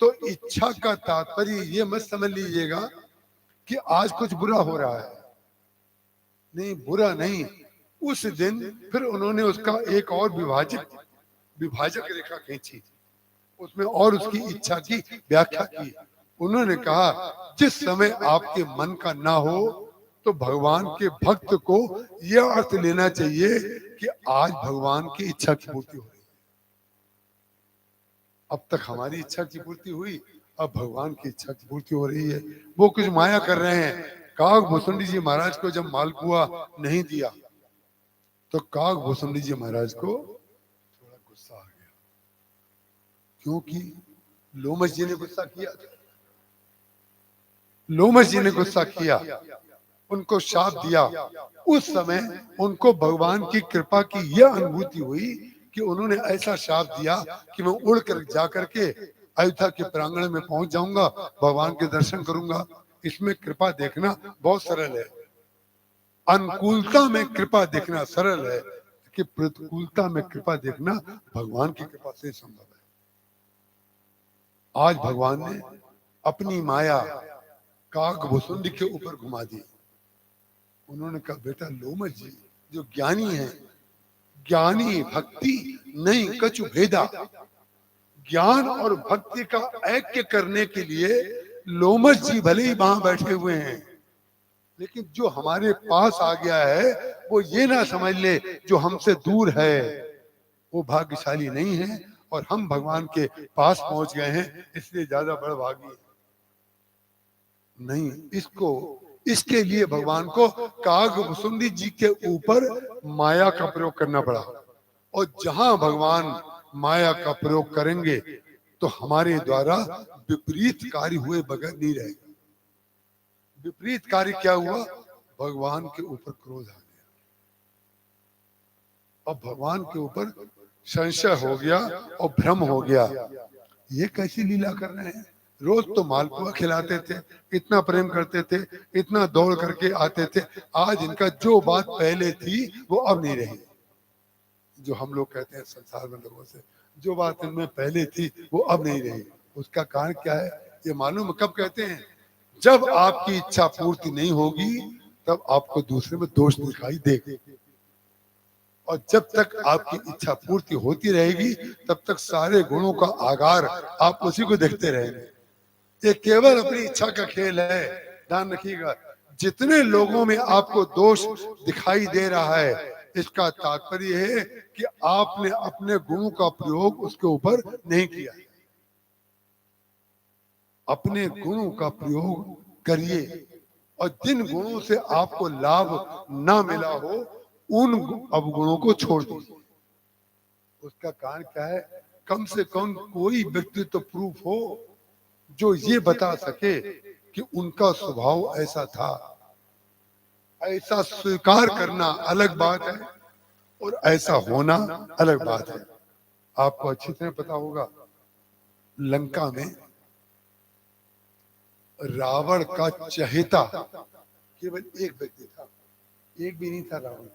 तो इच्छा का तात्पर्य ये मत समझ लीजिएगा कि आज कुछ बुरा हो रहा है, नहीं, बुरा नहीं। उस दिन फिर उन्होंने उसका एक और विभाजक रेखा खींची, उसमें और उसकी इच्छा की व्याख्या की। उन्होंने कहा जिस समय आपके मन का ना हो तो भगवान के भक्त को यह अर्थ लेना चाहिए कि आज भगवान की इच्छा की पूर्ति हो रही है। अब तक हमारी इच्छा की पूर्ति हुई, अब भगवान की इच्छा की पूर्ति हो रही है। वो कुछ माया कर रहे हैं। काग भुसुंडी जी महाराज को जब मालपुआ नहीं दिया तो काग भुसुंडी जी महाराज को थोड़ा गुस्सा आ गया, क्योंकि लोमश जी ने गुस्सा किया था। लोमश जी ने गुस्सा किया, उनको शाप दिया। उस समय उनको भगवान की कृपा की यह अनुभूति हुई कि उन्होंने ऐसा शाप दिया कि मैं उड़कर जाकर के अयोध्या के प्रांगण में पहुंच जाऊंगा, भगवान के दर्शन करूंगा। इसमें कृपा देखना बहुत सरल है, अनुकूलता में कृपा देखना सरल है, कि प्रतिकूलता में कृपा देखना भगवान की कृपा से संभव है। आज भगवान ने अपनी माया काग भुसुंडी के ऊपर घुमा दी। उन्होंने कहा बेटा लोमश जी जो ज्ञानी है, ज्ञानी भक्ति नहीं कछु भेदा, ज्ञान और भक्ति का ऐक्य करने के लिए लोमश जी भले ही वहां बैठे हुए हैं, लेकिन जो हमारे पास आ गया है वो ये ना समझ ले जो हमसे दूर है वो भाग्यशाली नहीं है, और हम भगवान के पास पहुंच गए हैं इसलिए ज्यादा बड़भागी नहीं। इसके लिए भगवान को काग भुसुंडी जी के ऊपर माया का प्रयोग करना पड़ा, और जहां भगवान माया का प्रयोग करेंगे तो हमारे द्वारा विपरीत कार्य हुए बगैर नहीं रहेगा। विपरीत कार्य क्या हुआ? भगवान के ऊपर क्रोध आ गया, और भगवान के ऊपर संशय हो गया और भ्रम हो गया। ये कैसी लीला कर रहे हैं? रोज तो मालपुआ खिलाते थे, इतना प्रेम करते थे, इतना दौड़ करके आते थे, आज इनका जो बात पहले थी वो अब नहीं रही। जो हम लोग कहते हैं संसार में लोगों से, जो बात इनमें पहले थी वो अब नहीं रही। उसका कारण क्या है ये मालूम? कब कहते हैं? जब आपकी इच्छा पूर्ति नहीं होगी तब आपको दूसरे में दोष दिखाई देगा, और जब तक आपकी इच्छा पूर्ति होती रहेगी तब तक सारे गुणों का आगार आप उसी को देखते रहेंगे। ये केवल अपनी इच्छा का खेल है, ध्यान रखिएगा। जितने लोगों में आपको दोष दिखाई दे रहा है इसका तात्पर्य है कि आपने अपने गुणों का प्रयोग उसके ऊपर नहीं किया। अपने गुणों का प्रयोग करिए, और जिन गुणों से आपको लाभ ना मिला हो उन अवगुणों को छोड़ दीजिए। उसका कारण क्या है? कम से कम कोई व्यक्ति तो प्रूफ हो जो ये बता सके कि उनका स्वभाव ऐसा था। ऐसा स्वीकार करना अलग बात है और ऐसा होना अलग बात है। आपको अच्छी तरह पता होगा लंका में रावण का चहेता केवल एक व्यक्ति था, एक भी नहीं था रावण।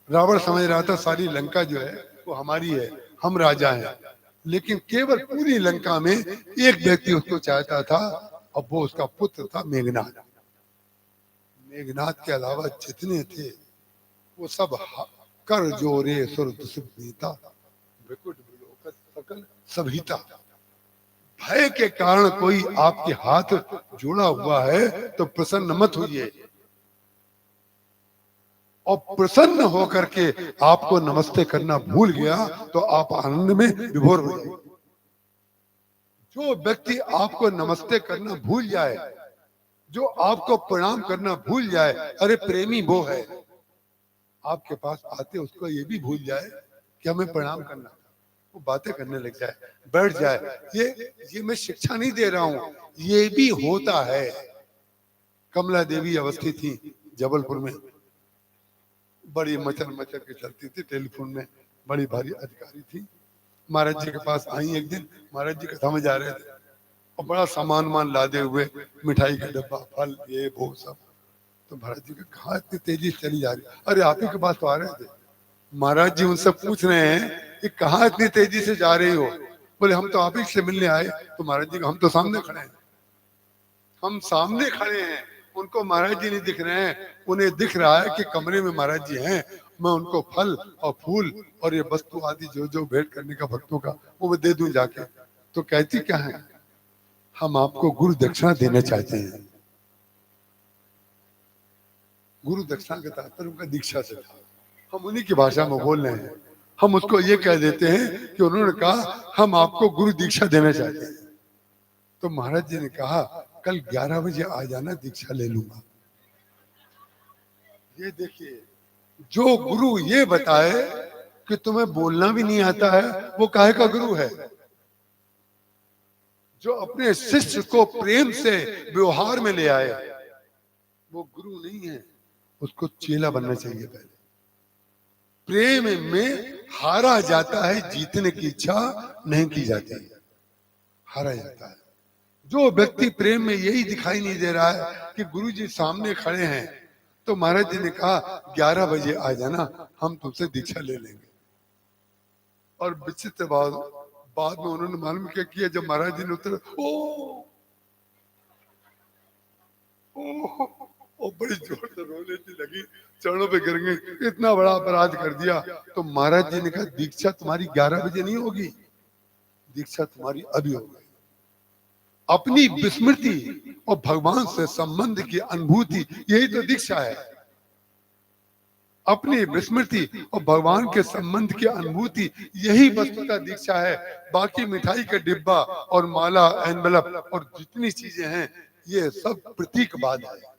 रावण समझ रहा था सारी लंका जो है वो हमारी है, हम राजा हैं, लेकिन केवल पूरी लंका में एक व्यक्ति उसको चाहता था, और वो उसका पुत्र था मेघनाद। मेघनाद के अलावा जितने थे वो सब कर जोरे सुर दुष्मीता विकुट विलोकत सकल सभीता। भय के कारण कोई आपके हाथ जोड़ा हुआ है तो प्रसन्न मत होइए, और प्रसन्न होकर के आपको नमस्ते करना भूल गया तो आप आनंद में विभोर हो जाएंगे। जो व्यक्ति आपको नमस्ते करना भूल जाए, जो आपको प्रणाम करना भूल जाए, अरे प्रेमी वो है, आपके पास आते उसको ये भी भूल जाए कि हमें प्रणाम करना, वो बातें करने लग जाए, बैठ जाए। ये मैं शिक्षा नहीं दे रहा हूं, ये भी होता है। कमला देवी अवस्थित थी जबलपुर में, बड़ी मचर के चलती थी, टेलीफोन में बड़ी भारी अधिकारी थी। महाराज जी के पास आई एक दिन, महाराज जी कथा में जा रहे थे और बड़ा सामान लादे हुए, मिठाई का डब्बा, फल, ये वो सब। तो महाराज जी का कहा इतनी तेजी से चली जा रही, अरे आप ही के पास तो आ रहे थे। महाराज जी उनसे पूछ रहे हैं कि कहाँ इतनी तेजी से जा रही हो? बोले हम तो आप ही से मिलने आए। तो महाराज जी हम तो सामने खड़े हैं, हम सामने खड़े हैं, उनको महाराज जी नहीं दिख रहे हैं, उन्हें दिख रहा है कि कमरे में महाराज जी हैं, मैं उनको फल और फूल और ये वस्तु आदि जो जो भेंट करने का भक्तों का वो मैं दे दूं जाके। तो कहती क्या है, हम आपको गुरु दक्षिणा देना चाहते हैं। गुरु दक्षिणा का तात्पर्य उनका दीक्षा से था, हम उन्हीं की भाषा में बोल रहे हैं। हम उसको ये कह देते हैं कि उन्होंने कहा हम आपको गुरु दीक्षा देना चाहते हैं। तो महाराज जी ने कहा कल 11 बजे आ जाना, दीक्षा ले लूंगा। ये देखिए, जो गुरु ये बताए कि तुम्हें बोलना भी नहीं आता है, वो काहे का गुरु है? जो अपने शिष्य को प्रेम से व्यवहार में ले आए, वो गुरु नहीं है, उसको चेला बनना चाहिए। पहले प्रेम में हारा जाता है, जीतने की इच्छा नहीं की जाती, हारा जाता है। जो व्यक्ति प्रेम में यही दिखाई नहीं दे रहा है कि गुरु जी सामने खड़े हैं, तो महाराज जी ने कहा 11 बजे आ जाना, हम तुमसे दीक्षा ले लेंगे। और विचित्र बाद में उन्होंने मालूम क्या किया, जब महाराज जी ने उतरे, ओ बड़ी जोर से रोने की लगी, चरणों पे गिर गई, इतना बड़ा अपराध कर दिया। तो महाराज जी ने कहा दीक्षा तुम्हारी 11 बजे नहीं होगी, दीक्षा तुम्हारी अभी होगी। अपनी विस्मृति और भगवान से संबंध की अनुभूति, यही तो दीक्षा है। अपनी विस्मृति और भगवान के संबंध की अनुभूति, यही वस्तुतः दीक्षा है। बाकी मिठाई का डिब्बा और माला, एनवेलप और जितनी चीजें हैं, ये सब प्रतीकवाद है।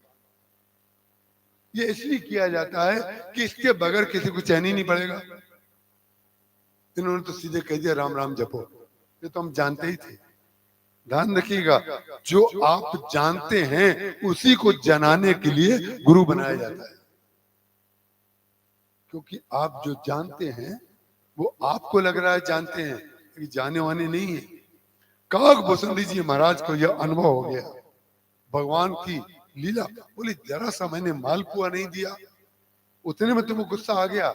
ये इसलिए किया जाता है कि इसके बगैर किसी को चैन ही नहीं पड़ेगा। इन्होंने तो सीधे कह दिया राम राम जपो, ये तो हम जानते ही थे। ध्यान रखिएगा, जो आप जानते हैं उसी को जनाने के लिए गुरु बनाया जाता है। क्योंकि आप जो जानते हैं वो आपको लग रहा है जानते हैं, लेकिन जाने वाने नहीं है। काकभूषण जी महाराज को यह अनुभव हो गया भगवान की लीला। बोले जरा सा मैंने मालपुआ नहीं दिया, उतने में तुम्हें गुस्सा आ गया।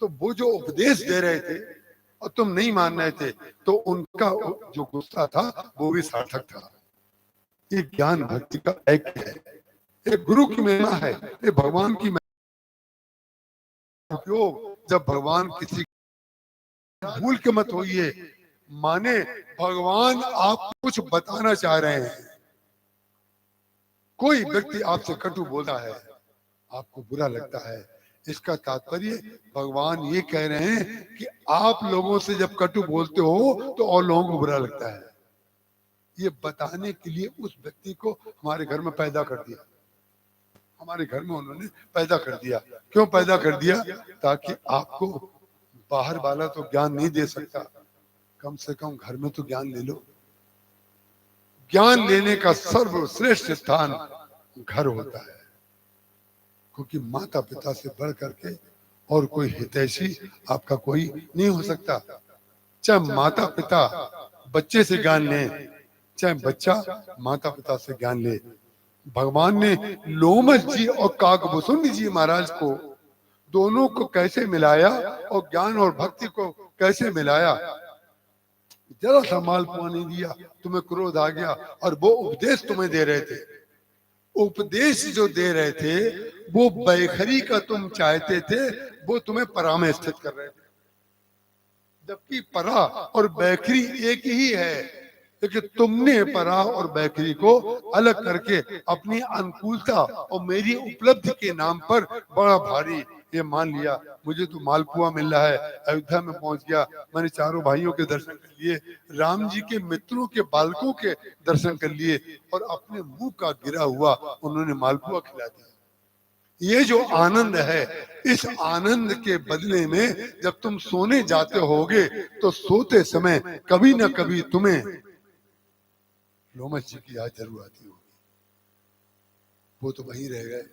तो वो जो उपदेश दे रहे थे और तुम नहीं मान रहे थे, तो उनका जो गुस्सा था वो भी सार्थक था। ये ज्ञान भक्ति का ऐक्य है, ये गुरु की महिमा है, ये भगवान की उपयोग। जब भगवान किसी भूल के मत होइए, माने भगवान आप कुछ बताना चाह रहे हैं। कोई व्यक्ति आपसे कटु बोलता है, आपको बुरा लगता है, इसका तात्पर्य भगवान ये कह रहे हैं कि आप लोगों से जब कटु बोलते हो तो और लोगों को बुरा लगता है। ये बताने के लिए उस व्यक्ति को हमारे घर में पैदा कर दिया, हमारे घर में उन्होंने पैदा कर दिया। क्यों पैदा कर दिया? ताकि आपको बाहर वाला तो ज्ञान नहीं दे सकता, कम से कम घर में तो ज्ञान ले लो। ज्ञान लेने का सर्वश्रेष्ठ स्थान घर होता है, क्योंकि माता पिता से बढ़ करके और कोई हितैषी आपका कोई नहीं हो सकता। चाहे माता पिता बच्चे से ज्ञान ले, चाहे बच्चा माता पिता से ज्ञान ले। भगवान ने लोमश जी और काकभूषण जी महाराज को दोनों को कैसे मिलाया और ज्ञान और भक्ति को कैसे मिलाया। जरा सा मालपुआ नहीं दिया, तुम्हें क्रोध आ गया। और वो उपदेश तुम्हें दे रहे थे, उपदेश जो दे रहे थे वो बैखरी का तुम चाहते थे, वो तुम्हें परा में स्थित कर रहे थे। जबकि परा और बैखरी एक ही है, लेकिन तुमने परा और बैखरी को अलग करके अपनी अनुकूलता और मेरी उपलब्धि के नाम पर बड़ा भारी ये मान लिया। मुझे तो मालपुआ मिल रहा है, अयोध्या में पहुंच गया, मैंने चारों भाइयों के दर्शन कर लिए, राम जी के मित्रों के बालकों के दर्शन कर लिए, और अपने मुंह का गिरा हुआ उन्होंने मालपुआ खिला दिया। ये जो आनंद है, इस आनंद के बदले में जब तुम सोने जाते होगे तो सोते समय कभी ना कभी तुम्हें लोमस जी की याद जरूर आती होगी। वो तो वहीं रह गए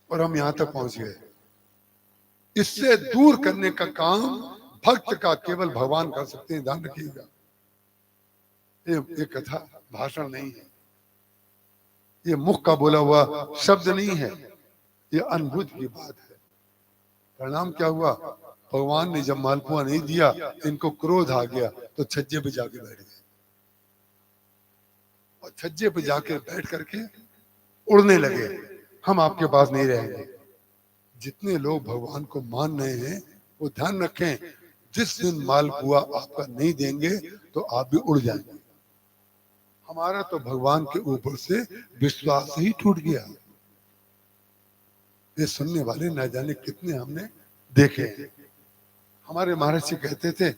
और हम यहां तक पहुंच गए। इससे दूर करने का काम भक्त का केवल भगवान कर सकते हैं, ध्यान रखिएगा। ये कथा भाषण नहीं है, ये मुख का बोला हुआ शब्द नहीं है, ये अनुभूति की बात है। परिणाम क्या हुआ, भगवान ने जब मालपुआ नहीं दिया, इनको क्रोध आ गया तो छज्जे पे जाके बैठ गए, और छज्जे पे जाके बैठ करके उड़ने लगे, हम आपके पास नहीं रहेंगे। जितने लोग भगवान को मान रहे हैं वो ध्यान रखें, जिस दिन मालपुआ आपका नहीं देंगे तो आप भी उड़ जाएंगे। हमारा तो भगवान के ऊपर से विश्वास ही टूट गया। ये सुनने वाले न जाने कितने हमने देखे हैं। हमारे महाराज जी कहते थे,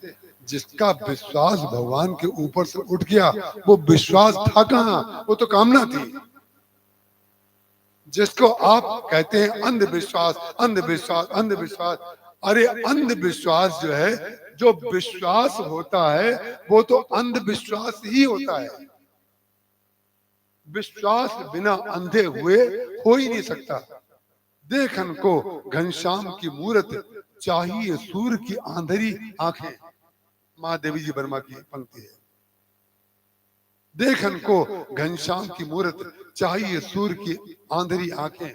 जिसका विश्वास भगवान के ऊपर से उठ गया वो विश्वास था कहाँ, वो तो कामना थी। जिसको आप कहते हैं अंधविश्वास, अंधविश्वास, अंधविश्वास, अरे अंधविश्वास जो है, जो विश्वास होता है वो तो अंधविश्वास ही होता है। विश्वास बिना अंधे हुए हो ही नहीं सकता। देखन को घनश्याम की मूरत, चाहिए सूर्य की आंधेरी आंखें, महादेवी जी वर्मा की पंक्ति है। देखन को घनश्याम की मूरत, चाहिए सूर्य की आंधेरी आंखें।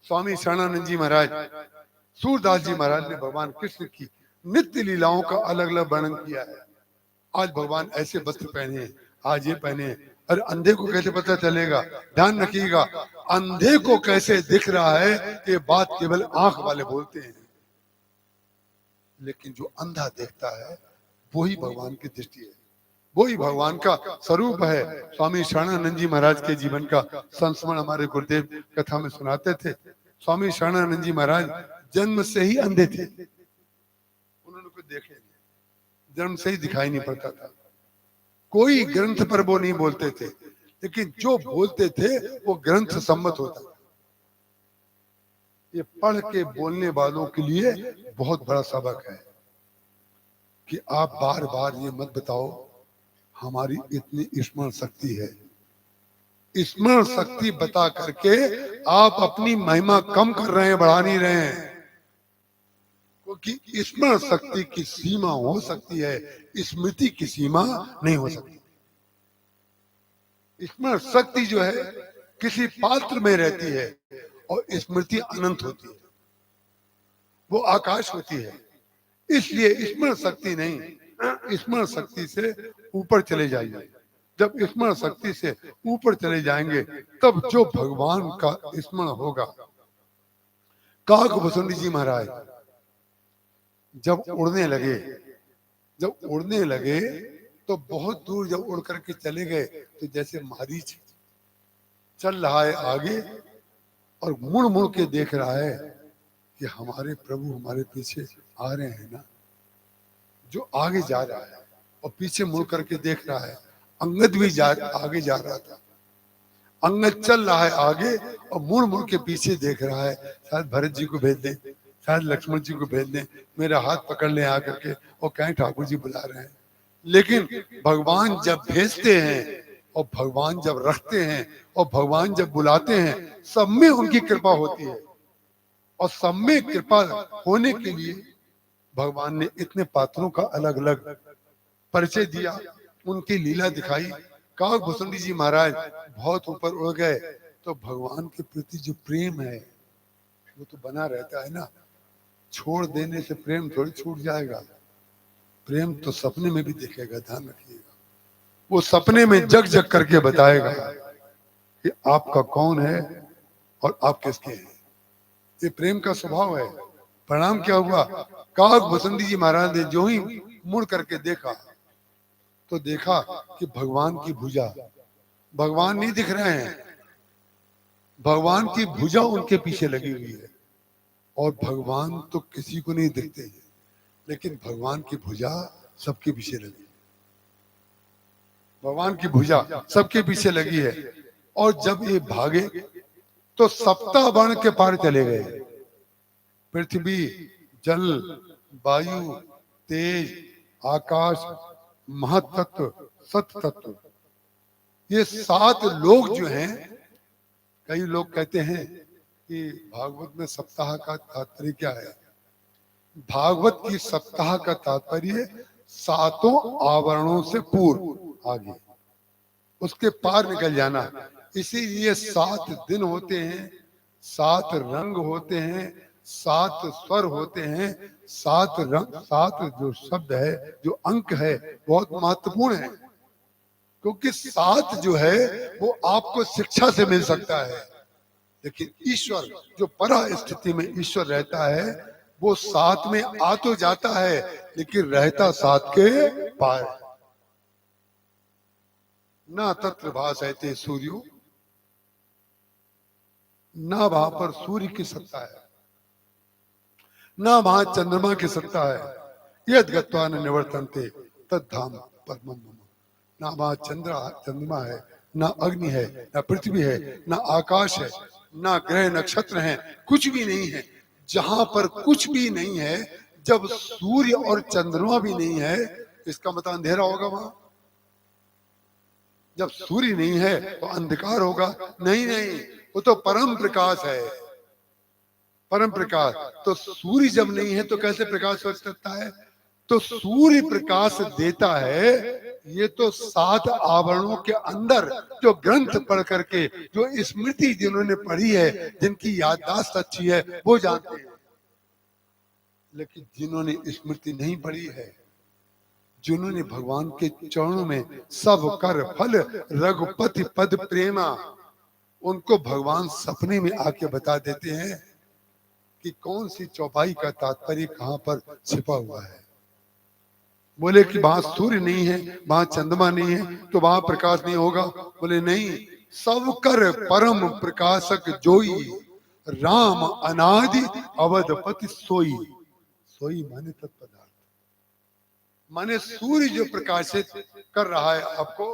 स्वामी शरणानंद जी महाराज, सूरदास जी महाराज ने भगवान कृष्ण की नित्य लीलाओं का अलग अलग वर्णन किया है। आज भगवान ऐसे वस्त्र पहने हैं, आज ये पहने हैं, अरे अंधे को कैसे पता चलेगा। ध्यान रखिएगा, अंधे को कैसे दिख रहा है ये बात केवल आंख वाले बोलते हैं, लेकिन जो अंधा देखता है वही भगवान की दृष्टि है, वही भगवान का स्वरूप है। स्वामी शरणानंद जी महाराज के जीवन का संस्मरण हमारे गुरुदेव कथा में सुनाते थे। स्वामी शरणानंद जी महाराज जन्म से ही अंधे थे, उन्होंने कुछ देखे नहीं, जन्म से ही दिखाई नहीं पड़ता था। कोई ग्रंथ पर वो नहीं बोलते थे, लेकिन जो बोलते थे वो ग्रंथ सम्मत होता था। ये पढ़ के बोलने वालों के लिए बहुत बड़ा सबक है कि आप बार बार ये मत बताओ हमारी इतनी स्मरण शक्ति है। स्मरण शक्ति बता करके आप अपनी महिमा कम कर रहे हैं, बढ़ा नहीं रहे हैं। क्योंकि स्मरण शक्ति की सीमा हो सकती है, स्मृति की सीमा नहीं हो सकती। स्मरण शक्ति जो है किसी पात्र में रहती है और स्मृति अनंत होती है, वो आकाश होती है। इसलिए स्मरण शक्ति नहीं, स्मरण शक्ति से ऊपर चले जाइए। जब स्मरण शक्ति से ऊपर चले जाएंगे तब जो भगवान का स्मरण होगा। काकभूषण जी महाराज जब उड़ने लगे तो बहुत दूर जब उड़ करके चले गए तो जैसे मारीच चल रहा है आगे और मुड़ मुड़ के देख रहा है कि हमारे प्रभु हमारे पीछे आ रहे हैं ना, जो आगे जा रहा है और पीछे मुड़ करके देख रहा है। अंगद भी आगे जा रहा था, अंगद चल रहा है आगे और मुड़ मुड़ के पीछे देख रहा है, शायद भरत जी को भेज दें, शायद लक्ष्मण जी को भेज दें, मेरा हाथ पकड़ लें आकर के और कहें ठाकुर जी बुला रहे हैं। लेकिन भगवान जब भेजते हैं और भगवान जब रखते हैं और भगवान जब बुलाते हैं, सब में उनकी कृपा होती है। और सब में कृपा होने के लिए भगवान ने इतने पात्रों का अलग अलग परिचय दिया, उनकी लीला दिखाई। काकभूषण जी महाराज बहुत ऊपर उड़ गए तो भगवान के प्रति जो प्रेम है वो तो बना रहता है ना। छोड़ देने से प्रेम थोड़ी छूट जाएगा। प्रेम तो सपने में भी दिखेगा, ध्यान रखिएगा। वो सपने में जग जग करके बताएगा कि आपका कौन है और आप किसके हैं। ये प्रेम का स्वभाव है। परिणाम क्या हुआ? काग भुसंडी जी महाराज ने जो ही मुड़ करके देखा तो देखा कि भगवान की भुजा, भगवान नहीं दिख रहे हैं, भगवान की भुजा उनके पीछे लगी हुई है। और भगवान तो किसी को नहीं दिखते हैं, लेकिन भगवान की भुजा सबके पीछे लगी, भगवान की भुजा सबके पीछे लगी है। और जब ये भागे तो सप्ताह वर्ण के पार चले गए। पृथ्वी, जल, वायु, तेज, आकाश, महतत्व, सत तत्व, ये 7 लोग जो हैं, कई लोग कहते हैं कि भागवत में सप्ताह का तात्पर्य क्या है। भागवत की सप्ताह का तात्पर्य 7 आवरणों से पूर्व आगे, उसके पार निकल जाना। इसीलिए 7 दिन होते हैं, 7 रंग होते हैं, 7 स्वर होते हैं, 7 रंग, 7 जो शब्द है, जो अंक है, बहुत महत्वपूर्ण है। क्योंकि 7 जो है वो आपको शिक्षा से मिल सकता है, लेकिन ईश्वर जो परा स्थिति में ईश्वर रहता है वो 7 में आ तो जाता है, लेकिन रहता 7 के पार। ना तत्र भासयते सूर्यो, ना वहां पर सूर्य की सत्ता है, ना वहां चंद्रमा की सत्ता है। यद गत्वा न निवर्तन्ते तद धाम परमं मम। ना वहां चंद्रमा है, ना अग्नि है, ना पृथ्वी है, ना आकाश है, ना ग्रह नक्षत्र हैं, कुछ भी नहीं है। जहां पर कुछ भी नहीं है, जब सूर्य और चंद्रमा भी नहीं है, इसका मतलब अंधेरा होगा वहां। जब सूर्य नहीं है तो अंधकार होगा? नहीं नहीं, वो तो परम प्रकाश है, परम प्रकाश। तो सूर्य जब नहीं है तो कैसे प्रकाश हो सकता है? तो सूर्य प्रकाश देता है। ये तो 7 आवरणों के अंदर जो ग्रंथ पढ़ करके, जो स्मृति जिन्होंने पढ़ी है, जिनकी याददाश्त अच्छी है, वो जानते हैं। लेकिन जिन्होंने स्मृति नहीं पढ़ी है, जिन्होंने भगवान के चरणों में सब कर फल रघुपति पद प्रेमा, उनको भगवान सपने में आके बता देते हैं कि कौन सी चौपाई का तात्पर्य कहां पर छिपा हुआ है। बोले कि वहां सूर्य नहीं है, वहां चंद्रमा नहीं है, तो वहां प्रकाश नहीं होगा। बोले नहीं, सब कर परम प्रकाशक जोई, राम अनादि अवधपति सोई। सोई माने तत्पदार्थ, माने सूर्य जो प्रकाशित कर रहा है आपको,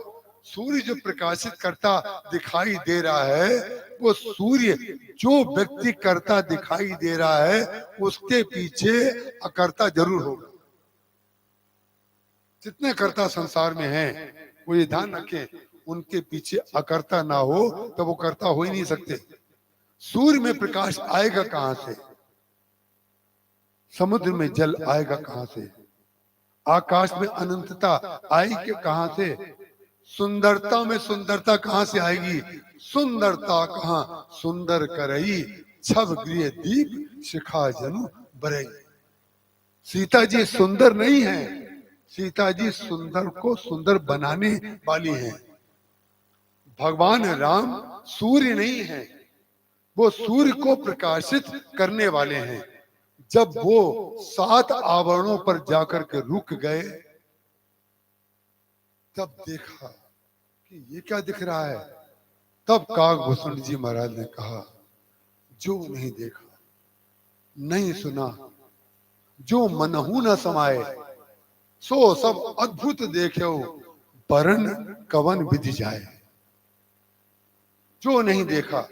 सूर्य जो प्रकाशित करता दिखाई दे रहा है, वो सूर्य जो व्यक्ति करता दिखाई दे रहा है, उसके पीछे अकर्ता जरूर होगा। जितने कर्ता संसार में हैं, वो ये ध्यान रखें, उनके पीछे अकर्ता ना हो तो वो कर्ता हो ही नहीं सकते। सूर्य में प्रकाश आएगा कहां से? समुद्र में जल आएगा कहां से? आकाश में अनंतता आएगी कहां से? सुंदरता में सुंदरता कहां से आएगी? सुंदरता कहां सुंदर करई, छब गृह दीप शिखा जनु बरई। सीता जी सुंदर नहीं है, सीता जी सुंदर को सुंदर बनाने वाली हैं। भगवान राम सूर्य नहीं है, वो सूर्य को प्रकाशित करने वाले हैं। जब वो 7 आवरणों पर जाकर के रुक गए, तब देखा कि ये क्या दिख रहा है। तब काकभूषण जी महाराज ने कहा, जो नहीं देखा, नहीं सुना, जो मनहु न समाये, सो सब अद्भुत देखे, परन कवन विधि जाए। जो नहीं देखा,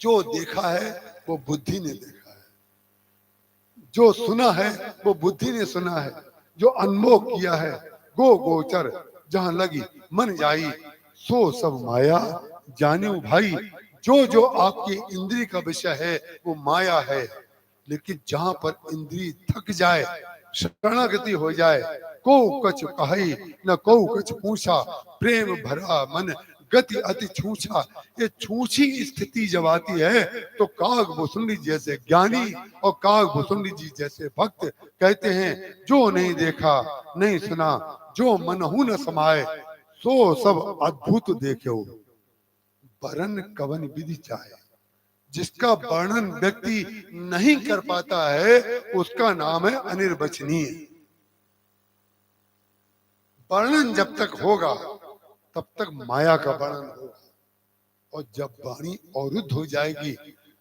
जो देखा है वो बुद्धि ने देखा है, जो सुना है वो बुद्धि ने सुना है, जो अनुभव किया है गो गोचर जहां लगी मन जाई, सो सब माया जानियो भाई। जो जो आपकी इंद्री का विषय है वो माया है, लेकिन जहां पर इंद्री थक जाए, शरणागति हो जाए, को कछ कही न को कछ पूछा, प्रेम भरा मन गति अति छूछा। ये छूछी स्थिति जब आती है तो काग भुसुंडी जैसे ज्ञानी और काग भुसुंडी जी जैसे भक्त कहते हैं, जो नहीं देखा नहीं सुना, जो मनहु न समाये, सो सब अद्भुत देखे हो। वरन कवन विधि चाहे। जिसका वर्णन व्यक्ति नहीं कर पाता है उसका नाम है अनिर्वचनीय। वर्णन जब तक होगा तब तक माया का वर्णन होगा, और जब वाणी अवरुद्ध हो जाएगी,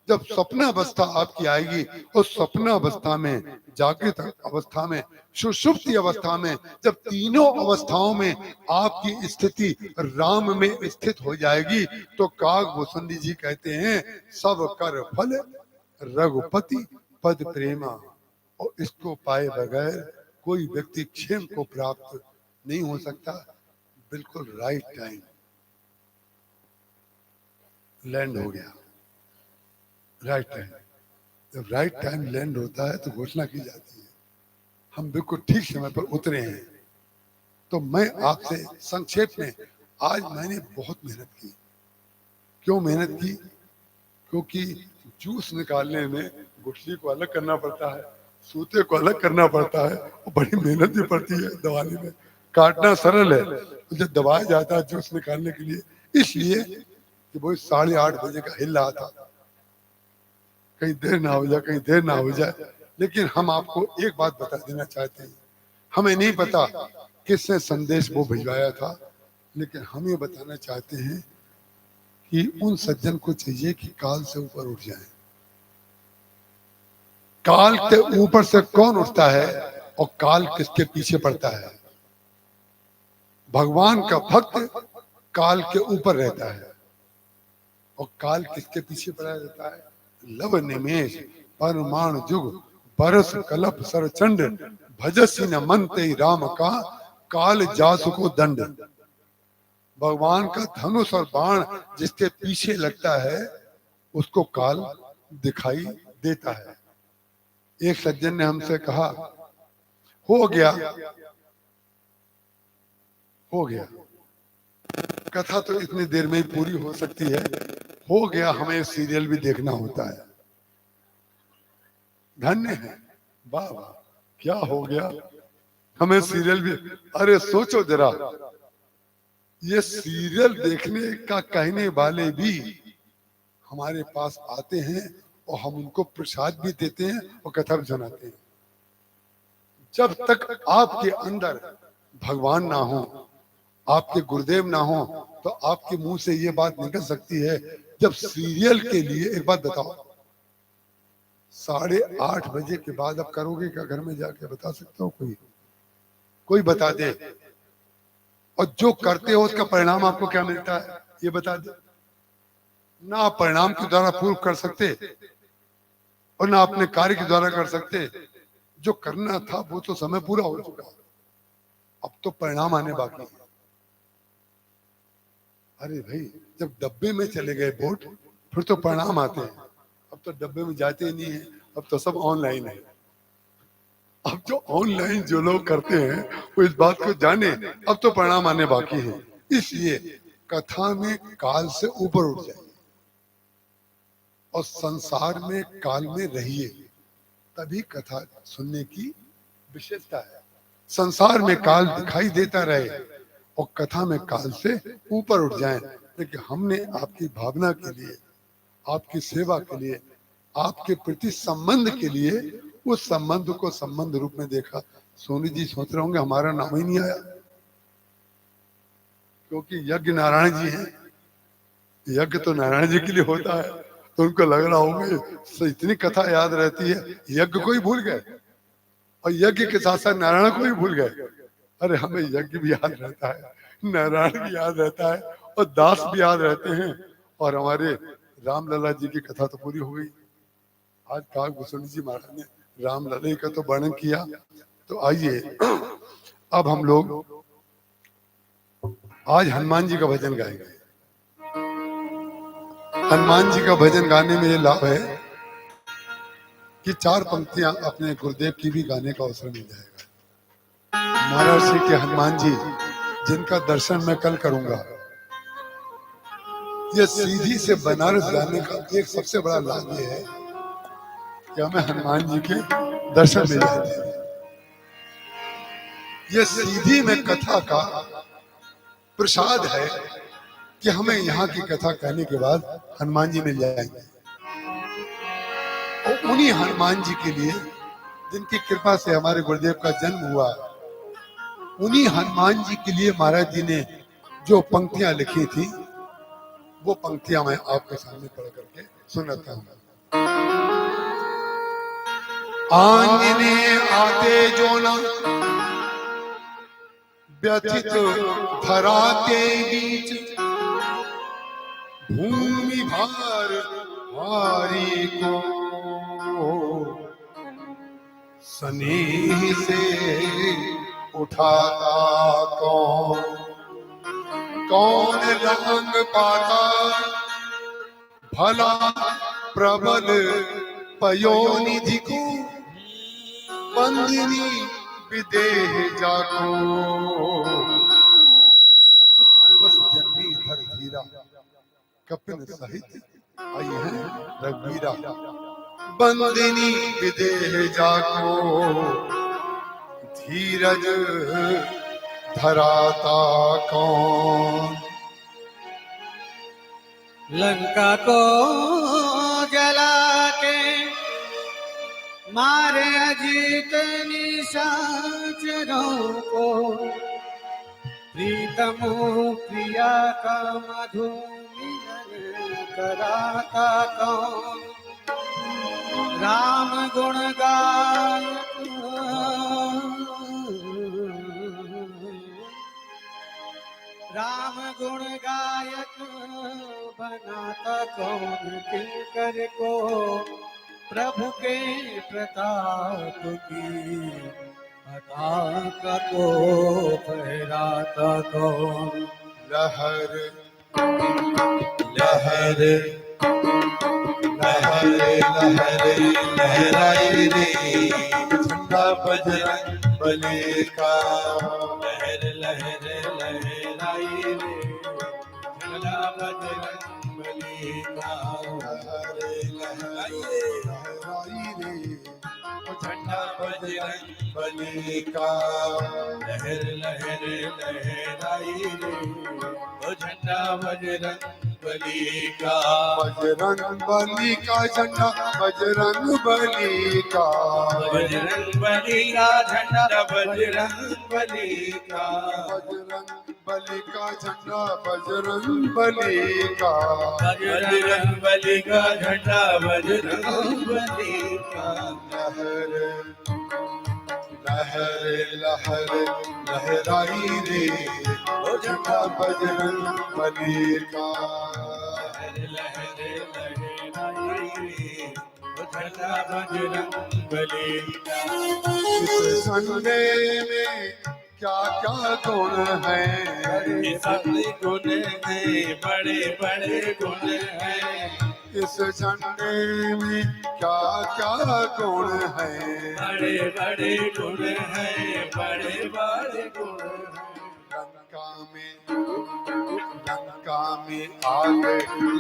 जब स्वप्नावस्था आपकी आएगी, उस स्वप्नावस्था में, जागृत अवस्था में, सुषुप्ति अवस्था में, जब तीनों अवस्थाओं में आपकी स्थिति राम में स्थित हो जाएगी, तो काग भुसुंडी जी कहते हैं, सब कर फल रघुपति पद प्रेमा। और इसको पाए बगैर कोई व्यक्ति क्षेम को प्राप्त नहीं हो सकता। बिल्कुल राइट टाइम लैंड हो गया। राइट टाइम, जब राइट टाइम लैंड होता है तो घोषणा की जाती है, हम बिल्कुल ठीक समय पर उतरे हैं। तो मैं आपसे संक्षेप में, आज मैंने बहुत मेहनत की। क्यों मेहनत की? क्योंकि जूस निकालने में गुठली को अलग करना पड़ता है, सूते को अलग करना पड़ता है, और बड़ी मेहनत भी पड़ती है दबाने में। काटना सरल है, जब दबाया जाता है जूस निकालने के लिए, इसलिए कि वो 8:30 बजे का हिल रहा था, कहीं देर ना हो जाए, कहीं देर ना हो जाए। लेकिन हम आपको एक बात बता देना चाहते हैं, हमें नहीं पता किसने संदेश वो भिजवाया था, लेकिन हम ये बताना चाहते हैं कि उन सज्जन को चाहिए कि काल से ऊपर उठ जाएं। काल के ऊपर से कौन उठता है और काल किसके पीछे पड़ता है? भगवान का भक्त काल के ऊपर रहता है, और काल किसके पीछे पड़ा रहता है? लव निमेश परमाणु जुग बरस कलप सरचंड, भजसी न मनते राम का काल जासु को दंड। भगवान का धनुष और बाण जिसके पीछे लगता है उसको काल दिखाई देता है। एक सज्जन ने हमसे कहा, हो गया हो गया, कथा तो इतनी देर में ही पूरी हो सकती है, हो गया, हमें सीरियल भी देखना होता है। धन्य है, वाह वाह, क्या हो गया, हमें सीरियल भी। अरे सोचो जरा, ये सीरियल देखने का कहने वाले भी हमारे पास आते हैं और हम उनको प्रसाद भी देते हैं और कथा भी सुनाते हैं। जब तक आपके अंदर भगवान ना हो, आपके गुरुदेव ना हो, तो आपके मुंह से ये बात निकल सकती है। जब सीरियल के लिए, एक बात बताओ, 8:30 बजे के बाद अब करोगे क्या घर में जाके? बता सकते हो? कोई बता दे। और जो करते हो उसका परिणाम आपको क्या मिलता है ये बता दे। ना आप परिणाम के द्वारा प्रूव कर सकते और ना अपने कार्य के द्वारा कर सकते। जो करना था वो तो समय पूरा हो चुका, अब तो परिणाम आने बाकी है। अरे भाई, जब डब्बे में चले गए वोट, फिर तो परिणाम आते हैं। अब तो डब्बे में जाते ही नहीं है, अब तो सब ऑनलाइन है। अब जो ऑनलाइन जो लोग करते हैं वो इस बात को जाने, अब तो परिणाम आने बाकी है। इसलिए कथा में काल से ऊपर उठ जाइए और संसार में काल में रहिए, तभी कथा सुनने की विशेषता है। संसार में काल दिखाई देता रहे और कथा में काल से ऊपर उठ जाएं। लेकिन हमने आपकी भावना के लिए, आपकी सेवा के लिए, आपके प्रति संबंध के लिए उस संबंध को संबंध रूप में देखा। सोनी जी सोच रहे होंगे हमारा नाम ही नहीं आया, क्योंकि यज्ञ नारायण जी हैं। यज्ञ तो नारायण जी के लिए होता है, तो उनको लग रहा होगा इतनी कथा याद रहती है, यज्ञ को ही भूल गए और यज्ञ के साथ साथ नारायण को ही भूल गए। अरे हमें यज्ञ भी याद रहता है, नारायण भी याद रहता है और दास भी याद रहते हैं। और हमारे रामलला जी की कथा तो पूरी हो गई। आज काग भुसुंडी जी महाराज ने रामलला का तो वर्णन किया। तो आइए अब हम लोग आज हनुमान जी का भजन गाएंगे। हनुमान जी का भजन गाने में ये लाभ है कि 4 पंक्तियां अपने गुरुदेव की भी गाने का अवसर मिल जाएगा। महर्षि के हनुमान जी जिनका दर्शन मैं कल करूंगा, ये सीधी से बनारस जाने का एक सबसे बड़ा लाभ ये है कि हमें हनुमान जी के दर्शन मिल जाते हैं। ये सीधी में कथा का प्रसाद है कि हमें यहाँ की कथा कहने के बाद हनुमान जी मिल जाएंगे। और उन्हीं हनुमान जी के लिए जिनकी कृपा से हमारे गुरुदेव का जन्म हुआ, उन्हीं हनुमान जी के लिए महाराज जी ने जो पंक्तियां लिखी थी, वो पंक्तियां मैं आपके सामने पढ़ करके सुनाता हूँ। आंजने आते जो न व्यथित धरा के बीच, भूमि भार भारी को स्नेह से उठाता कौन, कौन रंग पाता भला प्रबल पयोनिधि को, बंदिनी विदेह जाको, बस जन्मी धर धीरा कपिन सहित आई है रघुवीरा, बंदिनी विदेह जाको, धीरज धराता कौन। लंका को जला के मारे अजीत निशाचरों को, प्रीतम प्रिया का मधु मिलन कराता कौन। राम गुण गायक राम गुण गायक बनाता कौन, किंकर को प्रभु के प्रताप की पताका को फहराता कौन। लहर लहर लहर लहर लहराई रे, झंडा बजरंग बली का। लहर लहर लहराई रे, झंडा बजरंग बली का। लहर लहराई रे, झंडा बजरंग बली का। लहर लहर लहराई रे, झंडा बजरंग बली का। बजरंग बली का झंडा, बजरंग बली का। बजरंग बली का झंडा, बजरंग बली का। बजरंग बली का झंडा, बजरंग बली का। बजरंग बली का झंडा, बजरंग बली का। लहर लहर लहराई रे, ओ झंडा बजरंग बली का। लहर लहराई रे, ओ झंडा बजरंग बली का। इस झंडे में क्या क्या गुण हैं, ये सब गुण हैं, बड़े बड़े गुण हैं। इस झंडे में क्या क्या गुण हैं, बड़े बड़े गुण हैं, बड़े बड़े गुण हैं। लंका में आग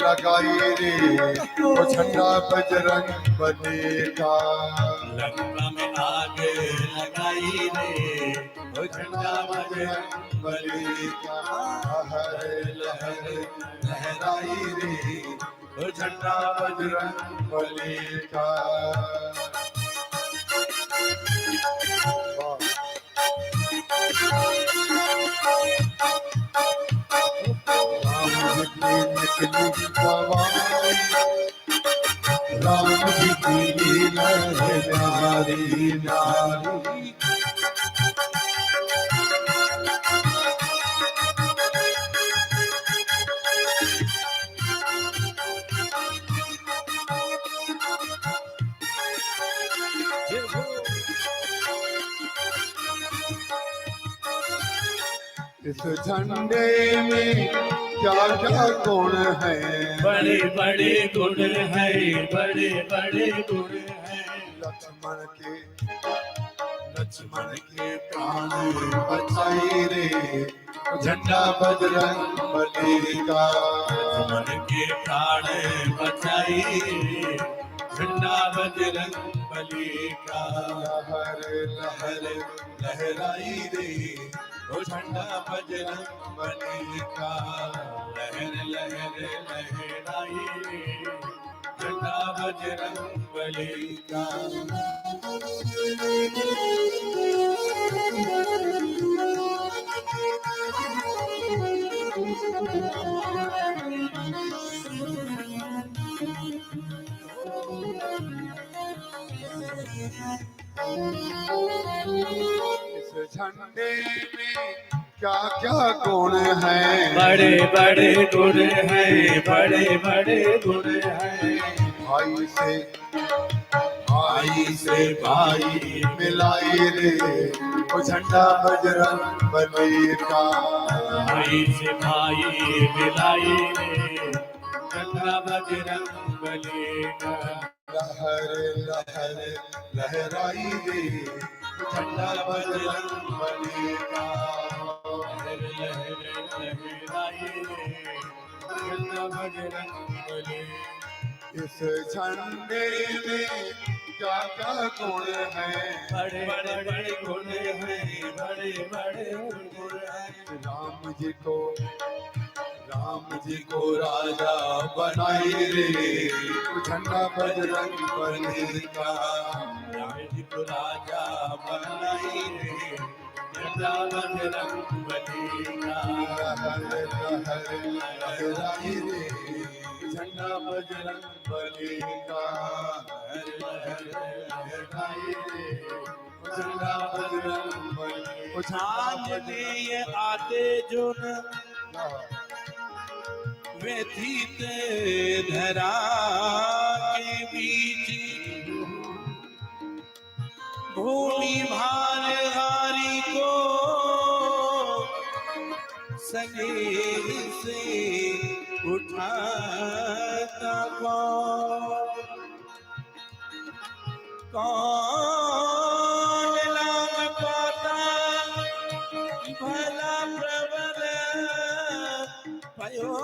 लगाई रे, वो झंडा बजरंग बली का। लंका में आग लगाई रे, वो झंडा बजरंग बली का। लहर लहर लहराई रे, वो झंडा बजरंग बली का। राम जी की नारी नारी। इस झंडे में क्या क्या गुण हैं, बड़े बड़े गुण हैं, बड़े बड़े गुण हैं। लक्ष्मण के प्राण बचाई रे, झंडा बजरंग बली का। दुश्मन के प्राण बचाइए, झंडा बजरंग बली का। लहर लहर लहराई रे, ओ झंडा बजरंग बली का। लहर लहर लहराई रे, झंडा बजरंग बली का। इस झंडे में क्या क्या गुण हैं, बड़े बड़े गुण हैं, बड़े बड़े गुण हैं। भाई से भाई से भाई मिलाई रे, ओ झंडा बजरंग बली का। भाई से भाई मिलाई रे, झंडा बजरंग बली का। लहर लहर लहराई रे, झंडा बजरंग बली का। लहर लहर लहराई रे, झंडा बजरंग बली। इस झंडे में क्या क्या गुण हैं, बड़े बड़े गुण हैं, बड़े बड़े गुण हैं। राम जी को राजा बनाई रे, झंडा बजरंग बली का। राम जी को राजा बनाई रे, झंडा बजरंग बली का। लहर लहर लहराई रे, झंडा बजरंग बली का। लहर लहराई रे, झंडा बजरंग बली, ओ चांद झंडा दिए आते जुन बजरंग व्यथित धरा के बीच। भूमि भार हारी को सनेह से उठाता कौन लाभ पाता भला प्रबल भयो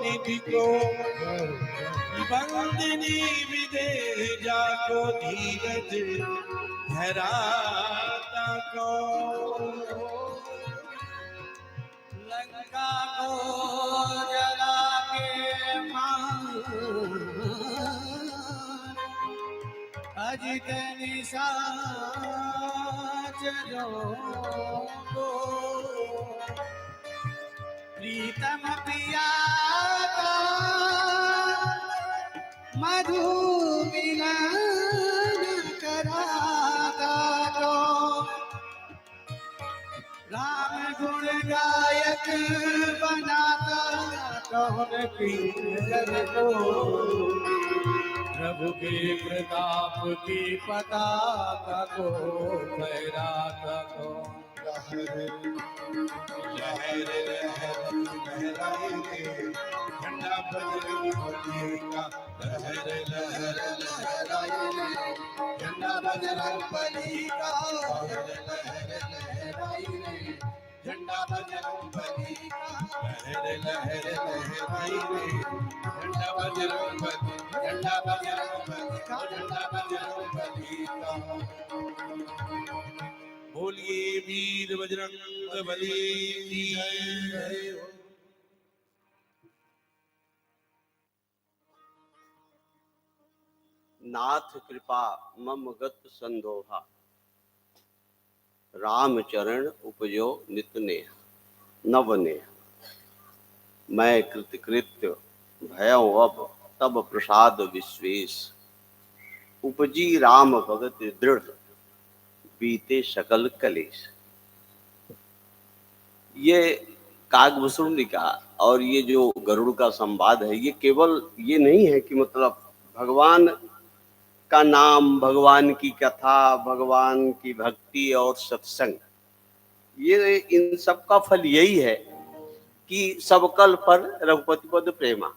निधि को। बंदनी विदे जाको धीरज धराता को। लंका को जला के मार अजित निशाचरों को। प्रीतम प्रिया का मधु मिलन कराता तो। राम गुण गायक बनाता कौन किंकर को। प्रभु के प्रताप की पताका को फहराता को। लहर लहर लहराई रे, झंडा बजरंग बली का। लहर लहर लहराई रे, झंडा बजरंग बली का। लहर लहराई रे, झंडा बजरंग बली का। लहर लहर लहराई रे, झंडा बजरंग बली, झंडा बजरंग बली का। झंडा बजरंग बली का। बोलिए वीर बजरंग बली की जय। नाथ कृपा मम गत संदोहा, राम चरण उपजो नित नेह। नव नेह मैं कृतकृत्य भयउ अब तब प्रसाद विश्वेश। उपजी राम भगत दृढ़ बीते सकल कलेश। ये काकभूषण ने कहा। और ये जो गरुड़ का संवाद है, ये केवल ये नहीं है कि मतलब भगवान का नाम, भगवान की कथा, भगवान की भक्ति और सत्संग, ये इन सब का फल यही है कि सबकल पर रघुपति पद प्रेमा।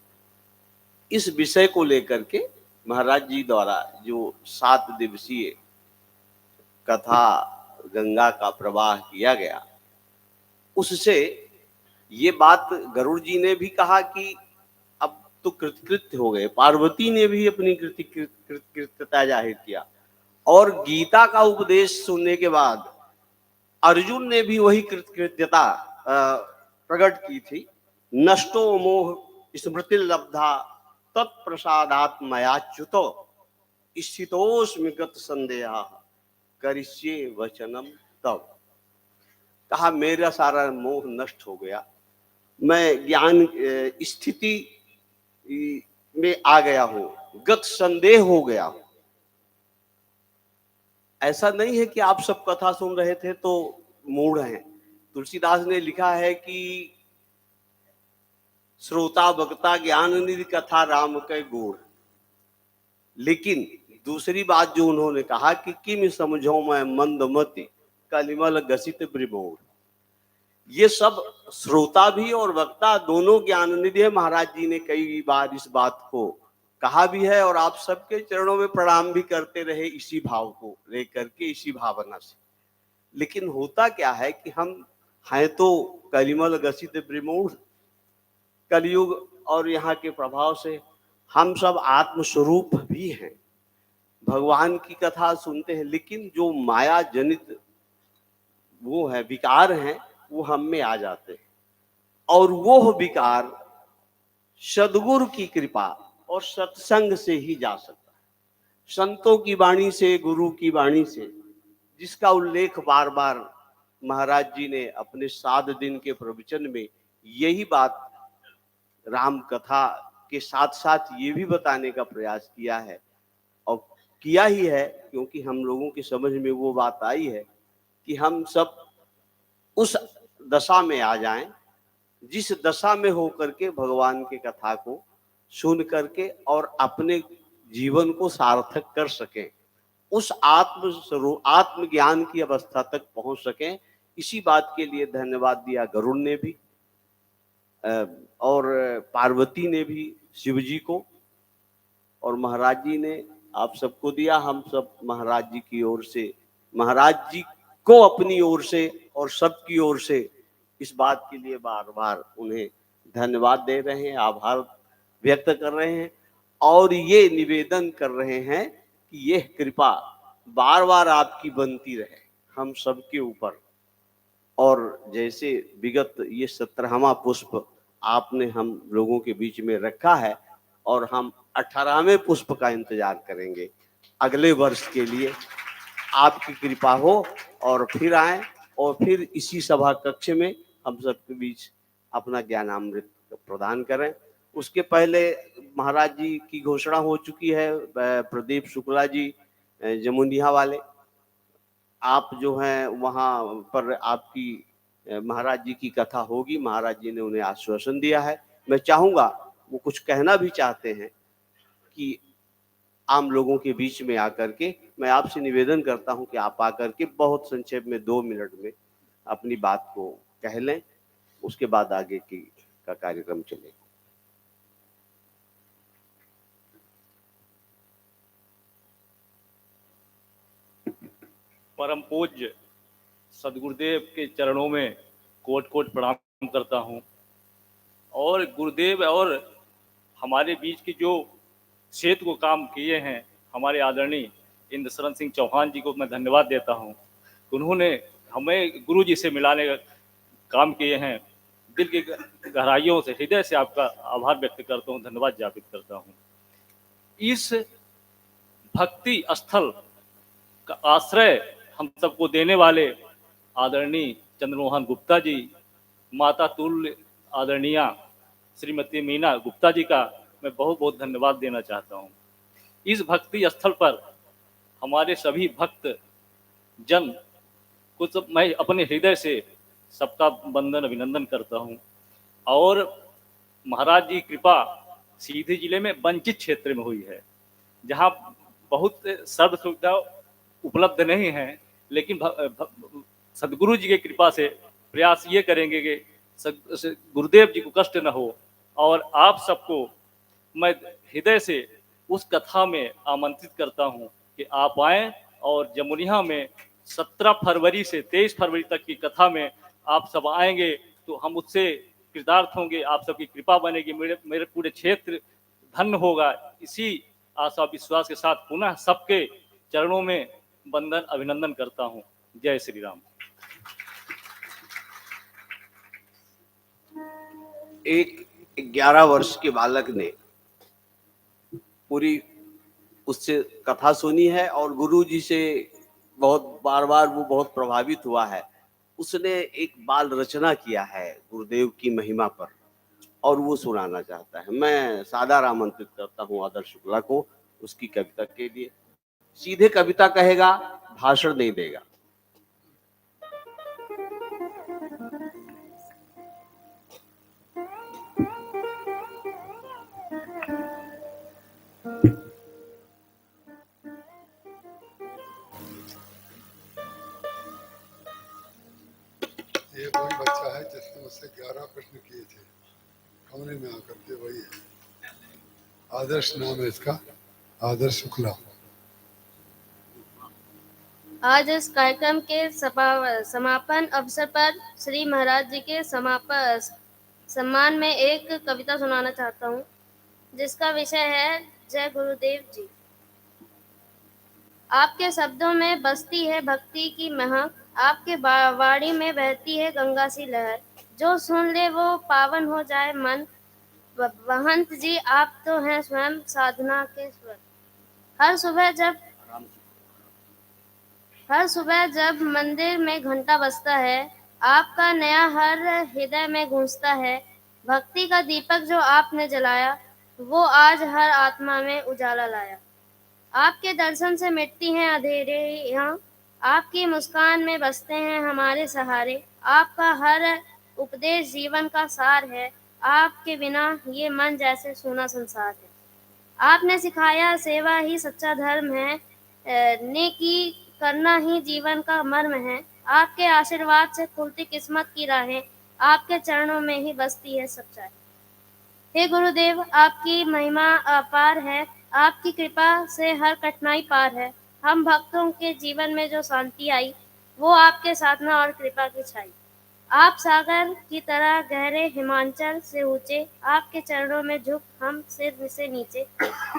इस विषय को लेकर के महाराज जी द्वारा जो 7 दिवसीय कथा गंगा का प्रवाह किया गया, उससे ये बात गरुड़ जी ने भी कहा कि अब तो कृतकृत्य हो गए। पार्वती ने भी अपनी कृतकृत्यता जाहिर किया, और गीता का उपदेश सुनने के बाद अर्जुन ने भी वही कृतकृत्यता प्रकट की थी। नष्टो मोह स्मृति लब्धा तत्प्रसादात् मयाच्युतो स्थितोस्मि गत संदेहा करिष्ये वचनम तब। कहा मेरा सारा मोह नष्ट हो गया, मैं ज्ञान स्थिति में आ गया हूं, गत संदेह हो गया हूं। ऐसा नहीं है कि आप सब कथा सुन रहे थे तो मूढ़ हैं। तुलसीदास ने लिखा है कि श्रोता वक्ता ज्ञान निधि कथा राम के गुण। लेकिन दूसरी बात जो उन्होंने कहा कि किम समझो मैं मंदमति कलिमल गसित ब्रिमोड़। ये सब श्रोता भी और वक्ता दोनों ज्ञान निधि है। महाराज जी ने कई बार इस बात को कहा भी है और आप सबके चरणों में प्रणाम भी करते रहे इसी भाव को लेकर के, इसी भावना से। लेकिन होता क्या है कि हम हैं तो कलिमल गसित ब्रिमोड़, कलयुग और यहाँ के प्रभाव से हम सब आत्मस्वरूप भी हैं, भगवान की कथा सुनते हैं, लेकिन जो माया जनित वो है विकार हैं वो हम में आ जाते हैं। और वो विकार सद्गुरु की कृपा और सत्संग से ही जा सकता है, संतों की वाणी से, गुरु की वाणी से, जिसका उल्लेख बार बार महाराज जी ने अपने 7 दिन के प्रवचन में यही बात राम कथा के साथ साथ ये भी बताने का प्रयास किया है। और किया ही है क्योंकि हम लोगों की समझ में वो बात आई है कि हम सब उस दशा में आ जाएं जिस दशा में होकर के भगवान की कथा को सुन करके और अपने जीवन को सार्थक कर सकें, उस आत्मज्ञान की अवस्था तक पहुंच सकें। इसी बात के लिए धन्यवाद दिया गरुड़ ने भी और पार्वती ने भी शिव जी को, और महाराज जी ने आप सबको दिया। हम सब महाराज जी की ओर से, महाराज जी को अपनी ओर से और सबकी ओर से इस बात के लिए बार बार उन्हें धन्यवाद दे रहे हैं, आभार व्यक्त कर रहे हैं और ये निवेदन कर रहे हैं कि यह कृपा बार बार आपकी बनती रहे हम सबके ऊपर। और जैसे विगत ये 17वां पुष्प आपने हम लोगों के बीच में रखा है और हम 18वें पुष्प का इंतजार करेंगे अगले वर्ष के लिए। आपकी कृपा हो और फिर आए और फिर इसी सभा कक्ष में हम सबके बीच अपना ज्ञानामृत प्रदान करें। उसके पहले महाराज जी की घोषणा हो चुकी है, प्रदीप शुक्ला जी जमुनिया वाले, आप जो हैं वहाँ पर आपकी महाराज जी की कथा होगी। महाराज जी ने उन्हें आश्वासन दिया है। मैं चाहूँगा वो कुछ कहना भी चाहते हैं कि आम लोगों के बीच में आकर के मैं आपसे निवेदन करता हूं कि आप आकर के बहुत संक्षेप में 2 मिनट में अपनी बात को कह लें, उसके बाद आगे की का कार्यक्रम चलेगा। परम पूज्य सदगुरुदेव के चरणों में कोट कोट प्रणाम करता हूं और गुरुदेव और हमारे बीच की जो सेतु को काम किए हैं हमारे आदरणीय इंद्रशरण सिंह चौहान जी को मैं धन्यवाद देता हूं। उन्होंने हमें गुरु जी से मिलाने का काम किए हैं। दिल की गहराइयों से, हृदय से आपका आभार व्यक्त करता हूं, धन्यवाद ज्ञापित करता हूं। इस भक्ति स्थल का आश्रय हम सबको देने वाले आदरणीय चंद्रमोहन गुप्ता जी, माता तुल्य आदरणीय श्रीमती मीना गुप्ता जी का मैं बहुत बहुत धन्यवाद देना चाहता हूँ। इस भक्ति स्थल पर हमारे सभी भक्त जन को मैं अपने हृदय से सबका वंदन अभिनंदन करता हूँ। और महाराज जी कृपा सीधी जिले में वंचित क्षेत्र में हुई है, जहाँ बहुत सर्व सुविधा उपलब्ध नहीं है, लेकिन सदगुरु जी की कृपा से प्रयास ये करेंगे कि गुरुदेव जी को कष्ट न हो। और आप सबको मैं हृदय से उस कथा में आमंत्रित करता हूँ कि आप आएँ और जमुनिया में 17 फरवरी से 23 फरवरी तक की कथा में आप सब आएंगे तो हम उससे कृतार्थ होंगे, आप सबकी कृपा बनेगी, मेरे पूरे क्षेत्र धन्य होगा। इसी आशा विश्वास के साथ पुनः सबके चरणों में वंदन अभिनंदन करता हूँ। जय श्री राम। एक 11 वर्ष के बालक ने पूरी उससे कथा सुनी है और गुरु जी से बहुत बार बार वो बहुत प्रभावित हुआ है। उसने एक बाल रचना किया है गुरुदेव की महिमा पर और वो सुनाना चाहता है। मैं सादर आमंत्रित करता हूँ आदर्श शुक्ला को उसकी कविता के लिए। सीधे कविता कहेगा, भाषण नहीं देगा। ये वही बच्चा है जिसने मुझसे 11 प्रश्न किए थे कमरे में आकर के, वही है। आदर्श नाम है इसका, आदर्श शुक्ला। आज इस कार्यक्रम के समापन अवसर पर श्री महाराज जी के सम्मान में एक कविता सुनाना चाहता हूँ, जिसका विषय है जय गुरुदेव जी। आपके शब्दों में बसती है भक्ति की महक, आपके वाणी में बहती है गंगा सी लहर, जो सुन ले वो पावन हो जाए मन। महंत जी आप तो हैं स्वयं साधना के स्वर। हर सुबह जब मंदिर में घंटा बजता है, आपका नया हर हृदय में गूंजता है। भक्ति का दीपक जो आपने जलाया, वो आज हर आत्मा में उजाला लाया। आपके दर्शन से मिटती हैं अंधेरे यहाँ, आपकी मुस्कान में बसते हैं हमारे सहारे। आपका हर उपदेश जीवन का सार है, आपके बिना ये मन जैसे सूना संसार है। आपने सिखाया सेवा ही सच्चा धर्म है, नेकी करना ही जीवन का मर्म है। आपके आशीर्वाद से खुलती किस्मत की राहें, आपके चरणों में ही बसती है सच्चाई। हे गुरुदेव आपकी महिमा अपार है, आपकी कृपा से हर कठिनाई पार है। हम भक्तों के जीवन में जो शांति आई, वो आपके साधना और कृपा की छाई। आप सागर की तरह गहरे हिमाचल से ऊंचे, आपके चरणों में झुक हम सिर से नीचे।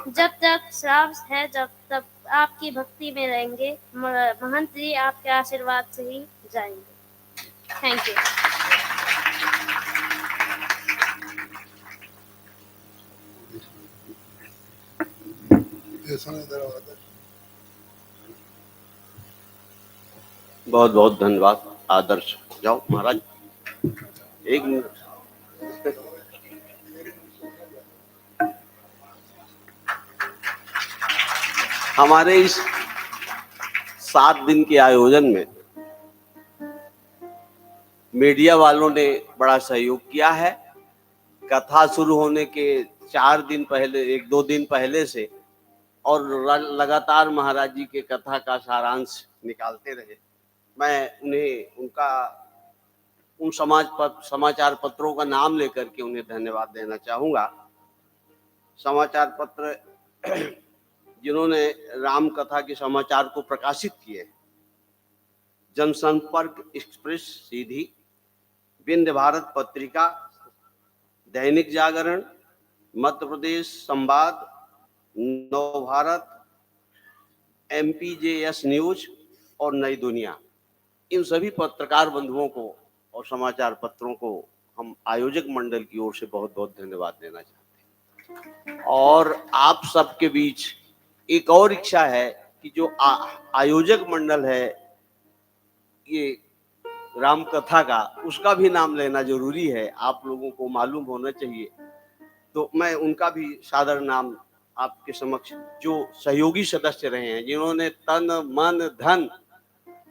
जब तक श्राव है जब तक आपकी भक्ति में रहेंगे, महंत जी आपके आशीर्वाद से ही जाएंगे। Thank you. बहुत बहुत धन्यवाद आदर्श। जाओ महाराज, एक मिनट। हमारे इस 7 दिन के आयोजन में मीडिया वालों ने बड़ा सहयोग किया है। कथा शुरू होने के 4 दिन पहले, 1-2 दिन पहले से और लगातार महाराज जी के कथा का सारांश निकालते रहे। मैं उन्हें उन समाचार पत्रों का नाम लेकर के उन्हें धन्यवाद देना चाहूँगा। समाचार पत्र जिन्होंने राम कथा के समाचार को प्रकाशित किए, जनसंपर्क एक्सप्रेस सीधी, विंध्य भारत पत्रिका, दैनिक जागरण, मध्य प्रदेश संवाद, नव भारत, MPJS न्यूज और नई दुनिया, इन सभी पत्रकार बंधुओं को और समाचार पत्रों को हम आयोजक मंडल की ओर से बहुत बहुत धन्यवाद देना चाहते हैं। और आप सबके बीच एक और इच्छा है कि जो आयोजक मंडल है ये राम कथा का, उसका भी नाम लेना जरूरी है, आप लोगों को मालूम होना चाहिए। तो मैं उनका भी सादर नाम आपके समक्ष, जो सहयोगी सदस्य रहे हैं, जिन्होंने तन मन धन